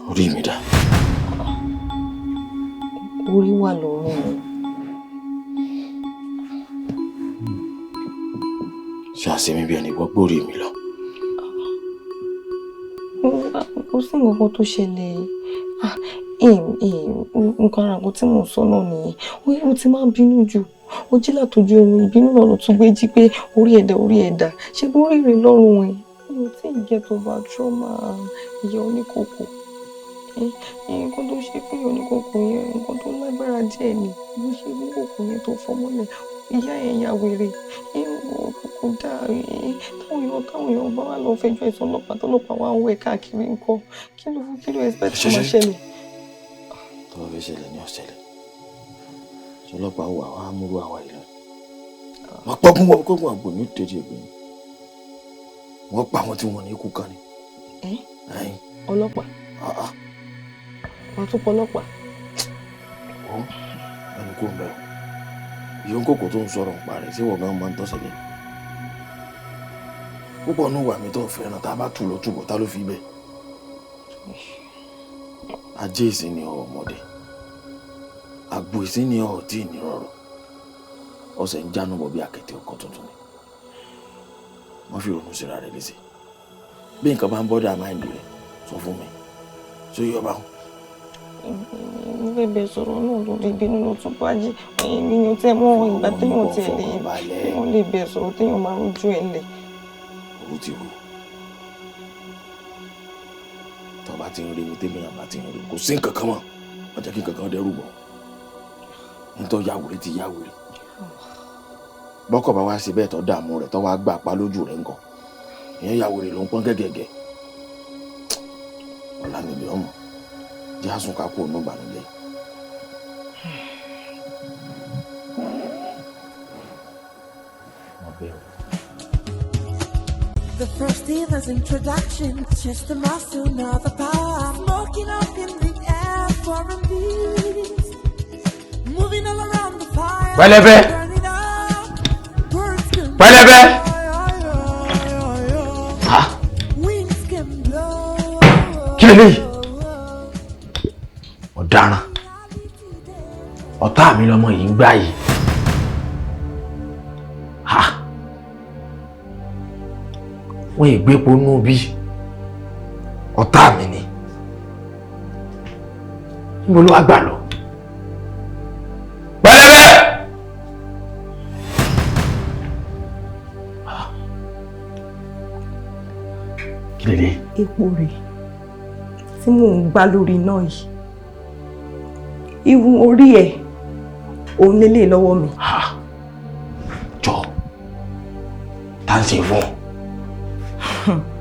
Orí mi dà. Orí wà lọ́rùn mi. Ṣé àṣemí bí ẹni gbọ́gbó rí mi lọ? Kò sí nǹkan tó ṣẹlẹ̀. Nǹkan ara nǹkan tí mò ń sọ náà nìyẹn. Ó ti máa ń bínú jù. Ó jí látọjú oorun ìbínú náà ló tún gbé jí pé orí ẹ̀dá. Ṣé bó rí rè lọ́rùn ẹ̀? Mi ò tí ì get over trauma ìyá oníkòkò. Nǹkan tó ṣe pé oníkòkò yẹn nǹkan tó lágbára díẹ̀ ni. Bó ṣe oníkòkò yẹn tó fọmọ́lẹ̀ ìyá yẹn ya wèrè. Kò dáa. Táwọn èèyàn bá wà lọ fẹjọ́ ẹ̀sùn ọlọ́pàá tọ́lọ́pàá wá ń wẹ̀ káàkiri nǹkan. Kí ló expect kó máa ṣẹlẹ̀? Tọ́wọ́ fẹ́ ṣẹlẹ̀ ní ọ̀ṣẹlẹ̀. Ṣọlọ́pàá wà wá múrú àwa ìlú. Wọ́n pọ́kún wọn kó wọn àgbò ní tètè ìgbìyànjú. Wọ́n pa àwọn tí wọ́n ní ikú kan ni. Ọlọ́pàá? Wọ́n tún pọ̀ ọlọ́pàá. Ẹni kò ń bẹ̀rù. ìyóò kòkó tó ń sọ̀rọ̀ ń parẹ́ sí wọ́n gan máa ń tọ́sẹ̀lẹ̀ púpọ̀ ní wà mí tó fẹ́ràn tá a bá tù lọ túbọ̀ tá ló fi bẹ́ẹ̀ ajé ìsìn ni ọmọdé àgbo ìsìn ni ọtí ìnirọ̀rọ̀ ọ̀sẹ̀ ń jánu bọ̀ bí akẹ́tẹ̀ ọkọ̀ tuntun ni wọ́n fi ronú síra rẹ̀ léṣe bí nǹkan bá ń bọ́dà máìlì rẹ̀ sọ fún mi ṣó yọ bá wọn. bẹ́ẹ̀ sọ̀rọ̀ náà ló lè bínú ló tún bá jí èmi ni tẹ́ mọ́ ìgbà téèyàn ti lè wọ́n lè bẹ̀ sọ̀rọ̀ téèyàn máa rójú ẹ̀ lẹ̀. owó ti rú tó bá ti ń rí mi tẹ́mìyàn bá ti ń rí kò sí nǹkan kan mọ́ wọ́n jẹ́ kí nǹkan kan dẹ́rù bọ̀ nítorí yàwòrán ti yàwòrán bọ́kọ̀ bá wá sí bẹ́ẹ̀ tó dààmú rẹ̀ tó wá gbà pa lójú rẹ̀ ńkọ́ ìyẹn yàwòrán ló ń pọ́n gẹ́gẹ́gẹ́ ọ̀la nílé ọmọ jẹ́ àsùn ká kó ònú ìbànújẹ́. The first Eva's introduction, just the muscle, now the power. Smoking up in the air for a beat. Moving all around the fire. Pẹlẹbẹ. Pẹlẹbẹ. Winds can blow. Kí lè léyìí? Ọ̀daràn. Ọ̀tá mi lọmọ yìí ń gbá yìí. Wọ́n ìgbépo nú bí ọ̀tá mi ni. Níbo ló wá gbà lọ? Pẹlẹbẹ! Kí lè lè? Epo rẹ̀ tí mò ń gbá lórí iná yìí. Irun orí ẹ̀ òun lélẹ̀ lọ́wọ́ mi. Jọ, tá ń ṣe fún ọ?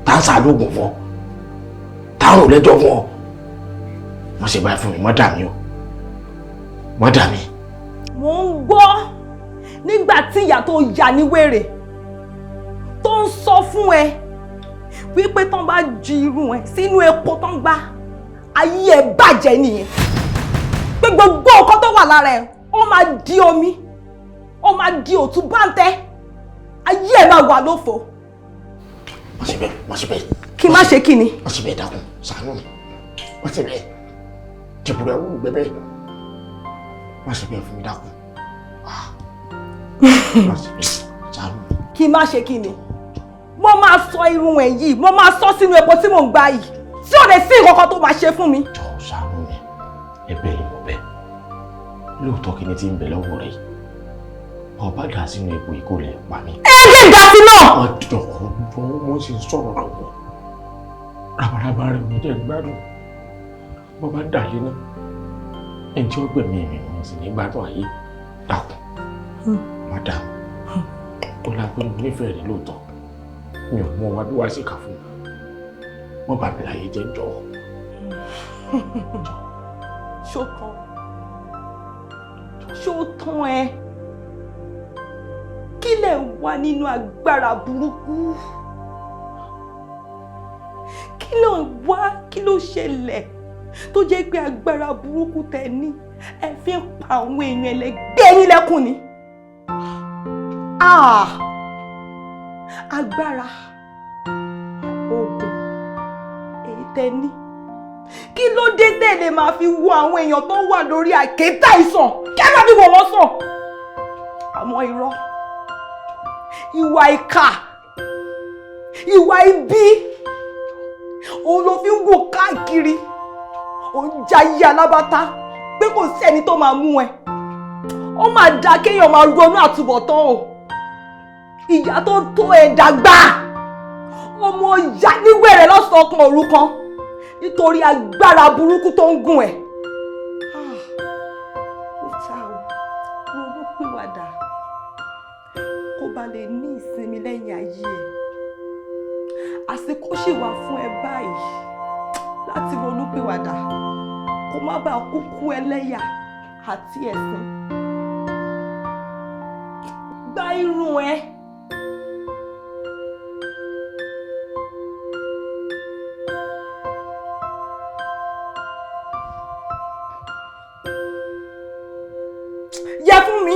Tá ń ṣàlóògùn fún ọ? Tá ń rò lẹ́jọ́ fún ọ? Wọ́n ṣe báyìí fún mi, mọ́ dà mí o. Mọ́ dà mí. Mo ń gbọ́ nígbà tí ìyá tó yà ní wèrè tó ń sọ fún ẹ wípé tán bá ju irun ẹ sínú epo tán gbá ayé ẹ bàjẹ́ nìyẹn. Pé gbogbo nǹkan tó wà lára ẹ ó máa di omi ó máa di òtún báńtẹ́ ayé ẹ máa wà lófo. Wọ́n ṣe bẹ́ẹ̀, wọ́n ṣe bẹ́ẹ̀. Kí má ṣe kí ni? Wọ́n ṣe bẹ́ẹ̀ dákun, ṣàánú mi. Wọ́n ṣe bẹ́ẹ̀. Jẹ̀bù rẹ̀ wúlò gbẹ́bẹ́. Wọ́n ṣe bẹ́ẹ̀ fún mi dákun. Wọ́n ṣe bẹ́ẹ̀, ṣàánú mi. Kí má ṣe kí ni? Mo máa sọ irun ẹ̀ yìí, mo máa sọ sínú epo tí mò ń gbá yìí. Tí ò lè sí nǹkan tó máa ṣe fún mi. Jọ ṣàánú mi, ẹ̀bẹ̀ ni mo bẹ̀. Lóòótọ́ kí ni tí ń bẹ lọ́wọ́ rẹ̀ yìí? Ọba dà sínú epo yìí kò lè pa mí. Ẹ jẹ́ ìdásí náà. Wọ́n dọ̀kọ̀ mo sì ń sọ̀rọ̀ lọ́wọ́. Rabaraba rẹ̀ mi jẹ́ gbádùn. Bọ́ bá dà yé náà. Ẹni tí ó gbẹ̀mí mi mo sì ní gbádùn ayé. Dákun, madam, ó lágbé mi nífẹ̀ẹ́ rẹ̀ lóòótọ́. Mi ò mọ wa bí wàá ṣèkà fún mi. Wọ́n bá mi láyé jẹ́ jọ. Ṣótán. Ṣótán ẹ. Kí lẹ̀ ń wá nínú agbára burúkú? Kí ló ń wá? Kí ló ṣẹlẹ̀? Tó jẹ́ pé agbára burúkú tẹ ní ẹ fi ń pa àwọn èèyàn ẹlẹgbẹ́ yín lẹ́kùn ni. Agbára oògùn èyí tẹ ní. Kí ló dé tẹ̀lé máa fi wo àwọn èèyàn tó wà lórí àkéte àìsàn kí ẹ máa fi wò wọ́n sàn? Àmọ́ irọ́, ìwà ìkà, ìwà ibi òun ló fi ń wò káàkiri. Ó ń jayé alábàtà pé kò sí ẹni tó máa mú ẹ. Ó máa dá kéèyàn máa ronú àtúbọ̀tán o. Ìyá tó tó ẹ dàgbà ọmọ ìyá níwèrè lọ́sàn-án kan òru kan nítorí agbára burúkú tó ń gùn ẹ̀. Ó ta o, ronú pìwàdà kó ba lè ní ìsinmi lẹ́yìn ayé ẹ̀. Àsìkò ṣì wà fún ẹ báyìí láti ronú pìwàdà kó má bàa kúkú ẹlẹ́yà àti ẹ̀sìn. Gba irun ẹ. Yẹ fún mi.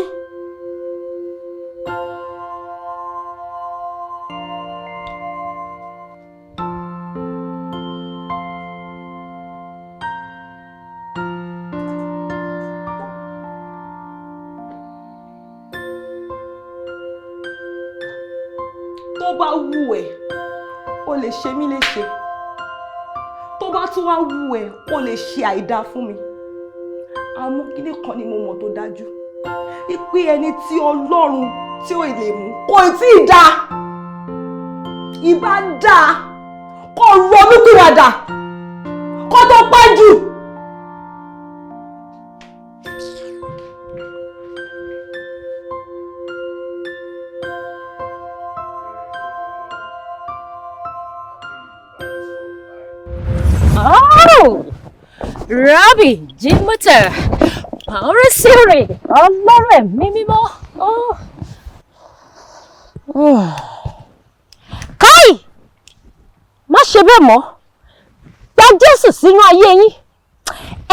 tó bá wù ẹ́ o lè ṣe mí léṣe tó bá tún wá wù ẹ́ o lè ṣe àìdá fún mi àmọ́ kíní kan ni mo mọ̀ tó dájú pé ẹni tí Ọlọ́run tí ò lè mú kò tí ì dá ìbá dá kó ronú pìwàdà kó tó pẹ́ jù. Oh, Robbie, Jimota, Power Siri, Ọlọ́run ẹ̀mí mímọ́. Káì, má ṣe bẹ́ẹ̀ mọ́. Gba Jésù sínú ayé yín.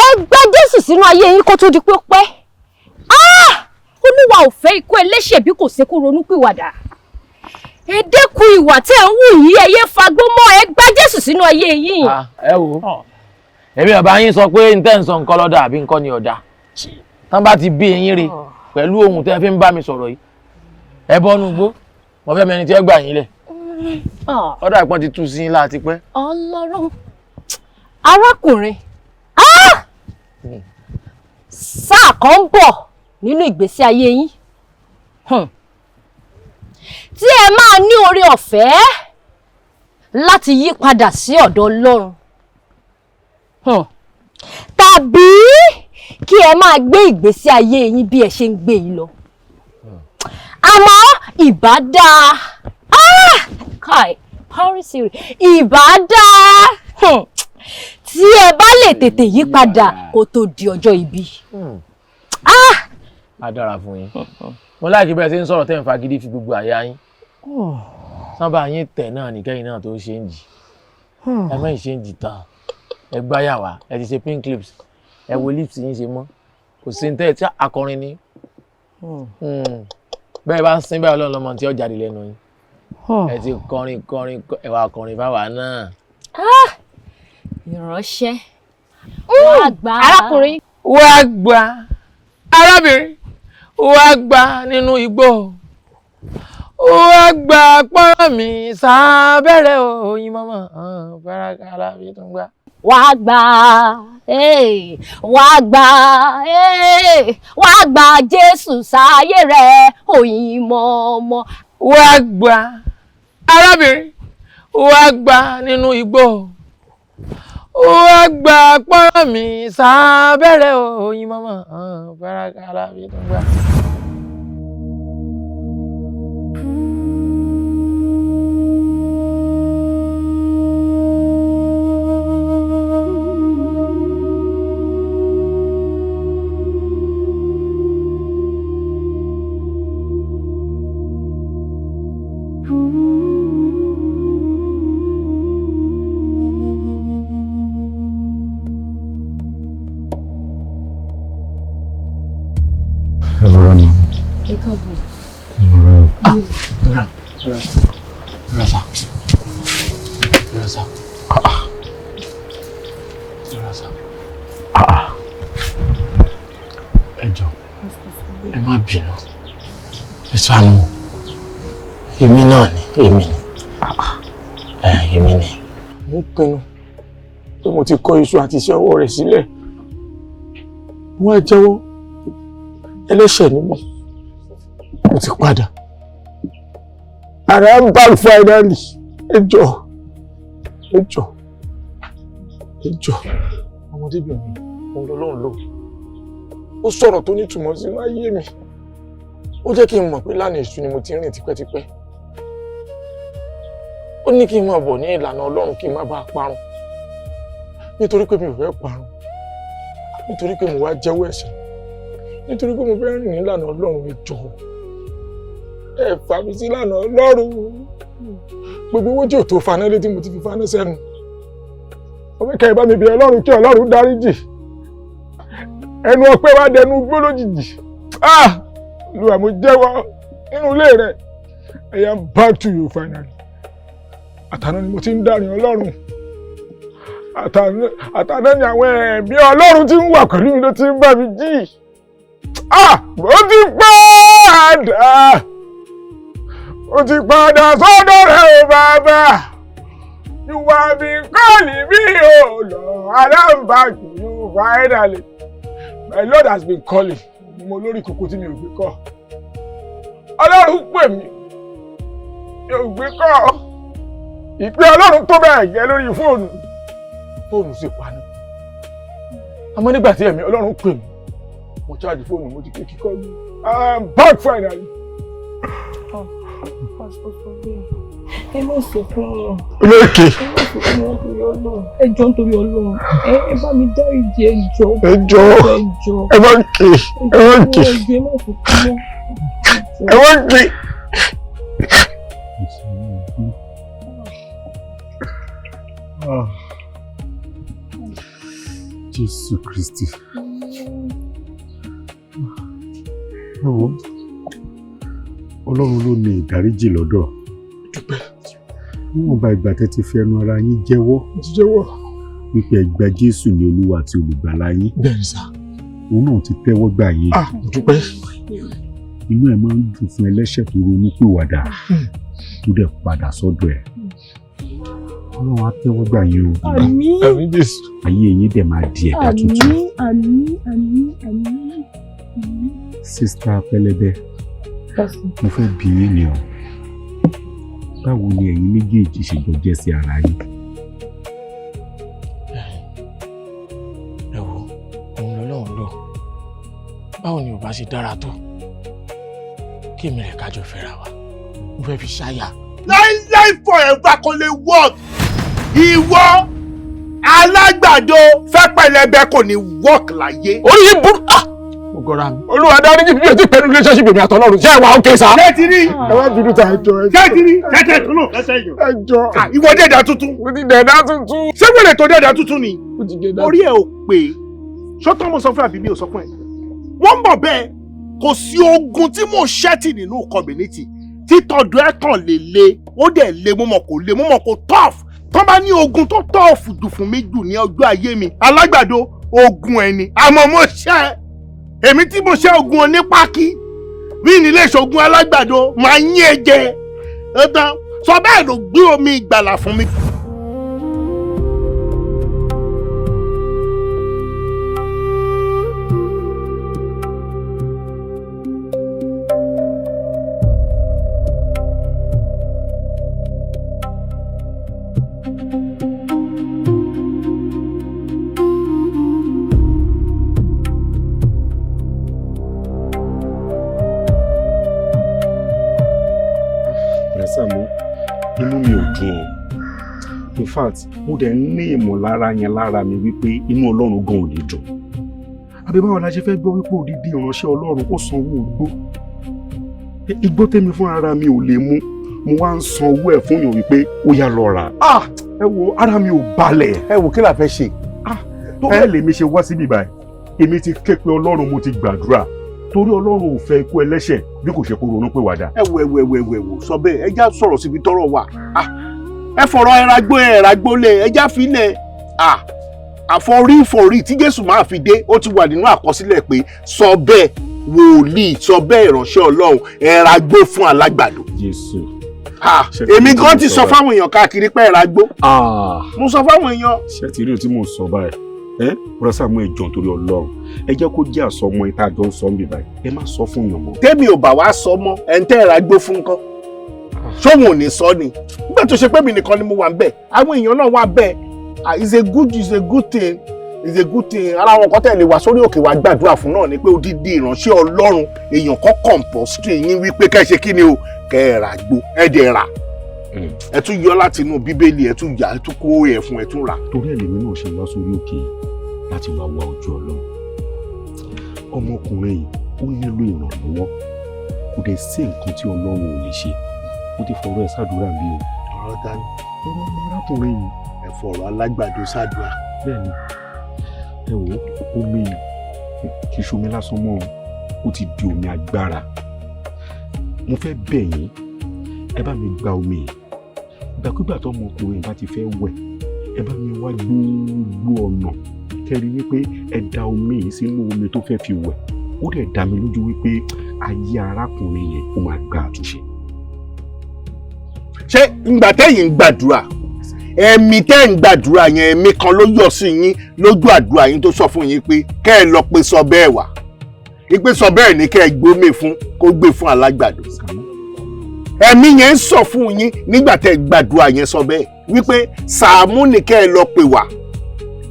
Ẹ gba Jésù sínú ayé yín kó tó di pé ó pẹ́. Olúwa ò fẹ́ ikú ẹlẹ́ṣẹ̀ bí kò ṣe kó ronúpìwàdà. Ẹ dẹ́kun ìwà tí ẹ ń wù yìí, ẹ yé fagbó mọ́, ẹ gba Jésù sínú ayé yín. Ẹ wò èmi bàbá yín sọ pé ntẹ́ ń sọ nǹkan lọ́dà àbí nǹkan ni ọ̀dà tán bá ti bí eyín rí pẹ̀lú ohun tẹ́ fi ń bá mi sọ̀rọ̀ yìí ẹ bọ́nú gbó mo fẹ́ mẹni tí ẹ gbà yín lẹ̀ ọ̀dà ìpọ́n ti tú sí yín láti pẹ́. Ọlọ́run arákùnrin sáà kan ń bọ̀ nínú ìgbésí ayé yín tí ẹ máa ní oore ọ̀fẹ́ láti yí padà sí ọ̀dọ̀ Ọlọ́run tàbí kí ẹ máa gbé ìgbésí ayé yín bí ẹ ṣe ń gbé yìí lọ àmọ́ ìbá dáa Kai Paris ìbá dáa tí ẹ bá lè tètè yí padà kó tó di ọjọ́ ibi. A dára fún yín mo láìkí bẹ́ẹ̀ ṣe ń sọ̀rọ̀ tẹ́ ń fagídí fi gbogbo àyà yín sábà yín tẹ̀ náà nìkẹ́yìn náà tó ṣe ń jì ẹ mẹ́yìn ṣe ń jì tán ẹ gbáyà wá ẹ ti ṣe pink lips ẹ wo lips yín ṣe mọ́ kò sí ní tẹ́ tí akọrin ni bẹ́ẹ̀ bá ń sin báyọ̀ lọ́nà ọmọ tí ó jáde lẹ́nu yín ẹ ti kọrin ẹ wá kọrin báwa náà. Ìránṣẹ́ wá gbà arákùnrin. Wá gbà arábìnrin wá gbà nínú igbó wá gbà pọ́n mi sábẹ́rẹ́ òyìn mọ́mọ́ fẹ́ràn alábí tó ń gbà. Wá gbà wá gbà wá gbà Jésù sáyé rẹ̀ òyìn mọ́mọ́. Wá gbà arábìnrin wá gbà nínú igbó wá gbà pọ́n mi sábẹ́rẹ́ òyìn mọ́mọ́ fẹ́ràn alábí tó ń gbà. Ẹ má bínú ẹ ṣàánú èmi náà ni èmi ni. Mo pinnu pé mo ti kọ iṣu àti iṣẹ́ ọwọ́ rẹ̀ sílẹ̀ wọ́n á jẹ́wọ́ ẹlẹ́ṣẹ̀ ni mí mo ti padà ara ń bá finally ẹ jọ̀ọ́ ọmọdébìnrin òun lọ́lọ́run lò ó sọ̀rọ̀ tó nítumọ̀ sínú ayé mi ó jẹ́ kí n mọ̀ pé lánàá èṣù ni mo ti rìn tipẹ́tipẹ́ ó ní kí n máa bọ̀ ní ìlànà Ọlọ́run kí n má bàa parun nítorí pé mi ò fẹ́ parun nítorí pé mo wá jẹ́wọ́ ẹ̀ṣẹ̀ nítorí pé mo fẹ́ rìn ní ìlànà Ọlọ́run ẹ jọ̀ọ́ ẹ fà mí sí ìlànà Ọlọ́run gbogbo owó tí ò tó faná létí mo ti fi faná sẹ́nu mo fẹ́ kẹ́ ẹ bá mi bí Ọlọ́run kí Ọlọ́run dáríjì ẹnu ọpẹ́ wá dẹnu gbó lójijì Olúwa mo jẹ́wọ́ nínú ilé rẹ̀ I am back to you finally àtàná ni mo ti ń dárin Ọlọ́run àtàná ni àwọn ẹ̀mí Ọlọ́run ti ń wà pẹ̀lú mi ló ti ń bá mi jí mo ti padà sọ́dọ̀ Baba. You have been calling me, oh Lord. And I'm back to you finally. My Lord has been calling. Mo lórí kòkó tí mi ò gbé kọ́. Ọlọ́run pè mí. Mi ò gbé kọ́. Ìpè Ọlọ́run tó bẹ́ẹ̀ gẹ́ lórí fóònù. Fóònù sì pa ní. Àmọ́ nígbà tí ẹ̀mí Ọlọ́run pè mí, mo charge fóònù mo ti ké kíkọ́ mi. I'm back finally. Ẹ má sọ fún wọn. Olóòkè. Ẹ má sọ fún wọn torí Ọlọ́run. Ẹ jọ̀ọ́ nítorí Ọlọ́run. Ẹ bá mi dáríjì ẹ jọ̀ọ́. Ẹ jọ̀ọ́. Ẹ má ké. Ẹ má ké. Ẹ má sọ fún wọn. Ẹ má ké. Jésù Kristi. Ọlọ́run ló ní ìdáríjì lọ́dọ̀. Níwọ̀n bá ìgbà tẹ́ ti fi ẹnu ara yín jẹ́wọ́. Wípé ẹ gba Jésù ní Olúwa àti Olùgbàlà yín. Bẹ́ẹ̀ni sà. Òun náà ti tẹ́wọ́ gbà yín. Dúpẹ́. Inú ẹ̀ máa ń dùn fún ẹlẹ́ṣẹ̀ tó ronú pìwàdà tó dẹ̀ padà sọ́dọ̀ ẹ̀. Ọlọ́run á tẹ́wọ́ gbà yín o. Àmín. Àmín Jésù. Ayé yín dẹ̀ máa di ẹ̀dá tuntun. Àmín. Sísítà Pẹlẹbẹ, mo fẹ́ bi yín ni o. Báwo ni ẹ̀yin méjèèjì ṣe jọ jẹ́ sí ara yín? Ẹ wo, òun lọ́lọ́run lò. Báwo ni ò bá ṣe dára tó? Kí èmi rẹ̀ kájọ fẹ́ra wa. Mo fẹ́ fi ṣáyà. Láíláí forever kò lè work. Ìwọ alágbàdo fẹ́ pẹlẹbẹ kò ní work láyé. Orí yìí burú. Mo gọ́ra mi. Olúwa dáríjì bí o ti pẹ̀lú relationship èmi àtọ́lọ́run. Ṣé ẹ wà ókè sá? Ṣé ti rí? Ẹ wá dúdú ta ẹjọ́ ẹ. Ṣé ti rí? Ṣé tó lò lẹ́sẹ̀ yìí? Ẹjọ́. Ìwọ dẹ̀dà tuntun. Mo ti dẹ̀dá tuntun. Ṣé wèrè tó dẹ̀dà tuntun ni? Mo ti dẹ̀dá. Orí ẹ̀ ò pé. Ṣọ́tọ́ mo sọ fún àbí mi ò sọ fún ẹ. Wọ́n mọ̀ bẹ́ẹ̀ kò sí ogun tí mò ń ṣẹ́tì nínú community. Títọ́dọ̀ ẹ̀ kàn lè ó dẹ̀ lé mọ́mọ́ kò tough. Tọ́ bá ní ogun tó tough jù fún mi jù ní ọjọ́ ayé mi. Alágbàdo ogun ẹni. Àmọ́ mo ṣẹ́ èmi tí mo ṣẹ́ ogun onípákí. Mi nílé ìṣògùn alágbàdo máa yín ẹ jẹ. Ẹ tán sọ bẹ́ẹ̀ ló gbé omi ìgbàlà fún mi. Sàámú, inú mi ò dùn ọ́. In fact, mo dẹ̀ ní ìmọ̀lára yẹn lára mi wípé inú Ọlọ́run gan ò ní dùn. Àbí báwo la ṣe fẹ́ gbọ́ wípé òdìdí ìránṣẹ́ Ọlọ́run ó sanwó igbó? Igbó tèmi fún ara mi ò lè mú, mo wá ń san owó ẹ̀ fún yàn wípé ó yá lọ rà. Ẹ wo ara mi ò balẹ̀. Ẹ wò kí la fẹ́ ṣe? Tó bẹ́ẹ̀ lèmi ṣe wá síbí báyìí, èmi ti ké pe Ọlọ́run, mo ti gbàdúrà. Torí Ọlọ́run ò fẹ́ ikú ẹlẹ́ṣẹ̀ bí kò ṣe kó ronú pé wàdà. Ẹ wò sọ bẹ́ẹ̀ ẹ já sọ̀rọ̀ síbi tọ́rọ̀ wà. Ẹ fọ̀rọ̀ ẹ̀ràgbó lẹ̀ ẹ já fi lẹ̀. Àforí tí Jésù máa fi dé ó ti wà nínú àkọsílẹ̀ pé sọ bẹ́ẹ̀ wòlíì sọ bẹ́ẹ̀ ìránṣẹ́ Ọlọ́run ẹ̀ràgbó fún alágbàdo. Jésù. Èmi gan ti sọ fáwọn èèyàn káàkiri pé ẹ̀ràgbó. Mo sọ fáwọn èèyàn. Ṣé ti rí o tí mo sọ báyìí? Bọ́dá Sàámú ẹ jọ̀ọ́ torí Ọlọ́run ẹ jẹ́ kó jẹ́ àsọmọ ìta jọ ń sọ ń bì báyìí ẹ má sọ fún yàn mọ́. Tẹ́mi ò bá wá sọ mọ́ ẹ̀ ń tẹ́ ẹ̀rá gbó fún nǹkan ṣóhun ò ní sọ ni nígbà tó ṣe pé mi nìkan ni mo wà ń bẹ̀ àwọn èèyàn náà wà bẹ́ẹ̀ it's a good thing ara wọn kan tẹ̀lé wá sórí òkè wá gbàdúrà fún náà ni pé odidi ìránṣẹ́ Ọlọ́run èèyàn kan compostry yín wípé kẹ́ ṣe kí ni o kẹ́ ẹ̀rá gbó ẹ̀ dẹ̀ rà ẹ tún yọ láti inú Bíbélì ẹ tún yà ẹ tún kó ẹ̀ fún ẹ tún rà. Torí ẹ̀ lèmi náà ṣe lọ sórí òkè láti wá wá ojú Ọlọ́run. Ọmọkùnrin yìí ó nílò ìrànlọ́wọ́ kò dẹ̀ sí nǹkan tí Ọlọ́run ò lè ṣe. Mo ti fọ̀rọ̀ ẹ̀ ṣàdúrà bí o. Ọ̀rọ̀ ta ni? Ọ̀rọ̀ ọmọkùnrin yìí. Ẹ fọ̀rọ̀ alágbàdo ṣàdúrà. Bẹ́ẹ̀ni, ẹ wo omi kì í ṣomi lásán mọ́ ó ti di omi agbára. Mo fẹ́ bẹ̀ yín ẹ bá mi gba omi yìí. Ìgbàkúgbà tó ọmọkùnrin bá ti fẹ́ wẹ̀ ẹ bá mi wá gbogbo ọ̀nà kẹ́rí wípé ẹ da omi yìí sínú omi tó fẹ́ fi wẹ̀ ó dẹ̀ dá mi lójú wípé ayé arákùnrin yẹn ó máa gba àtúnṣe. ṣé ìgbà tẹ́yìn ń gbàdúrà ẹ̀mí tẹ́ ń gbàdúrà yẹn ẹ̀mí kan ló yọ sí yín lójú àdúrà yín tó sọ fún yín pé kẹ́ ẹ lọ pé sọ bẹ́ẹ̀ wà ìpè sọ bẹ́ẹ̀ ni kẹ́ ẹ gbómi fún kó gbé fún alágbàdo ẹ̀mí yẹn ń sọ fún yín nígbà tẹ́ gbàdúrà yẹn sọ bẹ́ẹ̀ wípé Sàámú ni kẹ́ ẹ lọ pè wá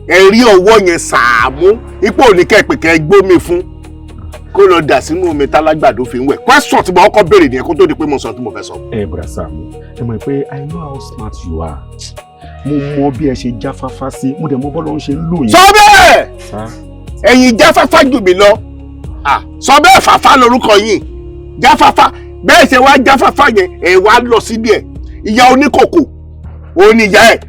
ẹ̀rí ọwọ́ yẹn Sàámú ipò ní kẹ́ ẹ pè kẹ́ ẹ gbómi fún kó lọ dà sínú omi tálágbàdo fi ń wẹ̀ question tí mo kọ́kọ́ béèrè nìyẹn kó tó di pé mo sọ tí mo fẹ́ sọ. Bùrọ̀dá Sàámú ẹ mọ̀ pé I know how smart you are mo mọ bí ẹ ṣe jáfáfá sí mo dẹ̀ mọ bọ́lá ń ṣe ń lò yín. sọ bẹ́ẹ̀ ẹ̀yin jáfáfá jù mí lọ sọ bẹ́ẹ̀ fàfá lórúkọ yín jáfáfá bẹ́ẹ̀ ṣe wá jáfáfá yẹn ẹ wá lọ síbi ẹ̀ ìyá oníkòkò òun ni ìyá ẹ̀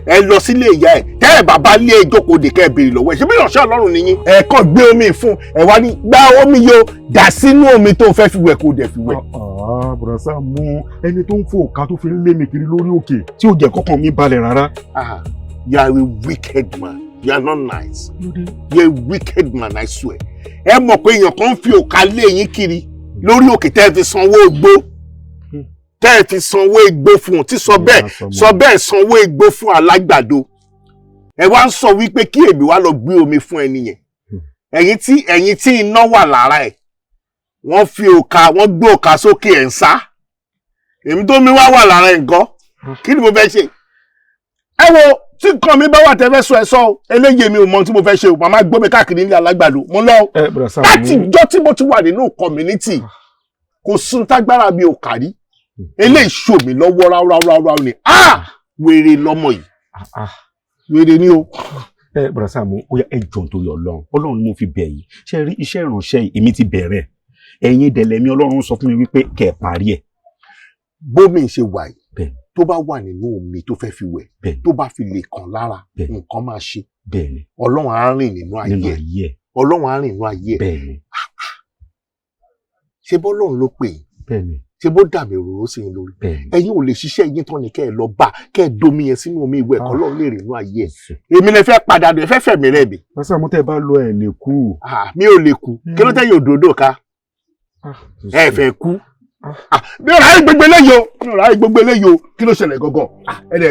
ẹ lọ sílé ìyá ẹ̀ tẹ́ ẹ̀ bàbá lé ìjókòó dè kẹ́ ẹ béèrè lọ́wọ́ ẹ̀ ṣé bí ìránṣẹ́ Ọlọ́run ni yín ẹ kàn gbé omi fún ẹ wá ní gbá omi yóò dà sínú omi tó fẹ́ fi wẹ̀ kó dẹ̀ fi wẹ̀. Bùrọ̀dá Sàámú ẹni tó ń fò òkà tó fi ń lé mi kiri lórí òkè tí ò jẹ́ kọ́kàn mi balẹ̀ rárá. You are a wicked man. You are not nice. You are a wicked man, I swear. Ẹ mọ̀ pé èèyàn kan fi òkà lé yín kiri lórí òkè tẹ́ ẹ fi sanwó igbó tẹ́ ẹ fi sanwó igbó fún un tí sọ bẹ́ẹ̀ sanwó igbó fún alágbàdo ẹ wá ń sọ wípé kí èmi wá lọ gbé omi fún ẹni yẹn ẹ̀yin tí iná wà lára ẹ̀ wọ́n fi òkà wọ́n gbé òkà sókè ẹ̀ ń sá èmi tó mi wá wà lára ẹ̀ nǹkan kí ni mo fẹ́ ṣe ẹ wo tí nǹkan mi bá wà tẹ́fẹ́ sọ ẹ sọ eléyìí mi ò mọ tí mo fẹ́ ṣe o màmá gbé mi káàkiri nílé alágbàdo mo lọ láti ìjọ tí mo ti wà nínú community kò sún tágbára mi ò kárí eléyìí ṣò mí lọ́wọ́ ráúráúráú ni wèrè lọ́mọ yìí wèrè ni o. Bùrọ̀dá Sàámú ó yá ẹ jọ̀ọ́ nítorí Ọlọ́run ni mo fi bẹ̀ yìí ṣe rí iṣẹ́ ìránṣẹ́ yìí èmi ti bẹ̀rẹ̀ ẹ̀yin dẹ̀lẹ́mí Ọlọ́run sọ fún mi wípé kẹ́ ẹ parí ẹ̀. bómi ṣe wà yìí tó bá wà nínú omi tó fẹ́ fi wẹ̀ tó bá fi lè kàn lára nǹkan máa ṣe Ọlọ́run á rìn nínú ayé ẹ̀ Ọlọ́run á rìn nínú ayé ẹ̀ ṣé bọ́lọ́run ló pè é ṣé bó dàbí òróró sí i lórí ẹ̀yin ò lè ṣiṣẹ́ yín tán ni kẹ́ ẹ lọ bá kẹ́ ẹ domi yẹn sínú omi ìwẹ̀ kọ́ lọ́run lè rìn nínú ayé ẹ̀ èmi lè fẹ́ padà dé fẹ́ fẹ̀mí rẹ̀ bì. Bùrọ̀dá Sàámú tẹ́ ẹ bá lọ ẹ̀ lè kú. mi ò lè kú kí ló tẹ́ yóò dòdò ká ẹ fẹ́ kú mi ò ráyè gbogbo eléyìí o mi ò ráyè gbogbo eléyìí o kí ló ṣẹlẹ̀ gangan ẹ lè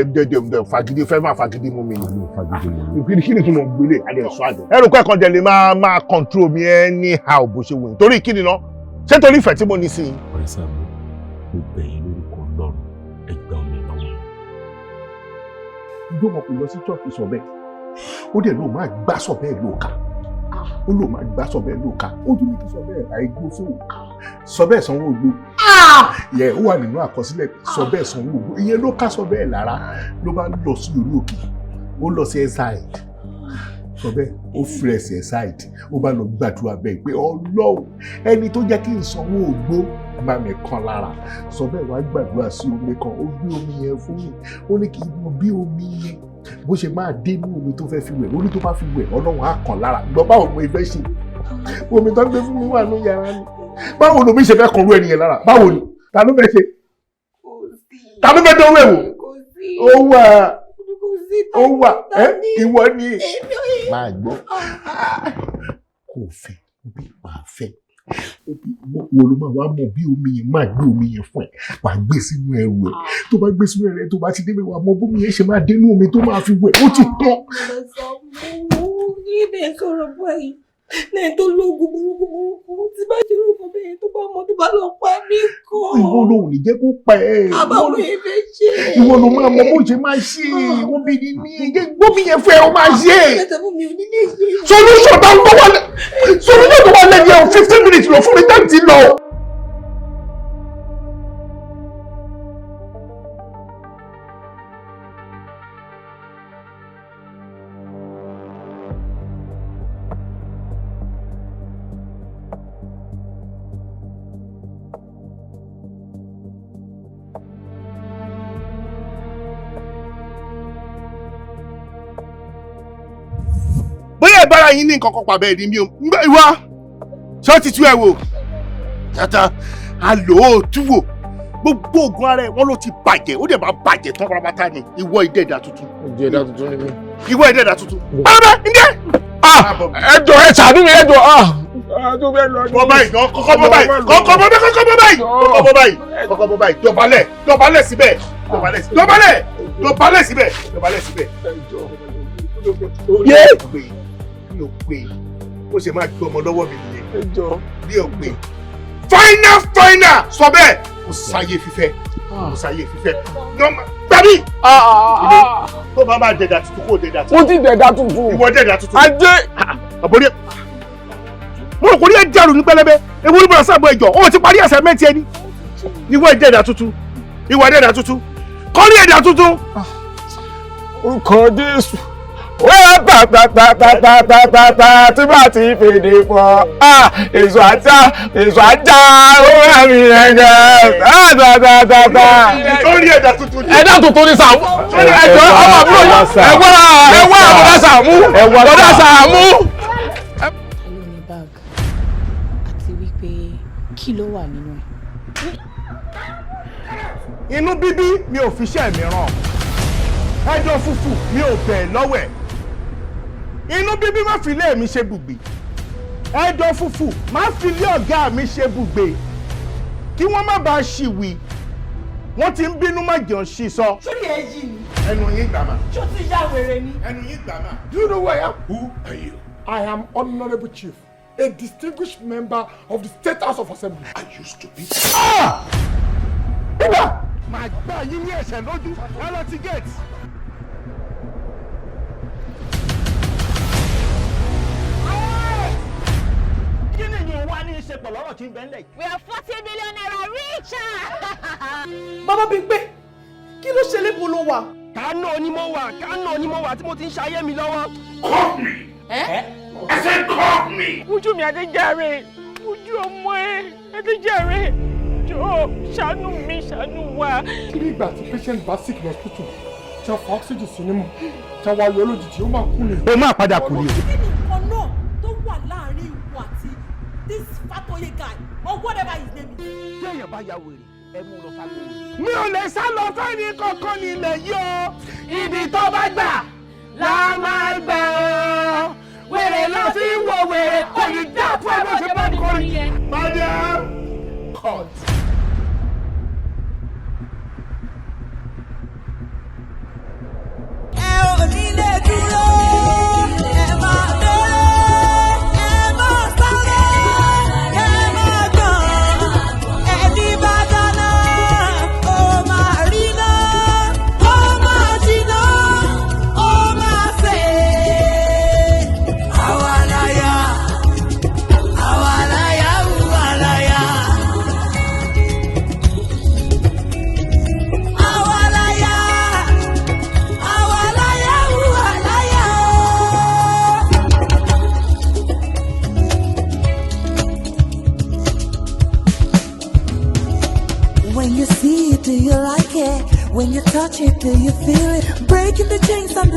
dẹ fagidi fẹ́ máa fagidi mú mi nìyí kí ni tí mo gbélé adé ẹ̀ṣọ́ àjọ ẹrù kẹ́kọ̀ọ́ jẹ lè máa control mi anyhow bó ṣe wù ní torí kí ni ná ṣé torí ìfẹ́ tí mo ní sí i. Bùrọ̀dá Sàámú mo bẹ̀ yín lórúkọ Ọlọ́run ẹ gbà mí lọ́wọ́. Ìjọ ọmọ kò lọ sí church sọ bẹ́ẹ̀ ó dẹ̀ lóun máa gbá sọ bẹ́ẹ̀ lóòka ó lóun máa gbá sọ bẹ́ẹ̀ lóòka ó tún ní kí sọ bẹ́ẹ̀ àìgbó fún sọ bẹ́ẹ̀ sanwó gbó yẹ ó wà nínú àkọsílẹ̀ sọ bẹ́ẹ̀ sanwó gbó ìyẹn ló ká sọ bẹ́ẹ̀ lára ló bá lọ sí orí òkè ó lọ sí ẹ̀sáì sọ bẹ́ẹ̀ ó fírẹ̀sì ẹ̀sáìd ó bá lọ gbàdúrà bẹ́ẹ̀ pé Ọlọ́run ẹni tó jẹ́ kí n sanwó ògbó máa mi kan lára sọ bẹ́ẹ̀ wá gbàdúrà sí omi kan ó gbé omi yẹn fún mi ó ní kí n mọ bí omi yẹn bó ṣe máa dé ní omi tó fẹ́ fi wẹ̀ ó ní tó bá fi wẹ̀ Ọlọ́run á kàn lára gbọ́ báwo mo fẹ́ ṣe omi tó ń gbé fún mi wà ní yàrá mi báwo lomi ṣe fẹ́ kàn rú ẹnìyẹn lára báwo ni ta ló fẹ́ ṣe ta ló fẹ́ dánwó ẹ̀ wò ó wà ìwọ ni máa gbọ́ kò fẹ́ bí máa fẹ́ wo ló máa wá mọ̀ bí omi yẹn máa gbé omi yẹn fún ẹ wà á gbé sínú ẹrù ẹ tó bá gbé sínú ẹrù ẹ tó bá ti débẹ̀ wà á mọ̀ bómi yẹn ṣe máa dénú omi tó máa fi wẹ̀ ó ti tán. Ilé sọ̀rọ̀ báyìí lẹ́yìn tó lóògùn burúkú tí bá ṣe orúkọ bẹ́ẹ̀ tó bá mọ tó bá lọ pa mí kọ́. Ìwọ ló ò ní jẹ́ kó pa ẹ́. Àbáwọ̀ yẹn fẹ́ ṣe. Ìwọ ló máa mọ bó ṣe máa ṣe obìnrin ní ẹgbẹ́ gbómi yẹn fẹ́ ọ máa ṣe. Solution tó wà lẹ́yìn ẹ̀ 15 minutes lọ fún mi time ti lọ. Bára yín ní nǹkan kan pàbẹ́ ẹ̀dín mi ò ìwá ṣọ́ọ̀tì tú ẹ̀ wò yàtọ̀ àlò ó túwò gbogbo oògùn ara ẹ̀ wọ́n ló ti bàjẹ́ ó dẹ̀ máa bàjẹ́ tán pátápátá ni ìwọ ìdẹ̀dà tuntun. ìdẹ̀dà tuntun ni mí. ìwọ ìdẹ̀dà tuntun. bàbá ǹjẹ́. ẹjọ ẹ ṣàánú mi ẹjọ. bọ́ báyìí náà kọ́kọ́ bọ́ báyìí kọ́kọ́ bọ́ báyìí dọ̀bálẹ̀ síbẹ̀ yé mi ò pè ó ṣe máa gbé ọmọ lọ́wọ́ mi nìyẹn mi ò pè final sọ bẹ́ẹ̀ kò sáyé fífẹ́ gbàbí tó bá máa dẹ̀dà tuntun kó dẹ̀dà tuntun. mo ti dẹ̀dà tuntun. ìwọ dẹ̀dà tuntun. ajé. àbórí mo rò kò ní ẹ dàrú ní pẹlẹbẹ ewu ní bọ̀dọ̀ sábọ̀ ẹjọ́ ó ti parí ẹsẹ̀ mẹ́tì ẹni ìwọ dẹ̀dà tuntun kọ́ ní ẹ̀dà tuntun. orúkọ Jésù wẹ́ẹ́ pàpàpàpàpàpà tí bá ti fèdè pọ̀ èso ajá ó rẹ̀ mí ẹ̀jẹ̀ tàtàtàtà. lórí ẹ̀dà tuntun ni. ẹ̀dà tuntun ni Sàámú. ẹ̀jọ̀ ọmọ àbúrò yìí ẹ̀wọ́ bọ̀dá Sàámú. ní bag àti wípé kí ló wà nínú ẹ̀. inú bíbí mi ò fi iṣẹ́ mi ràn ẹjọ́ fúfú mi ò bẹ̀ lọ́wọ́ ẹ̀ inú bíbí má fi ilé mi ṣe bùgbé ẹjọ́ fúfú má fi ilé ọ̀gá mi ṣe bùgbé kí wọ́n má bàa ṣìwì wọ́n ti ń bínú má jẹun sí sọ. sórí ẹ yí ni. ẹnu yín gbàmà. ṣó ti yá wèrè ni. ẹnu yín gbàmà. Do you know who I am? Who are you? I am Honorable Chief, a distinguished member of the State House of Assembly. I used to be. Ibà! Màá gbá yín ní ẹsẹ̀ lójú ẹ lọ ti gate. kí ni ìyẹn wá ní í ṣe pẹ̀lú ọ̀rọ̀ tí ń bẹ ńlẹ̀ yìí. We are 40 million naira richer. Bàbá Bímpé, kí ló ṣe lébo ló wà? kánò onímọ̀ wà tí mo ti ń ṣayé mi lọ́wọ́. Call me. I said call me. Ojú mi Adéjàre, ojú ọmọ Adéjàre, jọ̀ọ́ ṣàánú wa. Kí ni ìgbà tí patient bá sick ní hospital tí wọ́n fa oxygen sí nímú tí wọ́n wá yọ lójijì ó máa kú ni. ó máa padà kú ni. kí ni nǹkan náà tó wà láàrin ìwọ àti this Fatoye guy or whatever his name is. tí èèyàn bá ya wèrè ẹ mú lọ sálọ wèrè. mi ò lè sá lọ fẹ́ni kankan nílẹ̀ yìí o ibi tó bá gbà la máa gbà ọ́ wèrè lọ sí wo wèrè kò ní dá fún ẹ bó ṣe bá ń kọrin yẹn. Madam court. ẹ ò ní lè dúró ẹ máa dúró ẹ máa sáré ẹ máa gbọ̀n ẹni bá dáná ó máa rí náà ó máa jiná ó máa sè é. àwa láyà wù wá láyà. When you see it, do you like it? When you touch it, do you feel it? Breaking the chains on the